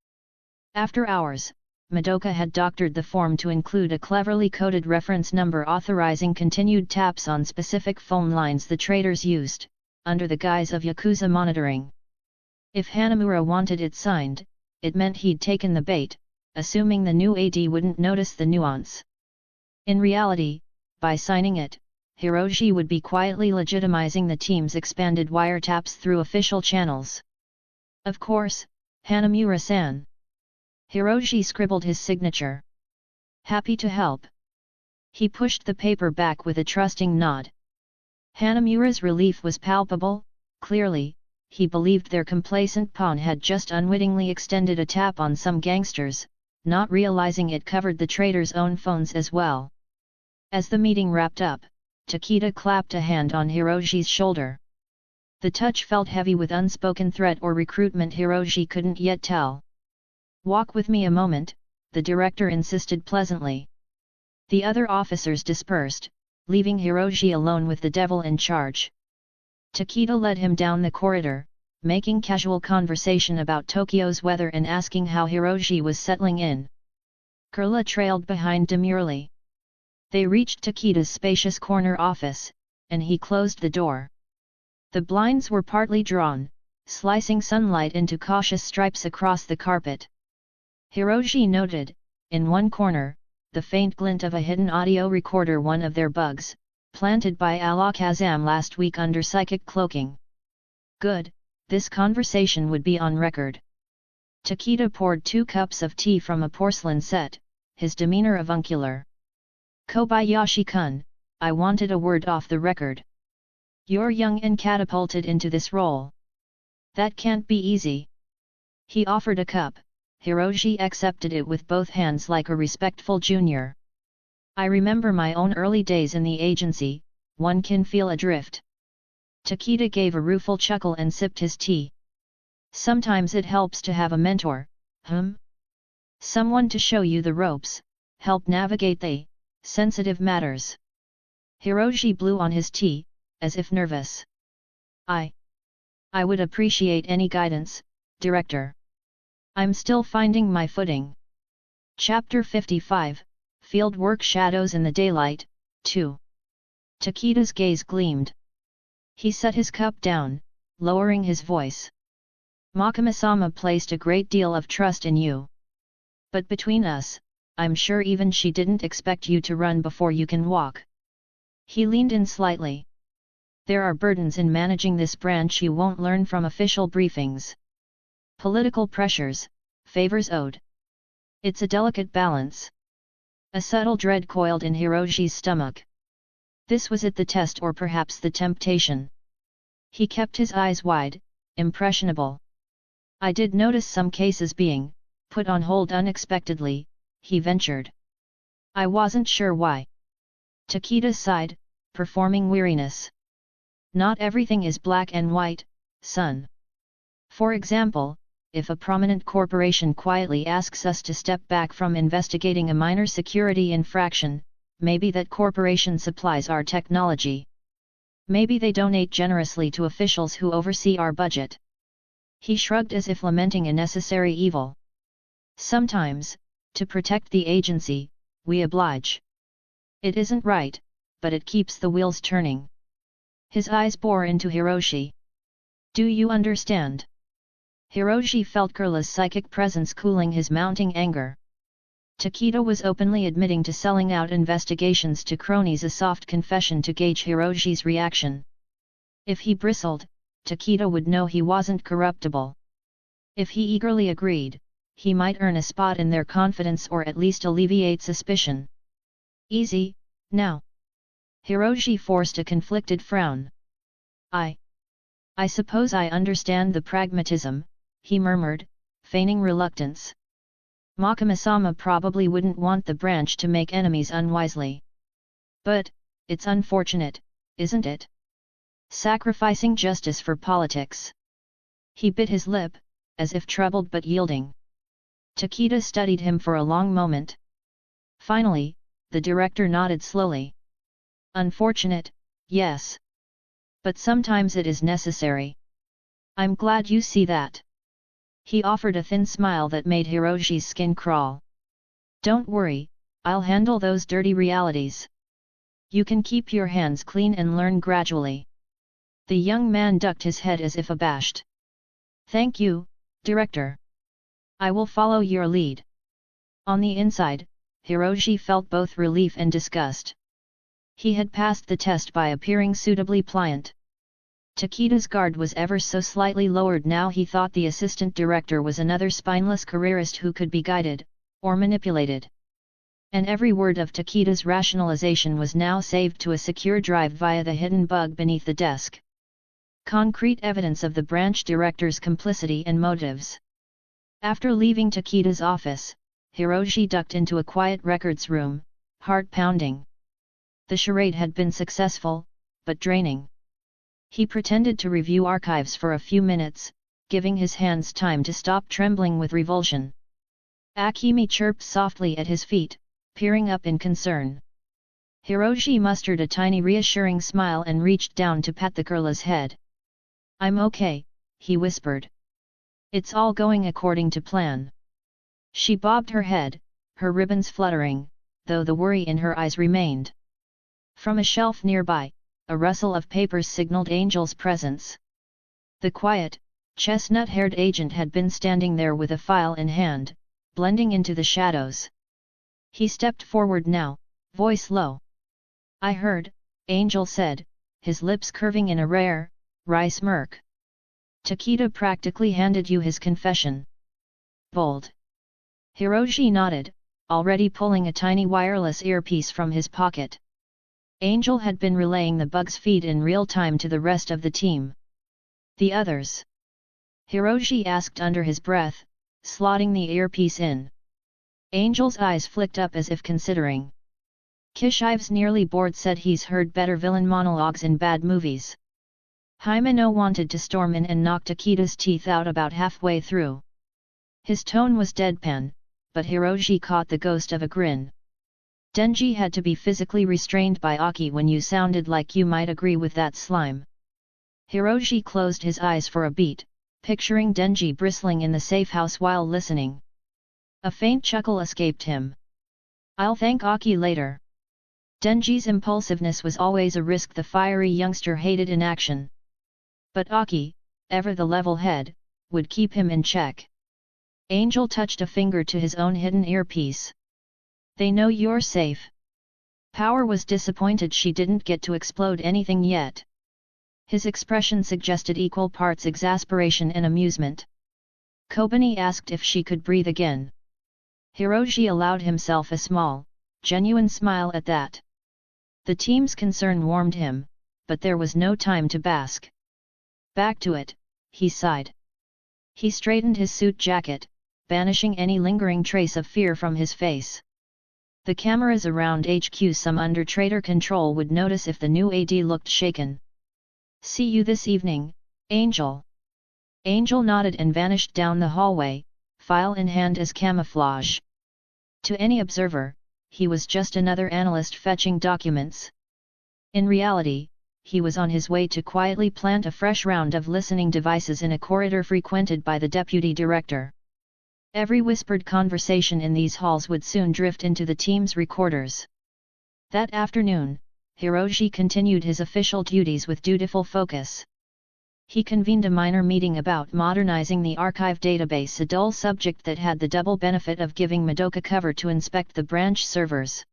After hours, Madoka had doctored the form to include a cleverly coded reference number authorizing continued taps on specific phone lines the traitors used, under the guise of Yakuza monitoring. If Hanamura wanted it signed, it meant he'd taken the bait, assuming the new AD wouldn't notice the nuance. In reality, by signing it, Hiroshi would be quietly legitimizing the team's expanded wiretaps through official channels. "Of course, Hanamura-san." Hiroshi scribbled his signature. "Happy to help." He pushed the paper back with a trusting nod. Hanamura's relief was palpable. Clearly, he believed their complacent pawn had just unwittingly extended a tap on some gangsters, not realizing it covered the traitors' own phones as well. As the meeting wrapped up, Takeda clapped a hand on Hiroshi's shoulder. The touch felt heavy with unspoken threat or recruitment. Hiroshi couldn't yet tell. "Walk with me a moment," the director insisted pleasantly. The other officers dispersed, leaving Hiroshi alone with the devil in charge. Takeda led him down the corridor, making casual conversation about Tokyo's weather and asking how Hiroshi was settling in. Kurla trailed behind demurely. They reached Takeda's spacious corner office, and he closed the door. The blinds were partly drawn, slicing sunlight into cautious stripes across the carpet. Hiroshi noted, in one corner, the faint glint of a hidden audio recorder, one of their bugs, planted by Alakazam last week under psychic cloaking. Good, this conversation would be on record. Takeda poured 2 cups of tea from a porcelain set, his demeanor avuncular. "Kobayashi-kun, I wanted a word off the record. You're young and catapulted into this role. That can't be easy." He offered a cup. Hiroshi accepted it with both hands like a respectful junior. "I remember my own early days in the agency, one can feel adrift." Takeda gave a rueful chuckle and sipped his tea. "Sometimes it helps to have a mentor, someone to show you the ropes, help navigate the sensitive matters." Hiroshi blew on his tea, as if nervous. I would appreciate any guidance, Director. I'm still finding my footing." Chapter 55, Field Work Shadows in the Daylight, 2. Takeda's gaze gleamed. He set his cup down, lowering his voice. "Makima-sama placed a great deal of trust in you. But between us, I'm sure even she didn't expect you to run before you can walk." He leaned in slightly. "There are burdens in managing this branch you won't learn from official briefings. Political pressures, favors owed. It's a delicate balance." A subtle dread coiled in Hiroshi's stomach. This was it, the test or perhaps the temptation. He kept his eyes wide, impressionable. "I did notice some cases being put on hold unexpectedly," he ventured. "I wasn't sure why." Takeda sighed, performing weariness. "Not everything is black and white, son. For example, if a prominent corporation quietly asks us to step back from investigating a minor security infraction, maybe that corporation supplies our technology. Maybe they donate generously to officials who oversee our budget." He shrugged as if lamenting a necessary evil. "Sometimes, to protect the agency, we oblige. It isn't right, but it keeps the wheels turning." His eyes bore into Hiroshi. "Do you understand?" Hiroshi felt Kurla's psychic presence cooling his mounting anger. Takeda was openly admitting to selling out investigations to cronies, a soft confession to gauge Hiroshi's reaction. If he bristled, Takeda would know he wasn't corruptible. If he eagerly agreed, he might earn a spot in their confidence or at least alleviate suspicion. "Easy, now." Hiroshi forced a conflicted frown. I suppose I understand the pragmatism," he murmured, feigning reluctance. "Makima-sama probably wouldn't want the branch to make enemies unwisely. But, it's unfortunate, isn't it? Sacrificing justice for politics." He bit his lip, as if troubled but yielding. Takeda studied him for a long moment. Finally, the director nodded slowly. "Unfortunate, yes. But sometimes it is necessary. I'm glad you see that." He offered a thin smile that made Hiroshi's skin crawl. "Don't worry, I'll handle those dirty realities. You can keep your hands clean and learn gradually." The young man ducked his head as if abashed. "Thank you, Director. I will follow your lead." On the inside, Hiroshi felt both relief and disgust. He had passed the test by appearing suitably pliant. Takeda's guard was ever so slightly lowered now. He thought the assistant director was another spineless careerist who could be guided, or manipulated. And every word of Takeda's rationalization was now saved to a secure drive via the hidden bug beneath the desk. Concrete evidence of the branch director's complicity and motives. After leaving Takeda's office, Hiroshi ducked into a quiet records room, heart pounding. The charade had been successful, but draining. He pretended to review archives for a few minutes, giving his hands time to stop trembling with revulsion. Akemi chirped softly at his feet, peering up in concern. Hiroshi mustered a tiny reassuring smile and reached down to pat the girl's head. "I'm okay," he whispered. "It's all going according to plan." She bobbed her head, her ribbons fluttering, though the worry in her eyes remained. From a shelf nearby, a rustle of papers signaled Angel's presence. The quiet, chestnut-haired agent had been standing there with a file in hand, blending into the shadows. He stepped forward now, voice low. "I heard," Angel said, his lips curving in a rare, wry smirk. "Takeda practically handed you his confession." Bold. Hiroshi nodded, already pulling a tiny wireless earpiece from his pocket. Angel had been relaying the bug's feed in real time to the rest of the team. "The others?" Hiroshi asked under his breath, slotting the earpiece in. Angel's eyes flicked up as if considering. "Kishive's nearly bored, said he's heard better villain monologues in bad movies." Himeno wanted to storm in and knock Takeda's teeth out about halfway through. His tone was deadpan, but Hiroshi caught the ghost of a grin. "Denji had to be physically restrained by Aki when you sounded like you might agree with that slime." Hiroshi closed his eyes for a beat, picturing Denji bristling in the safe house while listening. A faint chuckle escaped him. "I'll thank Aki later." Denji's impulsiveness was always a risk the fiery youngster hated in action. But Aki, ever the level head, would keep him in check. Angel touched a finger to his own hidden earpiece. "They know you're safe." Power was disappointed she didn't get to explode anything yet. His expression suggested equal parts exasperation and amusement. Kobani asked if she could breathe again. Hiroshi allowed himself a small, genuine smile at that. The team's concern warmed him, but there was no time to bask. "Back to it," he sighed. He straightened his suit jacket, banishing any lingering trace of fear from his face. The cameras around HQ some under trader control would notice if the new AD looked shaken. "See you this evening, Angel." Angel nodded and vanished down the hallway, file in hand as camouflage. To any observer, he was just another analyst fetching documents. In reality, he was on his way to quietly plant a fresh round of listening devices in a corridor frequented by the deputy director. Every whispered conversation in these halls would soon drift into the team's recorders. That afternoon, Hiroshi continued his official duties with dutiful focus. He convened a minor meeting about modernizing the archive database, a dull subject that had the double benefit of giving Madoka cover to inspect the branch servers.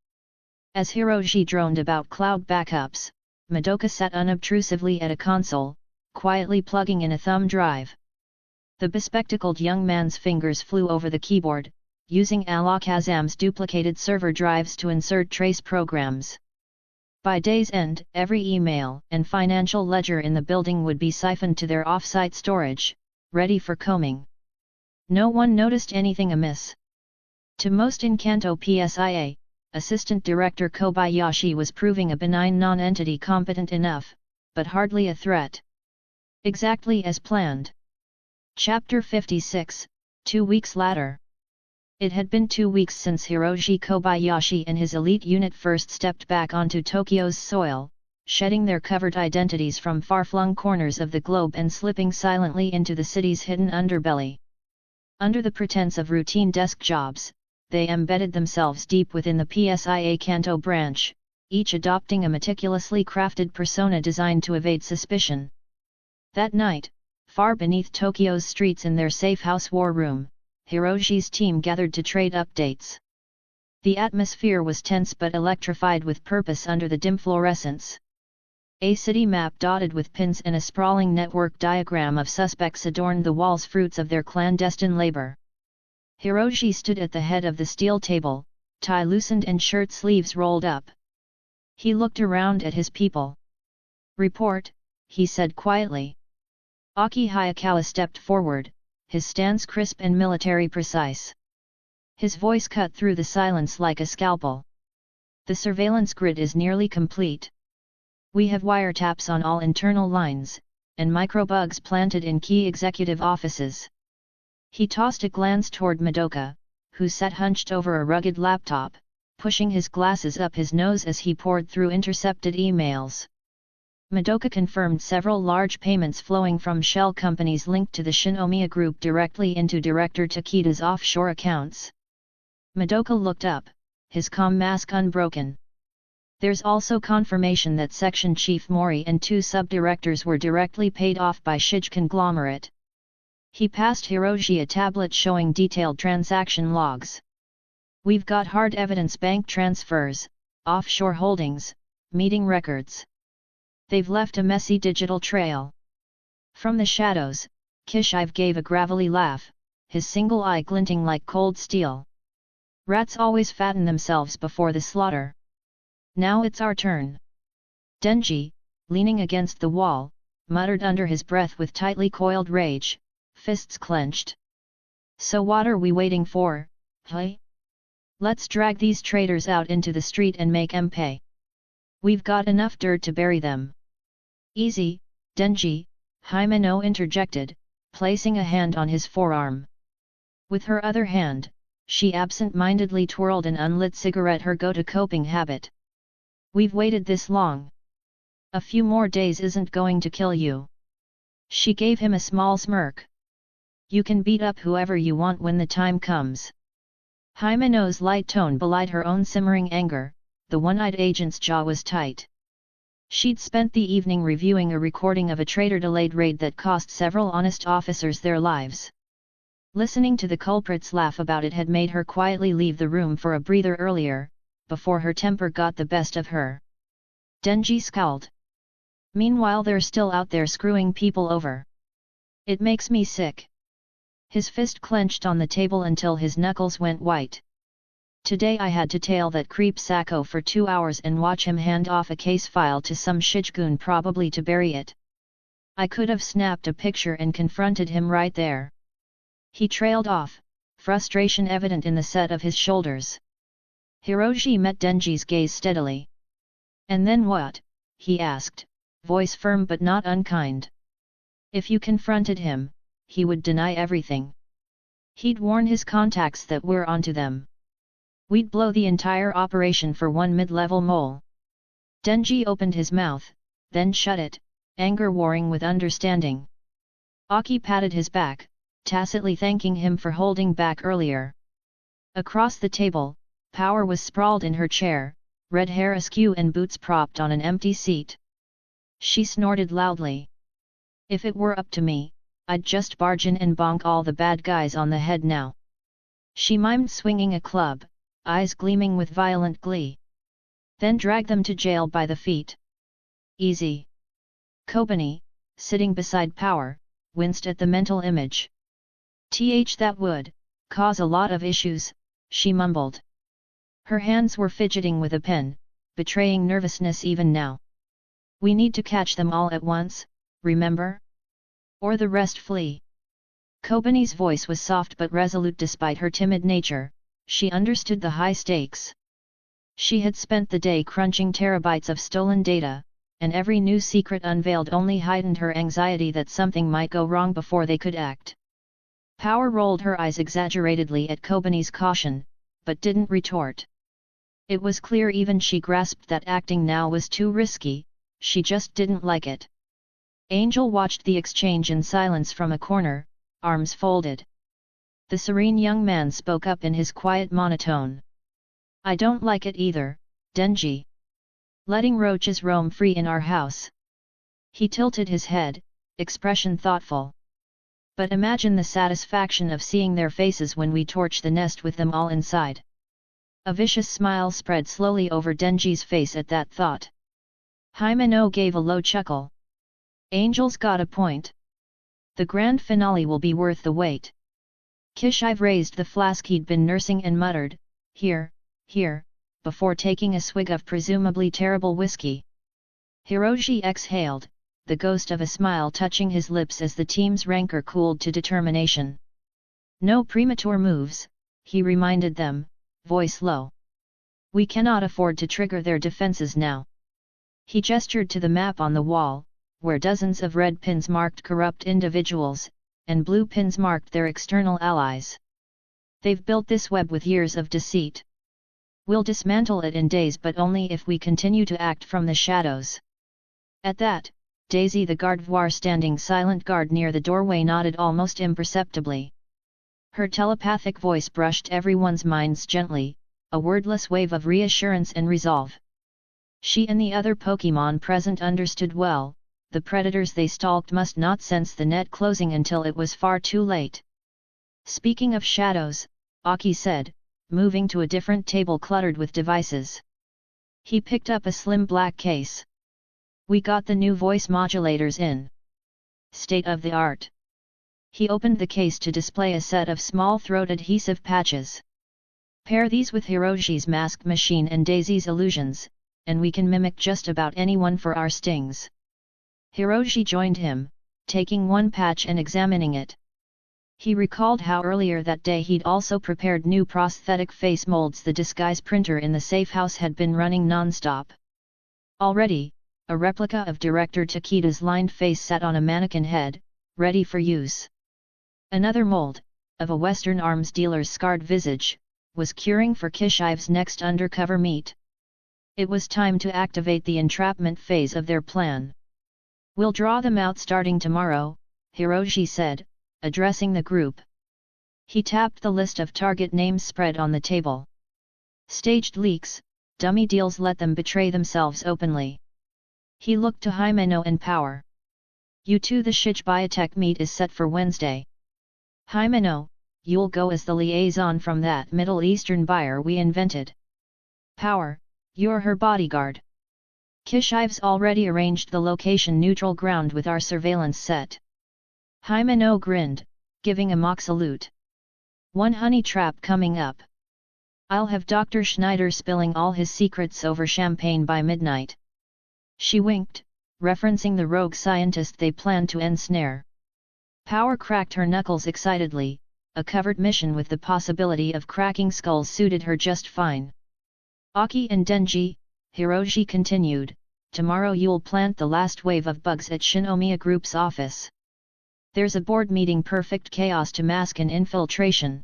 As Hiroshi droned about cloud backups, Madoka sat unobtrusively at a console, quietly plugging in a thumb drive. The bespectacled young man's fingers flew over the keyboard, using Alakazam's duplicated server drives to insert trace programs. By day's end, every email and financial ledger in the building would be siphoned to their off-site storage, ready for combing. No one noticed anything amiss. To most in Kanto PSIA, Assistant Director Kobayashi was proving a benign non-entity competent enough, but hardly a threat. Exactly as planned. Chapter 56, 2 weeks later. It had been 2 weeks since Hiroshi Kobayashi and his elite unit first stepped back onto Tokyo's soil, shedding their covered identities from far-flung corners of the globe and slipping silently into the city's hidden underbelly. Under the pretense of routine desk jobs, they embedded themselves deep within the PSIA Kanto branch, each adopting a meticulously crafted persona designed to evade suspicion. That night, far beneath Tokyo's streets in their safe house war room, Hiroshi's team gathered to trade updates. The atmosphere was tense but electrified with purpose under the dim fluorescence. A city map dotted with pins and a sprawling network diagram of suspects adorned the walls, fruits of their clandestine labor. Hiroshi stood at the head of the steel table, tie loosened and shirt sleeves rolled up. He looked around at his people. "Report," he said quietly. Aki Hayakawa stepped forward, his stance crisp and military precise. His voice cut through the silence like a scalpel. The surveillance grid is nearly complete. We have wiretaps on all internal lines, and microbugs planted in key executive offices. He tossed a glance toward Madoka, who sat hunched over a rugged laptop, pushing his glasses up his nose as he pored through intercepted emails. Madoka confirmed several large payments flowing from shell companies linked to the Shinomiya Group directly into Director Takeda's offshore accounts. Madoka looked up, his calm mask unbroken. There's also confirmation that Section Chief Mori and 2 sub-directors were directly paid off by Shige conglomerate. He passed Hiroji a tablet showing detailed transaction logs. We've got hard evidence: bank transfers, offshore holdings, meeting records. They've left a messy digital trail. From the shadows, Kishive gave a gravelly laugh, his single eye glinting like cold steel. Rats always fatten themselves before the slaughter. Now it's our turn. Denji, leaning against the wall, muttered under his breath with tightly coiled rage, fists clenched. So what are we waiting for, hey? Let's drag these traitors out into the street and make 'em pay. We've got enough dirt to bury them. Easy, Denji, Himeno interjected, placing a hand on his forearm. With her other hand, she absent-mindedly twirled an unlit cigarette, her go-to coping habit. We've waited this long. A few more days isn't going to kill you. She gave him a small smirk. You can beat up whoever you want when the time comes. Himeno's light tone belied her own simmering anger. The one-eyed agent's jaw was tight. She'd spent the evening reviewing a recording of a traitor-delayed raid that cost several honest officers their lives. Listening to the culprits laugh about it had made her quietly leave the room for a breather earlier, before her temper got the best of her. Denji scowled. Meanwhile they're still out there screwing people over. It makes me sick. His fist clenched on the table until his knuckles went white. Today I had to tail that creep Sako for 2 hours and watch him hand off a case file to some Shichigun, probably to bury it. I could have snapped a picture and confronted him right there. He trailed off, frustration evident in the set of his shoulders. Hiroji met Denji's gaze steadily. And then what? He asked, voice firm but not unkind. If you confronted him, he would deny everything. He'd warn his contacts that we're onto them. We'd blow the entire operation for one mid-level mole. Denji opened his mouth, then shut it, anger warring with understanding. Aki patted his back, tacitly thanking him for holding back earlier. Across the table, Power was sprawled in her chair, red hair askew and boots propped on an empty seat. She snorted loudly. If it were up to me, I'd just barge in and bonk all the bad guys on the head now. She mimed, swinging a club, eyes gleaming with violent glee. Then drag them to jail by the feet. Easy. Kobani, sitting beside Power, winced at the mental image. That would cause a lot of issues, she mumbled. Her hands were fidgeting with a pen, betraying nervousness even now. We need to catch them all at once, remember? Or the rest flee. Kobani's voice was soft but resolute despite her timid nature. She understood the high stakes. She had spent the day crunching terabytes of stolen data, and every new secret unveiled only heightened her anxiety that something might go wrong before they could act. Power rolled her eyes exaggeratedly at Kobani's caution, but didn't retort. It was clear even she grasped that acting now was too risky, she just didn't like it. Angel watched the exchange in silence from a corner, arms folded. The serene young man spoke up in his quiet monotone. I don't like it either, Denji. Letting roaches roam free in our house. He tilted his head, expression thoughtful. But imagine the satisfaction of seeing their faces when we torch the nest with them all inside. A vicious smile spread slowly over Denji's face at that thought. Himeno gave a low chuckle. Angel's got a point. The grand finale will be worth the wait. Kishive raised the flask he'd been nursing and muttered, Here, before taking a swig of presumably terrible whiskey. Hiroji exhaled, the ghost of a smile touching his lips as the team's rancor cooled to determination. No premature moves, he reminded them, voice low. We cannot afford to trigger their defenses now. He gestured to the map on the wall, where dozens of red pins marked corrupt individuals, and blue pins marked their external allies. They've built this web with years of deceit. We'll dismantle it in days, but only if we continue to act from the shadows. At that, Daisy, the Gardevoir standing silent guard near the doorway, nodded almost imperceptibly. Her telepathic voice brushed everyone's minds gently, a wordless wave of reassurance and resolve. She and the other Pokémon present understood well, the predators they stalked must not sense the net closing until it was far too late. Speaking of shadows, Oshi said, moving to a different table cluttered with devices. He picked up a slim black case. We got the new voice modulators in. State of the art. He opened the case to display a set of small throat adhesive patches. Pair these with Hiroshi's mask machine and Daisy's illusions, and we can mimic just about anyone for our stings. Hiroshi joined him, taking one patch and examining it. He recalled how earlier that day he'd also prepared new prosthetic face molds. The disguise printer in the safe house had been running non-stop. Already, a replica of Director Takeda's lined face sat on a mannequin head, ready for use. Another mold, of a Western arms dealer's scarred visage, was curing for Kishive's next undercover meet. It was time to activate the entrapment phase of their plan. We'll draw them out starting tomorrow, Hiroshi said, addressing the group. He tapped the list of target names spread on the table. Staged leaks, dummy deals, let them betray themselves openly. He looked to Himeno and Power. You two, the Shige Biotech meet is set for Wednesday. Himeno, you'll go as the liaison from that Middle Eastern buyer we invented. Power, you're her bodyguard. Kishive's already arranged the location-neutral ground with our surveillance set. Himeno grinned, giving a mock salute. One honey trap coming up. I'll have Dr. Schneider spilling all his secrets over champagne by midnight. She winked, referencing the rogue scientist they planned to ensnare. Power cracked her knuckles excitedly. A covered mission with the possibility of cracking skulls suited her just fine. Oshi and Denji, Hiroshi continued, tomorrow you'll plant the last wave of bugs at Shinomiya Group's office. There's a board meeting, perfect chaos to mask an infiltration.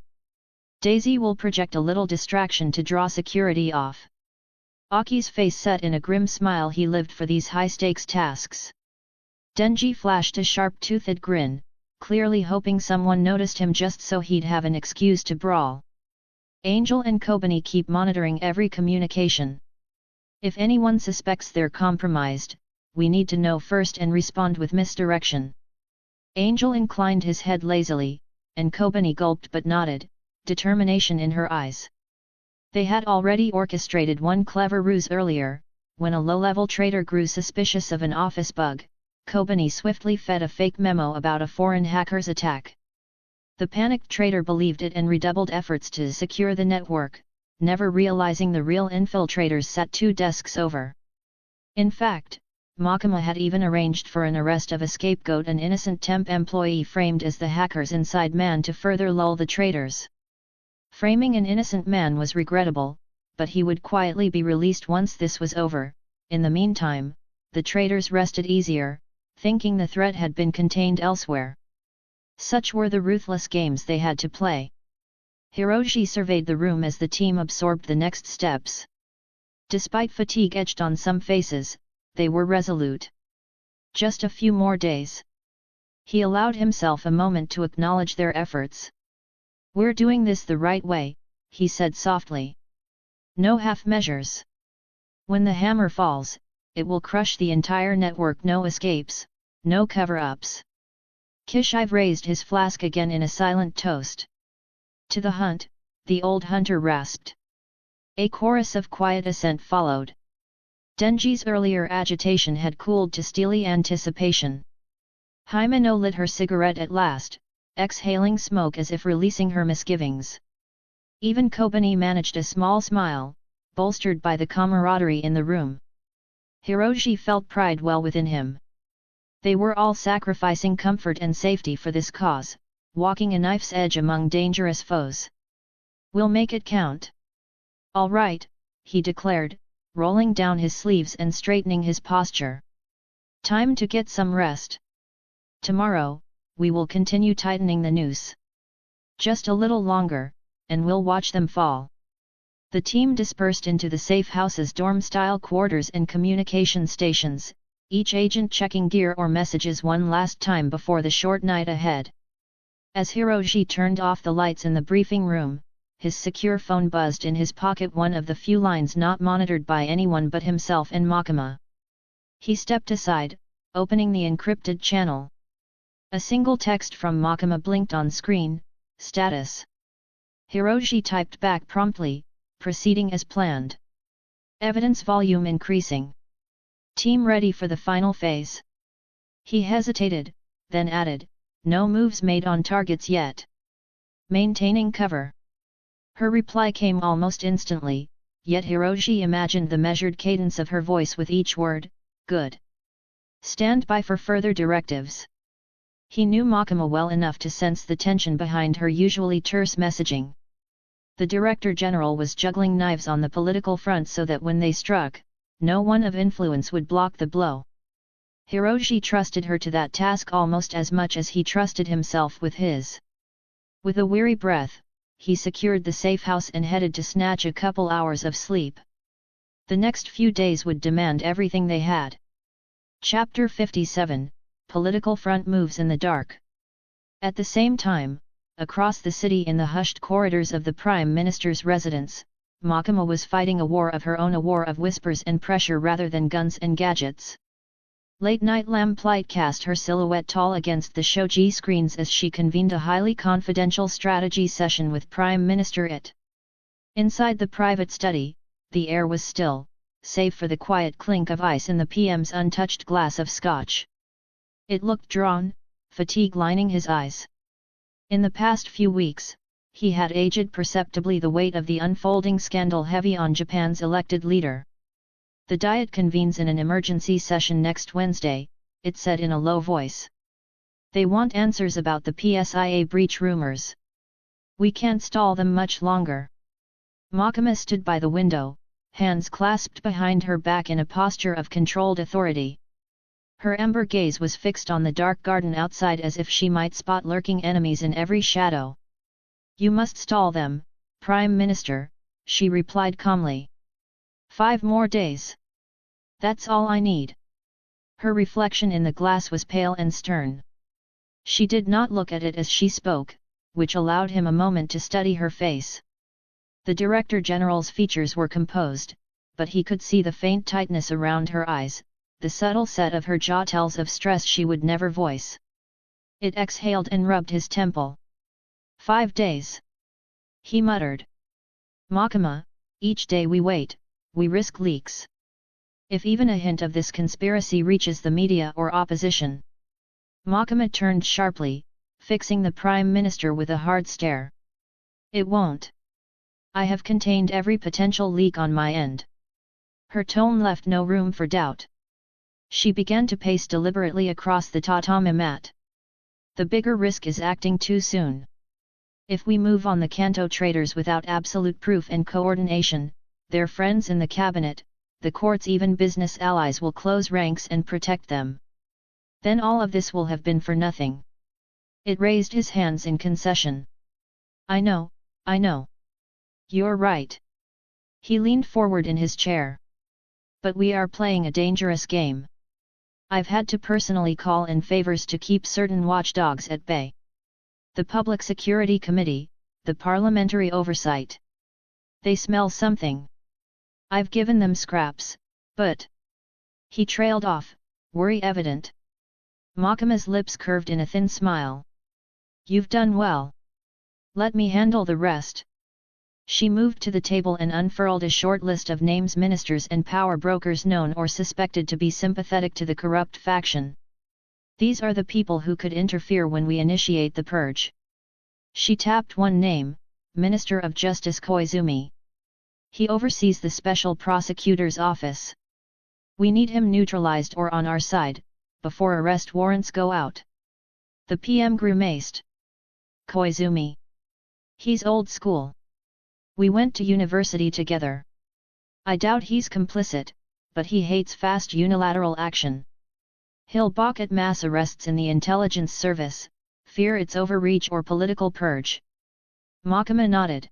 Daisy will project a little distraction to draw security off. Aki's face set in a grim smile. He lived for these high-stakes tasks. Denji flashed a sharp-toothed grin, clearly hoping someone noticed him just so he'd have an excuse to brawl. Angel and Kobani keep monitoring every communication. If anyone suspects they're compromised, we need to know first and respond with misdirection. Angel inclined his head lazily, and Kobani gulped but nodded, determination in her eyes. They had already orchestrated one clever ruse earlier, when a low-level trader grew suspicious of an office bug. Kobani swiftly fed a fake memo about a foreign hacker's attack. The panicked trader believed it and redoubled efforts to secure the network, never realizing the real infiltrators sat 2 desks over. In fact, Makima had even arranged for an arrest of a scapegoat, an innocent temp employee framed as the hacker's inside man to further lull the traitors. Framing an innocent man was regrettable, but he would quietly be released once this was over. In the meantime, the traitors rested easier, thinking the threat had been contained elsewhere. Such were the ruthless games they had to play. Hiroshi surveyed the room as the team absorbed the next steps. Despite fatigue etched on some faces, they were resolute. Just a few more days. He allowed himself a moment to acknowledge their efforts. We're doing this the right way, he said softly. No half measures. When the hammer falls, it will crush the entire network. No escapes, no cover-ups. Kishive raised his flask again in a silent toast. To the hunt, the old hunter rasped. A chorus of quiet assent followed. Denji's earlier agitation had cooled to steely anticipation. Himeno lit her cigarette at last, exhaling smoke as if releasing her misgivings. Even Kobani managed a small smile, bolstered by the camaraderie in the room. Hiroshi felt pride well within him. They were all sacrificing comfort and safety for this cause, walking a knife's edge among dangerous foes. We'll make it count. All right, he declared, rolling down his sleeves and straightening his posture. Time to get some rest. Tomorrow, we will continue tightening the noose. Just a little longer, and we'll watch them fall. The team dispersed into the safe house's dorm-style quarters and communication stations, each agent checking gear or messages one last time before the short night ahead. As Hiroshi turned off the lights in the briefing room, his secure phone buzzed in his pocket, one of the few lines not monitored by anyone but himself and Makima. He stepped aside, opening the encrypted channel. A single text from Makima blinked on screen: status. Hiroshi typed back promptly, proceeding as planned. Evidence volume increasing. Team ready for the final phase. He hesitated, then added, no moves made on targets yet. Maintaining cover. Her reply came almost instantly, yet Hiroshi imagined the measured cadence of her voice with each word: good. Stand by for further directives. He knew Makima well enough to sense the tension behind her usually terse messaging. The Director General was juggling knives on the political front so that when they struck, no one of influence would block the blow. Hiroshi trusted her to that task almost as much as he trusted himself with his. With a weary breath, he secured the safe house and headed to snatch a couple hours of sleep. The next few days would demand everything they had. Chapter 57, Political Front Moves in the Dark. At the same time, across the city in the hushed corridors of the Prime Minister's residence, Makima was fighting a war of her own, a war of whispers and pressure rather than guns and gadgets. Late-night lamplight cast her silhouette tall against the shoji screens as she convened a highly confidential strategy session with Prime Minister It. Inside the private study, the air was still, save for the quiet clink of ice in the PM's untouched glass of scotch. It looked drawn, fatigue lining his eyes. In the past few weeks, he had aged perceptibly, the weight of the unfolding scandal heavy on Japan's elected leader. The Diet convenes in an emergency session next Wednesday, it said in a low voice. They want answers about the PSIA breach rumors. We can't stall them much longer. Makima stood by the window, hands clasped behind her back in a posture of controlled authority. Her amber gaze was fixed on the dark garden outside as if she might spot lurking enemies in every shadow. You must stall them, Prime Minister, she replied calmly. 5 more days. That's all I need. Her reflection in the glass was pale and stern. She did not look at it as she spoke, which allowed him a moment to study her face. The Director General's features were composed, but he could see the faint tightness around her eyes, the subtle set of her jaw tells of stress she would never voice. It exhaled and rubbed his temple. 5 days. He muttered. Makima, each day we wait, we risk leaks. If even a hint of this conspiracy reaches the media or opposition. Makima turned sharply, fixing the Prime Minister with a hard stare. It won't. I have contained every potential leak on my end. Her tone left no room for doubt. She began to pace deliberately across the tatami mat. The bigger risk is acting too soon. If we move on the Kanto traitors without absolute proof and coordination, their friends in the cabinet, the courts, even business allies will close ranks and protect them. Then all of this will have been for nothing. It raised his hands in concession. I know, I know. You're right. He leaned forward in his chair. But we are playing a dangerous game. I've had to personally call in favors to keep certain watchdogs at bay. The Public Security Committee, the Parliamentary Oversight. They smell something. I've given them scraps, but... He trailed off, worry evident. Makima's lips curved in a thin smile. You've done well. Let me handle the rest. She moved to the table and unfurled a short list of names, ministers and power brokers known or suspected to be sympathetic to the corrupt faction. These are the people who could interfere when we initiate the purge. She tapped one name, Minister of Justice Koizumi. He oversees the Special Prosecutor's Office. We need him neutralized or on our side, before arrest warrants go out. The PM grimaced. Koizumi. He's old school. We went to university together. I doubt he's complicit, but he hates fast unilateral action. He'll balk at mass arrests in the intelligence service, fear its overreach or political purge. Makima nodded.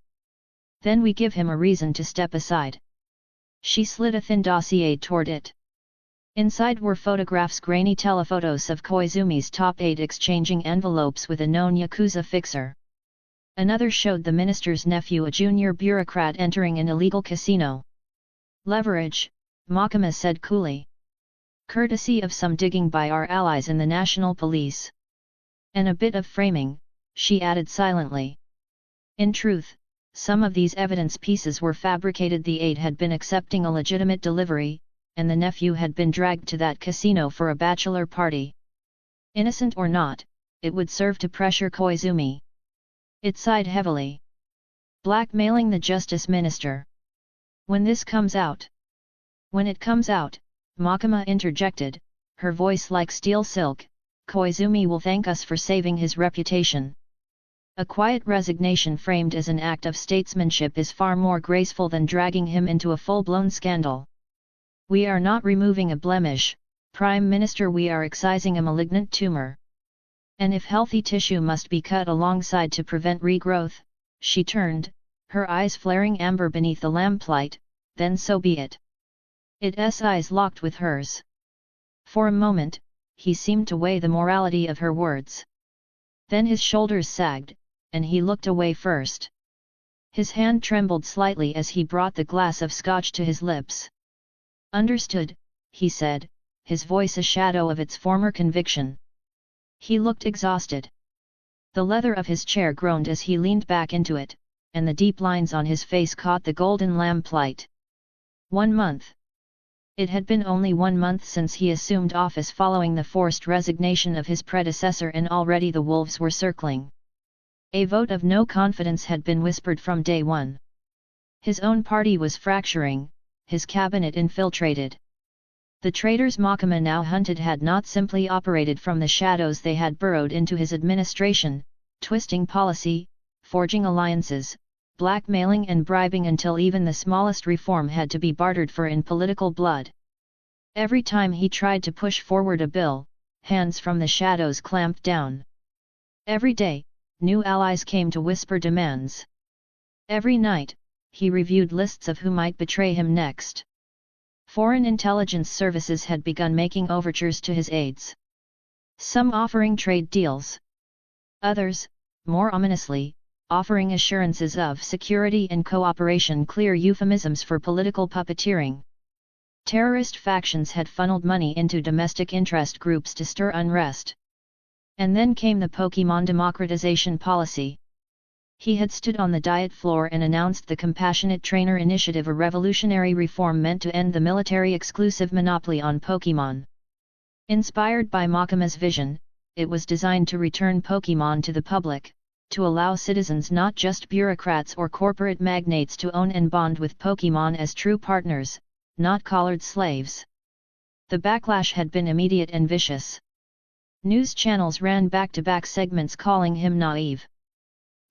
Then we give him a reason to step aside. She slid a thin dossier toward it. Inside were photographs, grainy telephotos of Koizumi's top aide exchanging envelopes with a known Yakuza fixer. Another showed the minister's nephew, a junior bureaucrat, entering an illegal casino. Leverage, Makima said coolly. Courtesy of some digging by our allies in the national police. And a bit of framing, she added silently. In truth, some of these evidence pieces were fabricated. The aide had been accepting a legitimate delivery, and the nephew had been dragged to that casino for a bachelor party. Innocent or not, it would serve to pressure Koizumi. It sighed heavily. Blackmailing the justice minister. When this comes out. When it comes out, Makima interjected, her voice like steel silk, Koizumi will thank us for saving his reputation. A quiet resignation framed as an act of statesmanship is far more graceful than dragging him into a full-blown scandal. We are not removing a blemish, Prime Minister, we are excising a malignant tumor. And if healthy tissue must be cut alongside to prevent regrowth, she turned, her eyes flaring amber beneath the lamplight, then so be it. Its eyes locked with hers. For a moment, he seemed to weigh the morality of her words. Then his shoulders sagged, and he looked away first. His hand trembled slightly as he brought the glass of scotch to his lips. Understood, he said, his voice a shadow of its former conviction. He looked exhausted. The leather of his chair groaned as he leaned back into it, and the deep lines on his face caught the golden lamplight. 1 month. It had been only 1 month since he assumed office following the forced resignation of his predecessor, and already the wolves were circling. A vote of no confidence had been whispered from day one. His own party was fracturing, his cabinet infiltrated. The traitors Makima now hunted had not simply operated from the shadows, they had burrowed into his administration, twisting policy, forging alliances, blackmailing and bribing until even the smallest reform had to be bartered for in political blood. Every time he tried to push forward a bill, hands from the shadows clamped down. Every day, new allies came to whisper demands. Every night, he reviewed lists of who might betray him next. Foreign intelligence services had begun making overtures to his aides. Some offering trade deals. Others, more ominously, offering assurances of security and cooperation, clear euphemisms for political puppeteering. Terrorist factions had funneled money into domestic interest groups to stir unrest. And then came the Pokémon democratization policy. He had stood on the diet floor and announced the Compassionate Trainer Initiative, a revolutionary reform meant to end the military-exclusive monopoly on Pokémon. Inspired by Makima's vision, it was designed to return Pokémon to the public, to allow citizens, not just bureaucrats or corporate magnates, to own and bond with Pokémon as true partners, not collared slaves. The backlash had been immediate and vicious. News channels ran back-to-back segments calling him naive.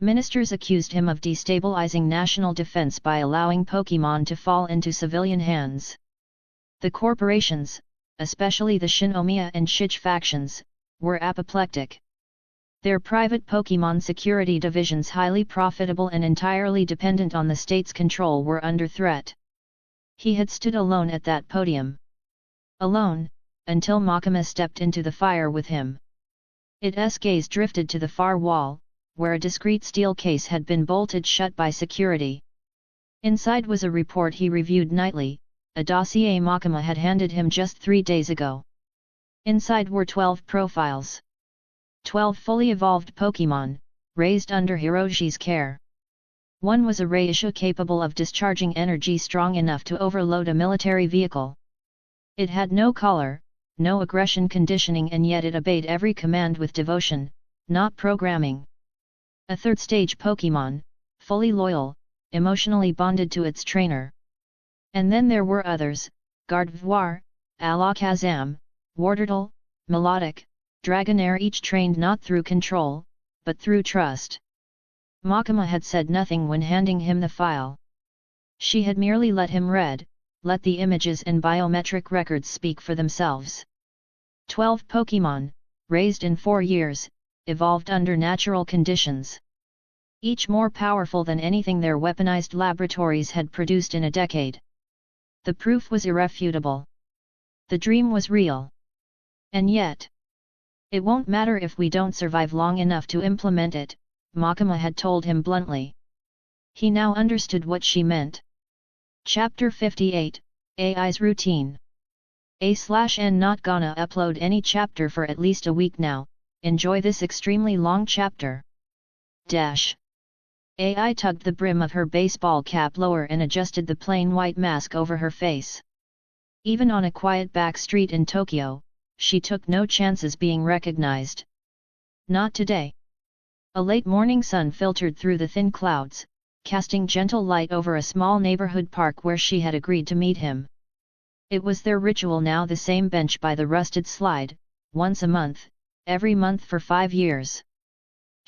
Ministers accused him of destabilizing national defense by allowing Pokémon to fall into civilian hands. The corporations, especially the Shinomiya and Shich factions, were apoplectic. Their private Pokémon security divisions, highly profitable and entirely dependent on the state's control, were under threat. He had stood alone at that podium. Alone, until Makima stepped into the fire with him. Its gaze drifted to the far wall, where a discreet steel case had been bolted shut by security. Inside was a report he reviewed nightly, a dossier Makima had handed him just 3 days ago. Inside were 12 profiles. 12 fully evolved Pokémon, raised under Hiroshi's care. One was a Reisha capable of discharging energy strong enough to overload a military vehicle. It had no collar, no aggression conditioning, and yet it obeyed every command with devotion, not programming. A third-stage Pokémon, fully loyal, emotionally bonded to its trainer. And then there were others, Gardevoir, Alakazam, Wartortle, Melodic, Dragonair, each trained not through control, but through trust. Makima had said nothing when handing him the file. She had merely let him read, let the images and biometric records speak for themselves. 12 Pokémon, raised in 4 years, evolved under natural conditions. Each more powerful than anything their weaponized laboratories had produced in a decade. The proof was irrefutable. The dream was real. And yet, it won't matter if we don't survive long enough to implement it, Makima had told him bluntly. He now understood what she meant. Chapter 58, AI's Routine. A/N not gonna upload any chapter for at least a week now, enjoy this extremely long chapter. Dash. AI tugged the brim of her baseball cap lower and adjusted the plain white mask over her face. Even on a quiet back street in Tokyo, she took no chances being recognized. Not today. A late morning sun filtered through the thin clouds, casting gentle light over a small neighborhood park where she had agreed to meet him. It was their ritual now, the same bench by the rusted slide, once a month, every month for 5 years.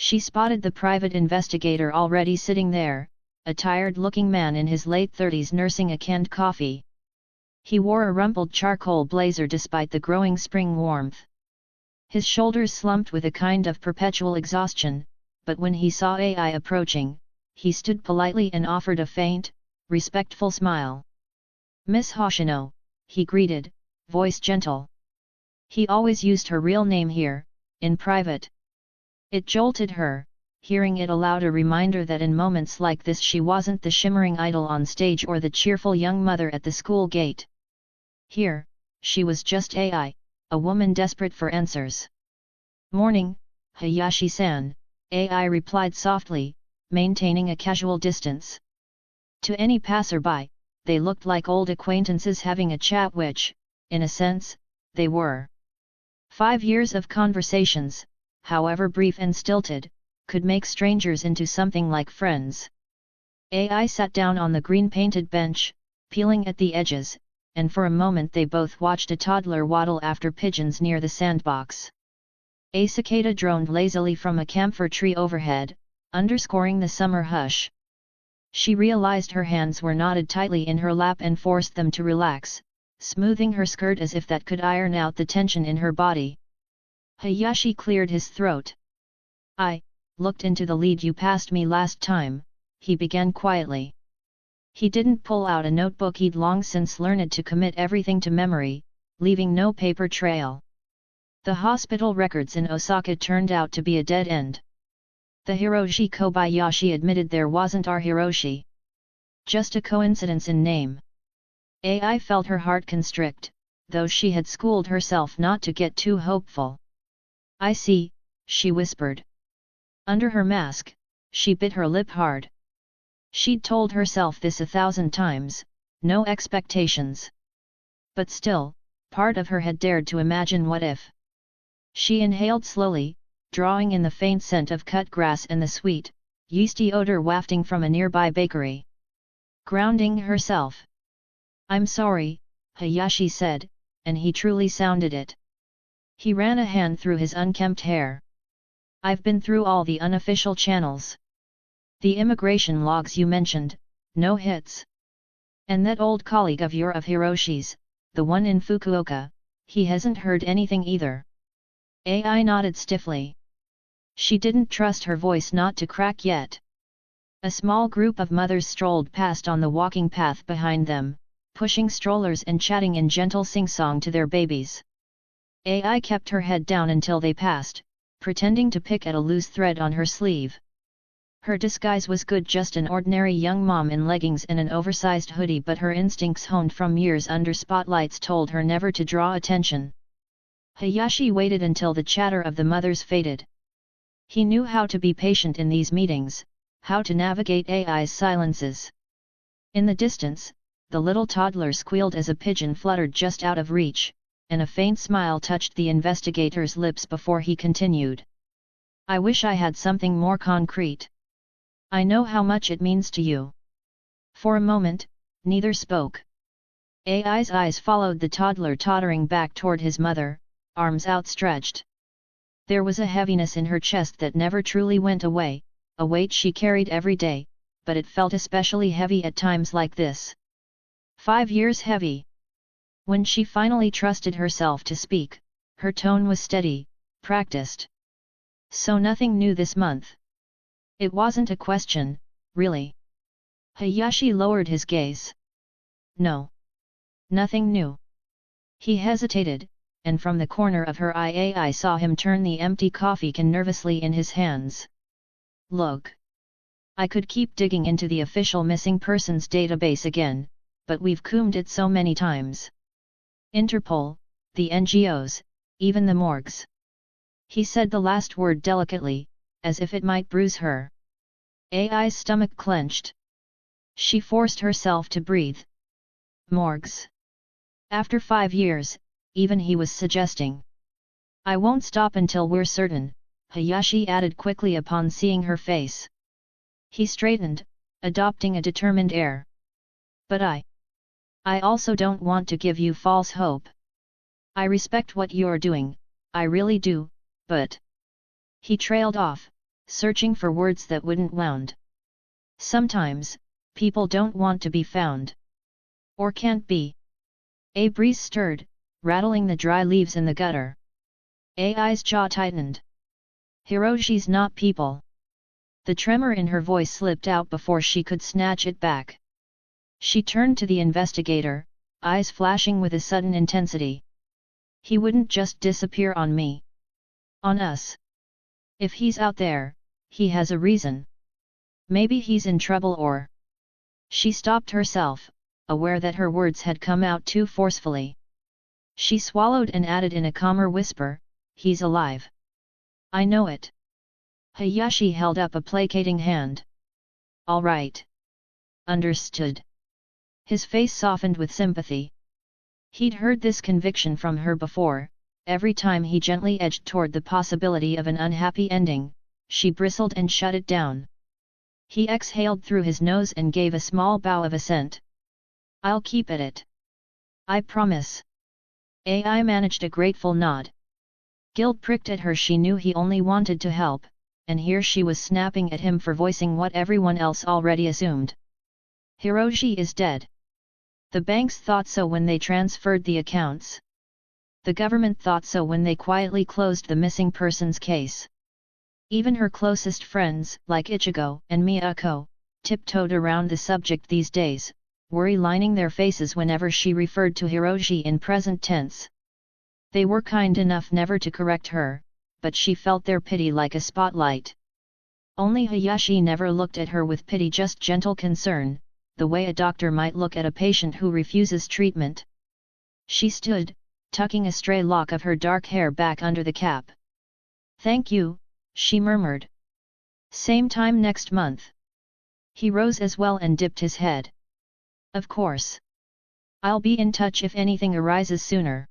She spotted the private investigator already sitting there, a tired-looking man in his late 30s nursing a canned coffee. He wore a rumpled charcoal blazer despite the growing spring warmth. His shoulders slumped with a kind of perpetual exhaustion, but when he saw AI approaching, he stood politely and offered a faint, respectful smile. "Miss Hoshino," he greeted, voice gentle. He always used her real name here, in private. It jolted her, hearing it aloud, a reminder that in moments like this she wasn't the shimmering idol on stage or the cheerful young mother at the school gate. Here, she was just AI, a woman desperate for answers. "Morning, Hayashi-san," AI replied softly, maintaining a casual distance. To any passerby, they looked like old acquaintances having a chat which, in a sense, they were. 5 years of conversations, however brief and stilted, could make strangers into something like friends. AI sat down on the green-painted bench, peeling at the edges, and for a moment they both watched a toddler waddle after pigeons near the sandbox. A cicada droned lazily from a camphor tree overhead, underscoring the summer hush. She realized her hands were knotted tightly in her lap and forced them to relax, smoothing her skirt as if that could iron out the tension in her body. Hayashi cleared his throat. "I looked into the lead you passed me last time," he began quietly. He didn't pull out a notebook. He'd long since learned to commit everything to memory, leaving no paper trail. The hospital records in Osaka turned out to be a dead end. The Hiroshi Kobayashi admitted there wasn't our Hiroshi. Just a coincidence in name. AI felt her heart constrict, though she had schooled herself not to get too hopeful. "I see," she whispered. Under her mask, she bit her lip hard. She'd told herself this 1,000 times, no expectations. But still, part of her had dared to imagine what if. She inhaled slowly, drawing in the faint scent of cut grass and the sweet, yeasty odor wafting from a nearby bakery. Grounding herself. "I'm sorry," Hayashi said, and he truly sounded it. He ran a hand through his unkempt hair. "I've been through all the unofficial channels. The immigration logs you mentioned, no hits. And that old colleague of Hiroshi's, the one in Fukuoka, he hasn't heard anything either." AI nodded stiffly. She didn't trust her voice not to crack yet. A small group of mothers strolled past on the walking path behind them, pushing strollers and chatting in gentle sing-song to their babies. AI kept her head down until they passed, pretending to pick at a loose thread on her sleeve. Her disguise was good, just an ordinary young mom in leggings and an oversized hoodie, but her instincts honed from years under spotlights told her never to draw attention. Hayashi waited until the chatter of the mothers faded. He knew how to be patient in these meetings, how to navigate AI's silences. In the distance, the little toddler squealed as a pigeon fluttered just out of reach, and a faint smile touched the investigator's lips before he continued. "I wish I had something more concrete. I know how much it means to you." For a moment, neither spoke. AI's eyes followed the toddler tottering back toward his mother, arms outstretched. There was a heaviness in her chest that never truly went away, a weight she carried every day, but it felt especially heavy at times like this. 5 years heavy. When she finally trusted herself to speak, her tone was steady, practiced. So nothing new this month. It wasn't a question, really. Hayashi lowered his gaze. No. Nothing new. He hesitated, and from the corner of her eye I saw him turn the empty coffee can nervously in his hands. Look. I could keep digging into the official missing persons database again, but we've combed it so many times. Interpol, the NGOs, even the morgues. He said the last word delicately, as if it might bruise her. Ai's stomach clenched. She forced herself to breathe. Morgues. After 5 years, even he was suggesting. I won't stop until we're certain, Hayashi added quickly upon seeing her face. He straightened, adopting a determined air. But I also don't want to give you false hope. I respect what you're doing, I really do, but... He trailed off, searching for words that wouldn't land. Sometimes, people don't want to be found. Or can't be. A breeze stirred, rattling the dry leaves in the gutter. Ai's jaw tightened. Hiroshi's not people. The tremor in her voice slipped out before she could snatch it back. She turned to the investigator, eyes flashing with a sudden intensity. He wouldn't just disappear on me. On us. If he's out there, he has a reason. Maybe he's in trouble or... She stopped herself, aware that her words had come out too forcefully. She swallowed and added in a calmer whisper, he's alive. I know it. Hayashi held up a placating hand. All right. Understood. His face softened with sympathy. He'd heard this conviction from her before, every time he gently edged toward the possibility of an unhappy ending, she bristled and shut it down. He exhaled through his nose and gave a small bow of assent. I'll keep at it. I promise. Ai managed a grateful nod. Guilt pricked at her. She knew he only wanted to help, and here she was snapping at him for voicing what everyone else already assumed. Hiroshi is dead. The banks thought so when they transferred the accounts. The government thought so when they quietly closed the missing persons case. Even her closest friends, like Ichigo and Miyako, tiptoed around the subject these days, worry lining their faces whenever she referred to Hiroshi in present tense. They were kind enough never to correct her, but she felt their pity like a spotlight. Only Hayashi never looked at her with pity, just gentle concern, the way a doctor might look at a patient who refuses treatment. She stood, tucking a stray lock of her dark hair back under the cap. Thank you, she murmured. Same time next month. He rose as well and dipped his head. Of course. I'll be in touch if anything arises sooner.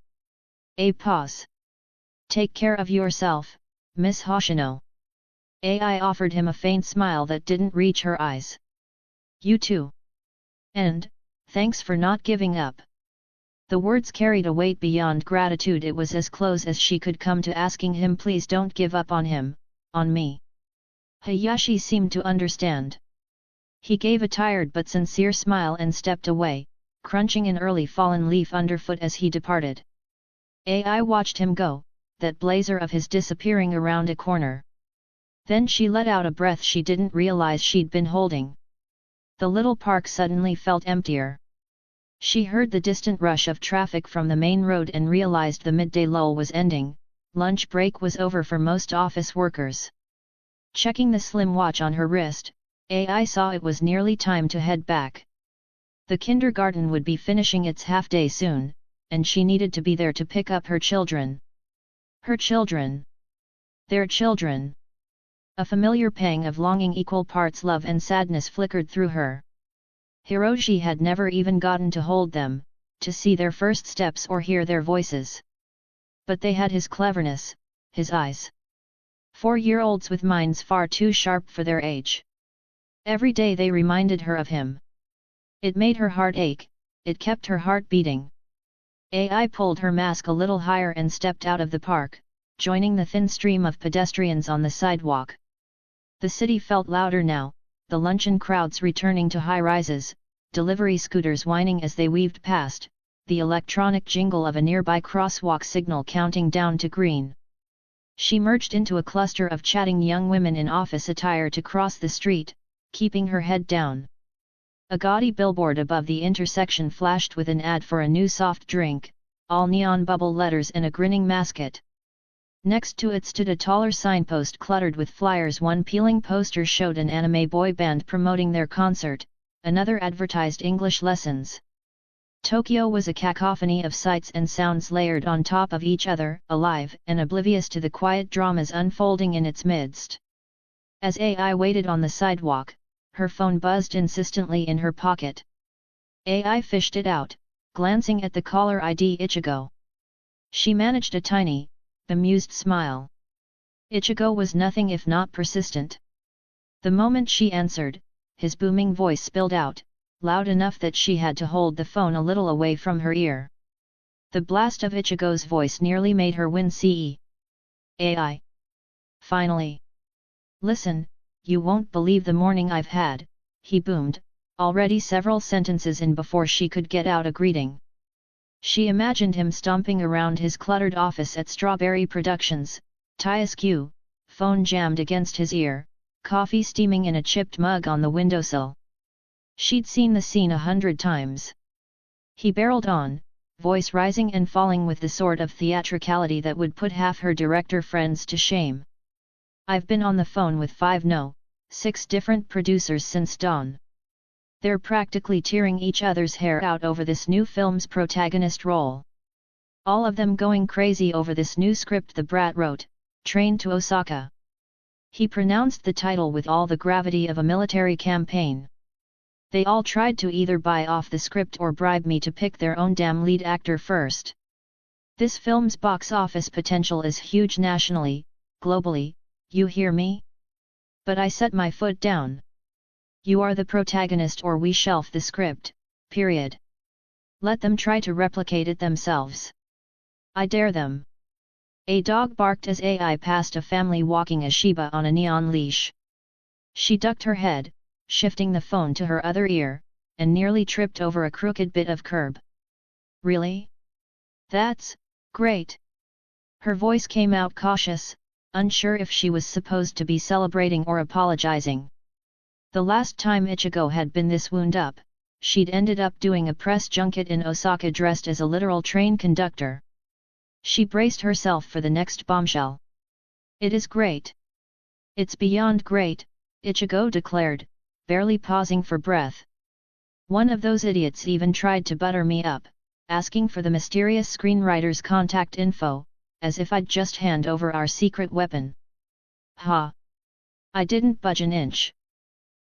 A pause. Take care of yourself, Miss Hoshino. Ai offered him a faint smile that didn't reach her eyes. You too. And, thanks for not giving up. The words carried a weight beyond gratitude. It was as close as she could come to asking him, please don't give up on him, on me. Hayashi seemed to understand. He gave a tired but sincere smile and stepped away, crunching an early fallen leaf underfoot as he departed. Ai watched him go, that blazer of his disappearing around a corner. Then she let out a breath she didn't realize she'd been holding. The little park suddenly felt emptier. She heard the distant rush of traffic from the main road and realized the midday lull was ending, lunch break was over for most office workers. Checking the slim watch on her wrist, Ai saw it was nearly time to head back. The kindergarten would be finishing its half-day soon, and she needed to be there to pick up her children. Her children. Their children. A familiar pang of longing, equal parts love and sadness, flickered through her. Hiroshi had never even gotten to hold them, to see their first steps or hear their voices. But they had his cleverness, his eyes. 4-year-olds with minds far too sharp for their age. Every day they reminded her of him. It made her heart ache, it kept her heart beating. Ai pulled her mask a little higher and stepped out of the park, joining the thin stream of pedestrians on the sidewalk. The city felt louder now, the luncheon crowds returning to high-rises, delivery scooters whining as they weaved past, the electronic jingle of a nearby crosswalk signal counting down to green. She merged into a cluster of chatting young women in office attire to cross the street, keeping her head down. A gaudy billboard above the intersection flashed with an ad for a new soft drink, all neon bubble letters and a grinning mascot. Next to it stood a taller signpost cluttered with flyers. One peeling poster showed an anime boy band promoting their concert, another advertised English lessons. Tokyo was a cacophony of sights and sounds layered on top of each other, alive and oblivious to the quiet dramas unfolding in its midst. As AI waited on the sidewalk, her phone buzzed insistently in her pocket. AI fished it out, glancing at the caller ID Ichigo. She managed a tiny, bemused smile. Ichigo was nothing if not persistent. The moment she answered, his booming voice spilled out, loud enough that she had to hold the phone a little away from her ear. The blast of Ichigo's voice nearly made her wince. AI. Finally. Listen, you won't believe the morning I've had, he boomed, already several sentences in before she could get out a greeting. She imagined him stomping around his cluttered office at Strawberry Productions, tie askew, phone jammed against his ear, coffee steaming in a chipped mug on the windowsill. She'd seen the scene 100 times. He barreled on, voice rising and falling with the sort of theatricality that would put half her director friends to shame. I've been on the phone with 6 different producers since dawn. They're practically tearing each other's hair out over this new film's protagonist role. All of them going crazy over this new script the brat wrote, Train to Osaka. He pronounced the title with all the gravity of a military campaign. They all tried to either buy off the script or bribe me to pick their own damn lead actor first. This film's box office potential is huge nationally, globally, you hear me? But I set my foot down. You are the protagonist or we shelf the script, period. Let them try to replicate it themselves. I dare them. A dog barked as AI passed a family walking a Shiba on a neon leash. She ducked her head, shifting the phone to her other ear, and nearly tripped over a crooked bit of curb. Really? That's great. Her voice came out cautious, unsure if she was supposed to be celebrating or apologizing. The last time Ichigo had been this wound up, she'd ended up doing a press junket in Osaka dressed as a literal train conductor. She braced herself for the next bombshell. It is great. It's beyond great, Ichigo declared, barely pausing for breath. One of those idiots even tried to butter me up, asking for the mysterious screenwriter's contact info, as if I'd just hand over our secret weapon. Ha! I didn't budge an inch.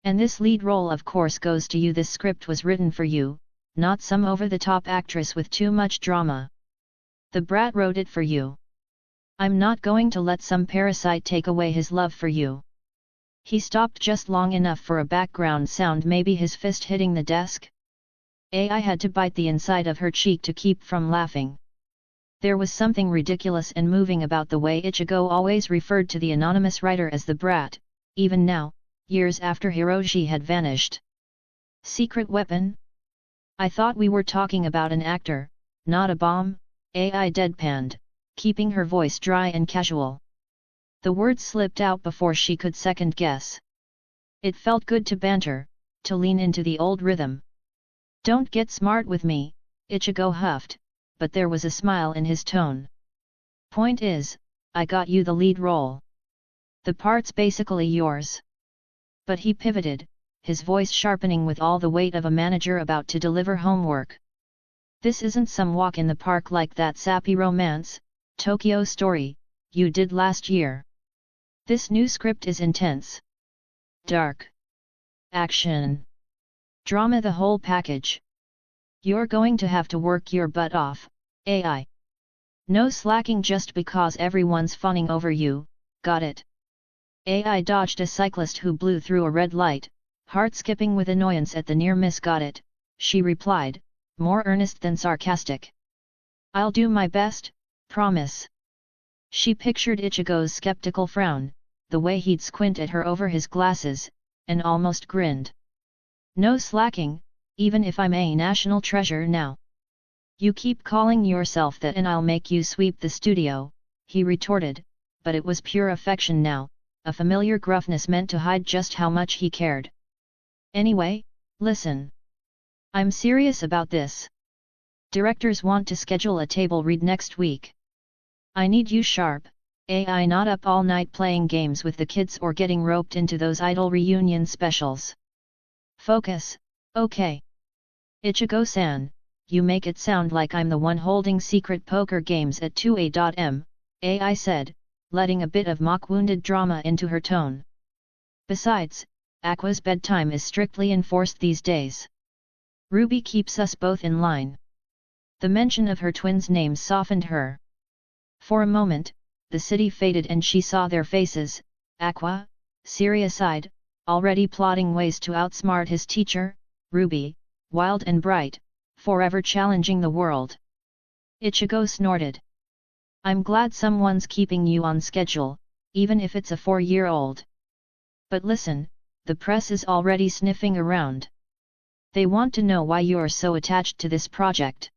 And this lead role of course goes to you. This script was written for you, not some over-the-top actress with too much drama. The brat wrote it for you. I'm not going to let some parasite take away his love for you. He stopped just long enough for a background sound, maybe his fist hitting the desk. AI had to bite the inside of her cheek to keep from laughing. There was something ridiculous and moving about the way Ichigo always referred to the anonymous writer as the brat, even now, years after Hiroshi had vanished. Secret weapon? I thought we were talking about an actor, not a bomb, AI deadpanned, keeping her voice dry and casual. The words slipped out before she could second guess. It felt good to banter, to lean into the old rhythm. Don't get smart with me, Ichigo huffed, but there was a smile in his tone. Point is, I got you the lead role. The part's basically yours. But he pivoted, his voice sharpening with all the weight of a manager about to deliver homework. This isn't some walk in the park like that sappy romance, Tokyo Story, you did last year. This new script is intense. Dark. Action. Drama, the whole package. You're going to have to work your butt off, AI. No slacking just because everyone's fawning over you, got it? AI dodged a cyclist who blew through a red light, heart skipping with annoyance at the near miss. Got it, she replied, more earnest than sarcastic. I'll do my best, promise. She pictured Ichigo's skeptical frown, the way he'd squint at her over his glasses, and almost grinned. No slacking, even if I'm a national treasure now. You keep calling yourself that and I'll make you sweep the studio, he retorted, but it was pure affection now, a familiar gruffness meant to hide just how much he cared. Anyway, listen. I'm serious about this. Directors want to schedule a table read next week. I need you sharp, not up all night playing games with the kids or getting roped into those idol reunion specials. Focus, okay. Ichigo-san, you make it sound like I'm the one holding secret poker games at 2am, I said, letting a bit of mock-wounded drama into her tone. Besides, Aqua's bedtime is strictly enforced these days. Ruby keeps us both in line. The mention of her twins' names softened her. For a moment, the city faded and she saw their faces, Aqua, serious-eyed, already plotting ways to outsmart his teacher, Ruby, wild and bright, forever challenging the world. Ichigo snorted. I'm glad someone's keeping you on schedule, even if it's a 4-year-old. But listen, the press is already sniffing around. They want to know why you're so attached to this project.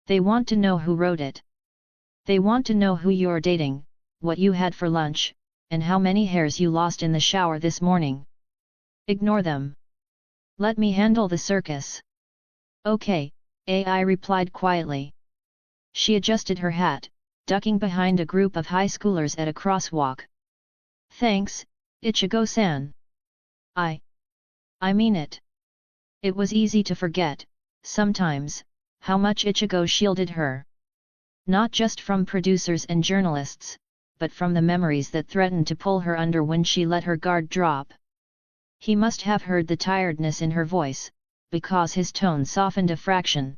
They want to know who wrote it. They want to know who you're dating, what you had for lunch, and how many hairs you lost in the shower this morning. Ignore them. Let me handle the circus. Okay, I replied quietly. She adjusted her hat, ducking behind a group of high schoolers at a crosswalk. Thanks, Ichigo-san. I mean it. It was easy to forget, sometimes, how much Ichigo shielded her. Not just from producers and journalists, but from the memories that threatened to pull her under when she let her guard drop. He must have heard the tiredness in her voice, because his tone softened a fraction.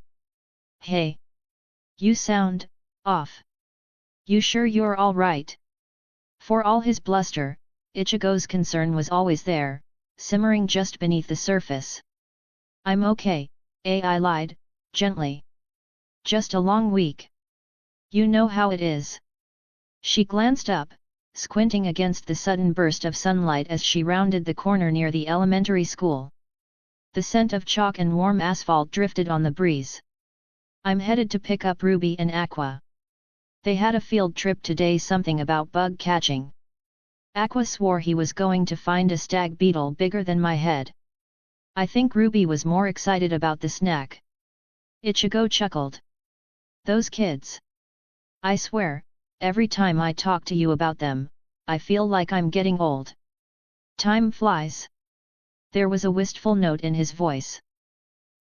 Hey! You sound off. You sure you're all right? For all his bluster, Ichigo's concern was always there, simmering just beneath the surface. I'm okay, I lied, gently. Just a long week. You know how it is. She glanced up, squinting against the sudden burst of sunlight as she rounded the corner near the elementary school. The scent of chalk and warm asphalt drifted on the breeze. I'm headed to pick up Ruby and Aqua. They had a field trip today, something about bug catching. Aqua swore he was going to find a stag beetle bigger than my head. I think Ruby was more excited about the snack. Ichigo chuckled. Those kids. I swear, every time I talk to you about them, I feel like I'm getting old. Time flies. There was a wistful note in his voice.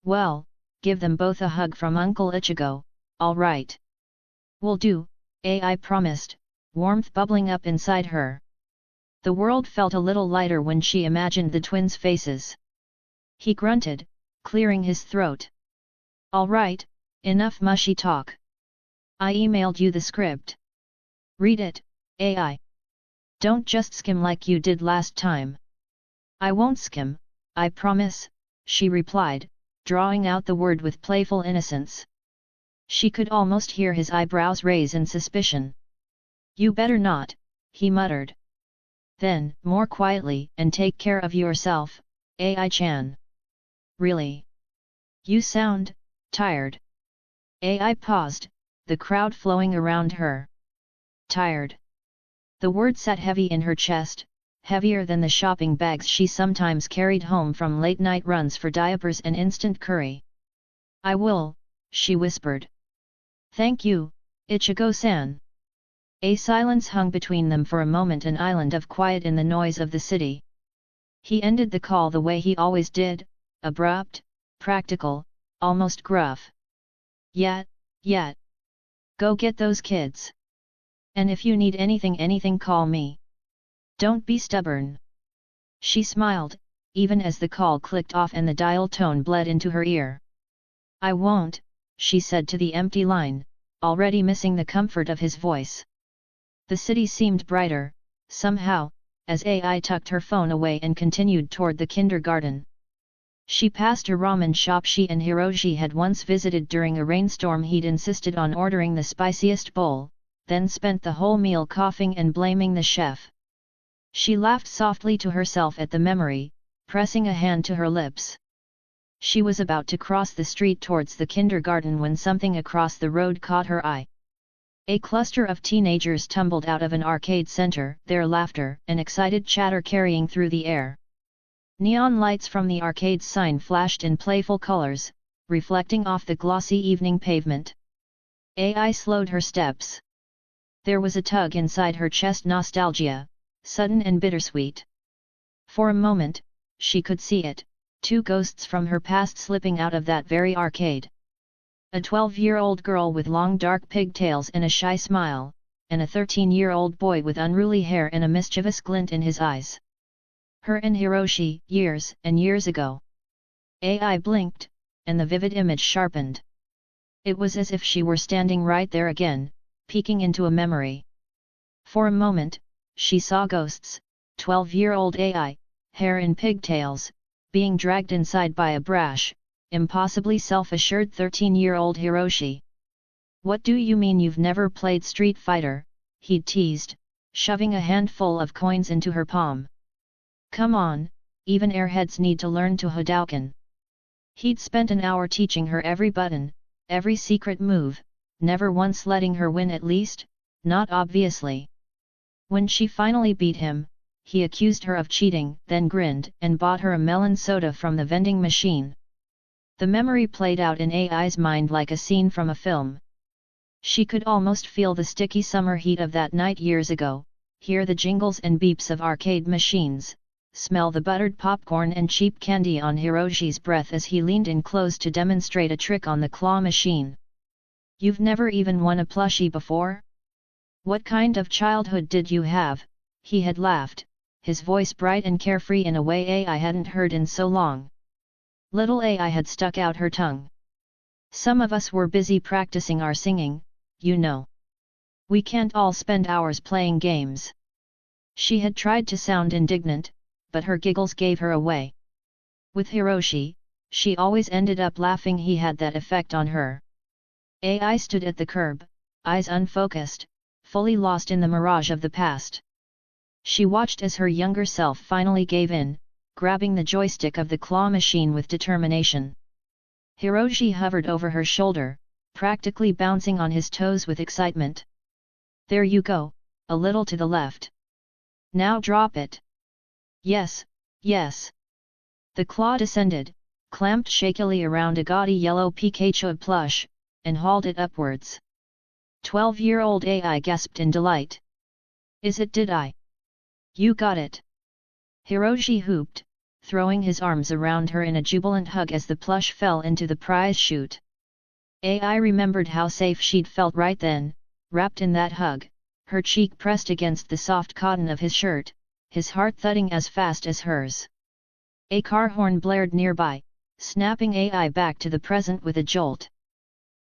Well, give them both a hug from Uncle Ichigo, all right. Will do, I promised, warmth bubbling up inside her. The world felt a little lighter when she imagined the twins' faces. He grunted, clearing his throat. All right, enough mushy talk. I emailed you the script. Read it, I. Don't just skim like you did last time. I won't skim, I promise, she replied, drawing out the word with playful innocence. She could almost hear his eyebrows raise in suspicion. You better not, he muttered. Then, more quietly, and take care of yourself, Ai-chan. Really? You sound tired. Ai paused, the crowd flowing around her. Tired. The word sat heavy in her chest, heavier than the shopping bags she sometimes carried home from late-night runs for diapers and instant curry. I will, she whispered. Thank you, Ichigo-san. A silence hung between them for a moment, an island of quiet in the noise of the city. He ended the call the way he always did, abrupt, practical, almost gruff. Yet. Go get those kids. And if you need anything call me. Don't be stubborn. She smiled, even as the call clicked off and the dial tone bled into her ear. I won't, she said to the empty line, already missing the comfort of his voice. The city seemed brighter, somehow, as Ai tucked her phone away and continued toward the kindergarten. She passed a ramen shop she and Hiroshi had once visited during a rainstorm. He'd insisted on ordering the spiciest bowl, then spent the whole meal coughing and blaming the chef. She laughed softly to herself at the memory, pressing a hand to her lips. She was about to cross the street towards the kindergarten when something across the road caught her eye. A cluster of teenagers tumbled out of an arcade center, their laughter and excited chatter carrying through the air. Neon lights from the arcade's sign flashed in playful colors, reflecting off the glossy evening pavement. AI slowed her steps. There was a tug inside her chest, nostalgia, sudden and bittersweet. For a moment, she could see it, two ghosts from her past slipping out of that very arcade. A 12-year-old girl with long dark pigtails and a shy smile, and a 13-year-old boy with unruly hair and a mischievous glint in his eyes. Her and Hiroshi, years and years ago. AI blinked, and the vivid image sharpened. It was as if she were standing right there again, peeking into a memory. For a moment, she saw ghosts, 12-year-old AI, hair in pigtails, being dragged inside by a brash, impossibly self-assured 13-year-old Hiroshi. "What do you mean you've never played Street Fighter?" he teased, shoving a handful of coins into her palm. "Come on, even airheads need to learn to Hadouken." He'd spent an hour teaching her every button, every secret move, never once letting her win, at least, not obviously. When she finally beat him, he accused her of cheating, then grinned and bought her a melon soda from the vending machine. The memory played out in AI's mind like a scene from a film. She could almost feel the sticky summer heat of that night years ago, hear the jingles and beeps of arcade machines, smell the buttered popcorn and cheap candy on Hiroshi's breath as he leaned in close to demonstrate a trick on the claw machine. "You've never even won a plushie before? What kind of childhood did you have?" he had laughed, his voice bright and carefree in a way AI hadn't heard in so long. Little AI had stuck out her tongue. "Some of us were busy practicing our singing, you know. We can't all spend hours playing games." She had tried to sound indignant, but her giggles gave her away. With Hiroshi, she always ended up laughing. He had that effect on her. AI stood at the curb, eyes unfocused, fully lost in the mirage of the past. She watched as her younger self finally gave in, grabbing the joystick of the claw machine with determination. Hiroshi hovered over her shoulder, practically bouncing on his toes with excitement. "There you go, a little to the left. Now drop it." "Yes, yes." The claw descended, clamped shakily around a gaudy yellow Pikachu plush, and hauled it upwards. 12-year-old AI gasped in delight. "Is it? Did I? You got it!" Hiroshi whooped, throwing his arms around her in a jubilant hug as the plush fell into the prize chute. AI remembered how safe she'd felt right then, wrapped in that hug, her cheek pressed against the soft cotton of his shirt, his heart thudding as fast as hers. A car horn blared nearby, snapping AI back to the present with a jolt.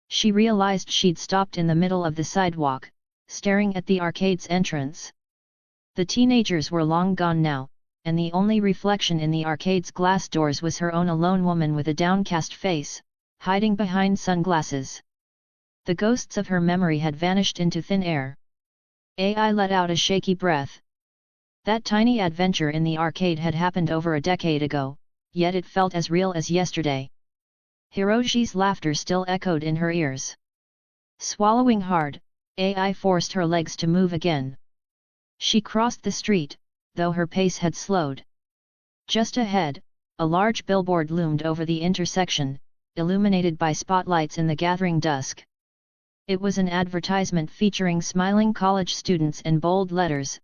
She realized she'd stopped in the middle of the sidewalk, staring at the arcade's entrance. The teenagers were long gone now, and the only reflection in the arcade's glass doors was her own alone woman with a downcast face, hiding behind sunglasses. The ghosts of her memory had vanished into thin air. AI let out a shaky breath. That tiny adventure in the arcade had happened over a decade ago, yet it felt as real as yesterday. Hiroshi's laughter still echoed in her ears. Swallowing hard, AI forced her legs to move again. She crossed the street, though her pace had slowed. Just ahead, a large billboard loomed over the intersection, illuminated by spotlights in the gathering dusk. It was an advertisement featuring smiling college students in bold letters,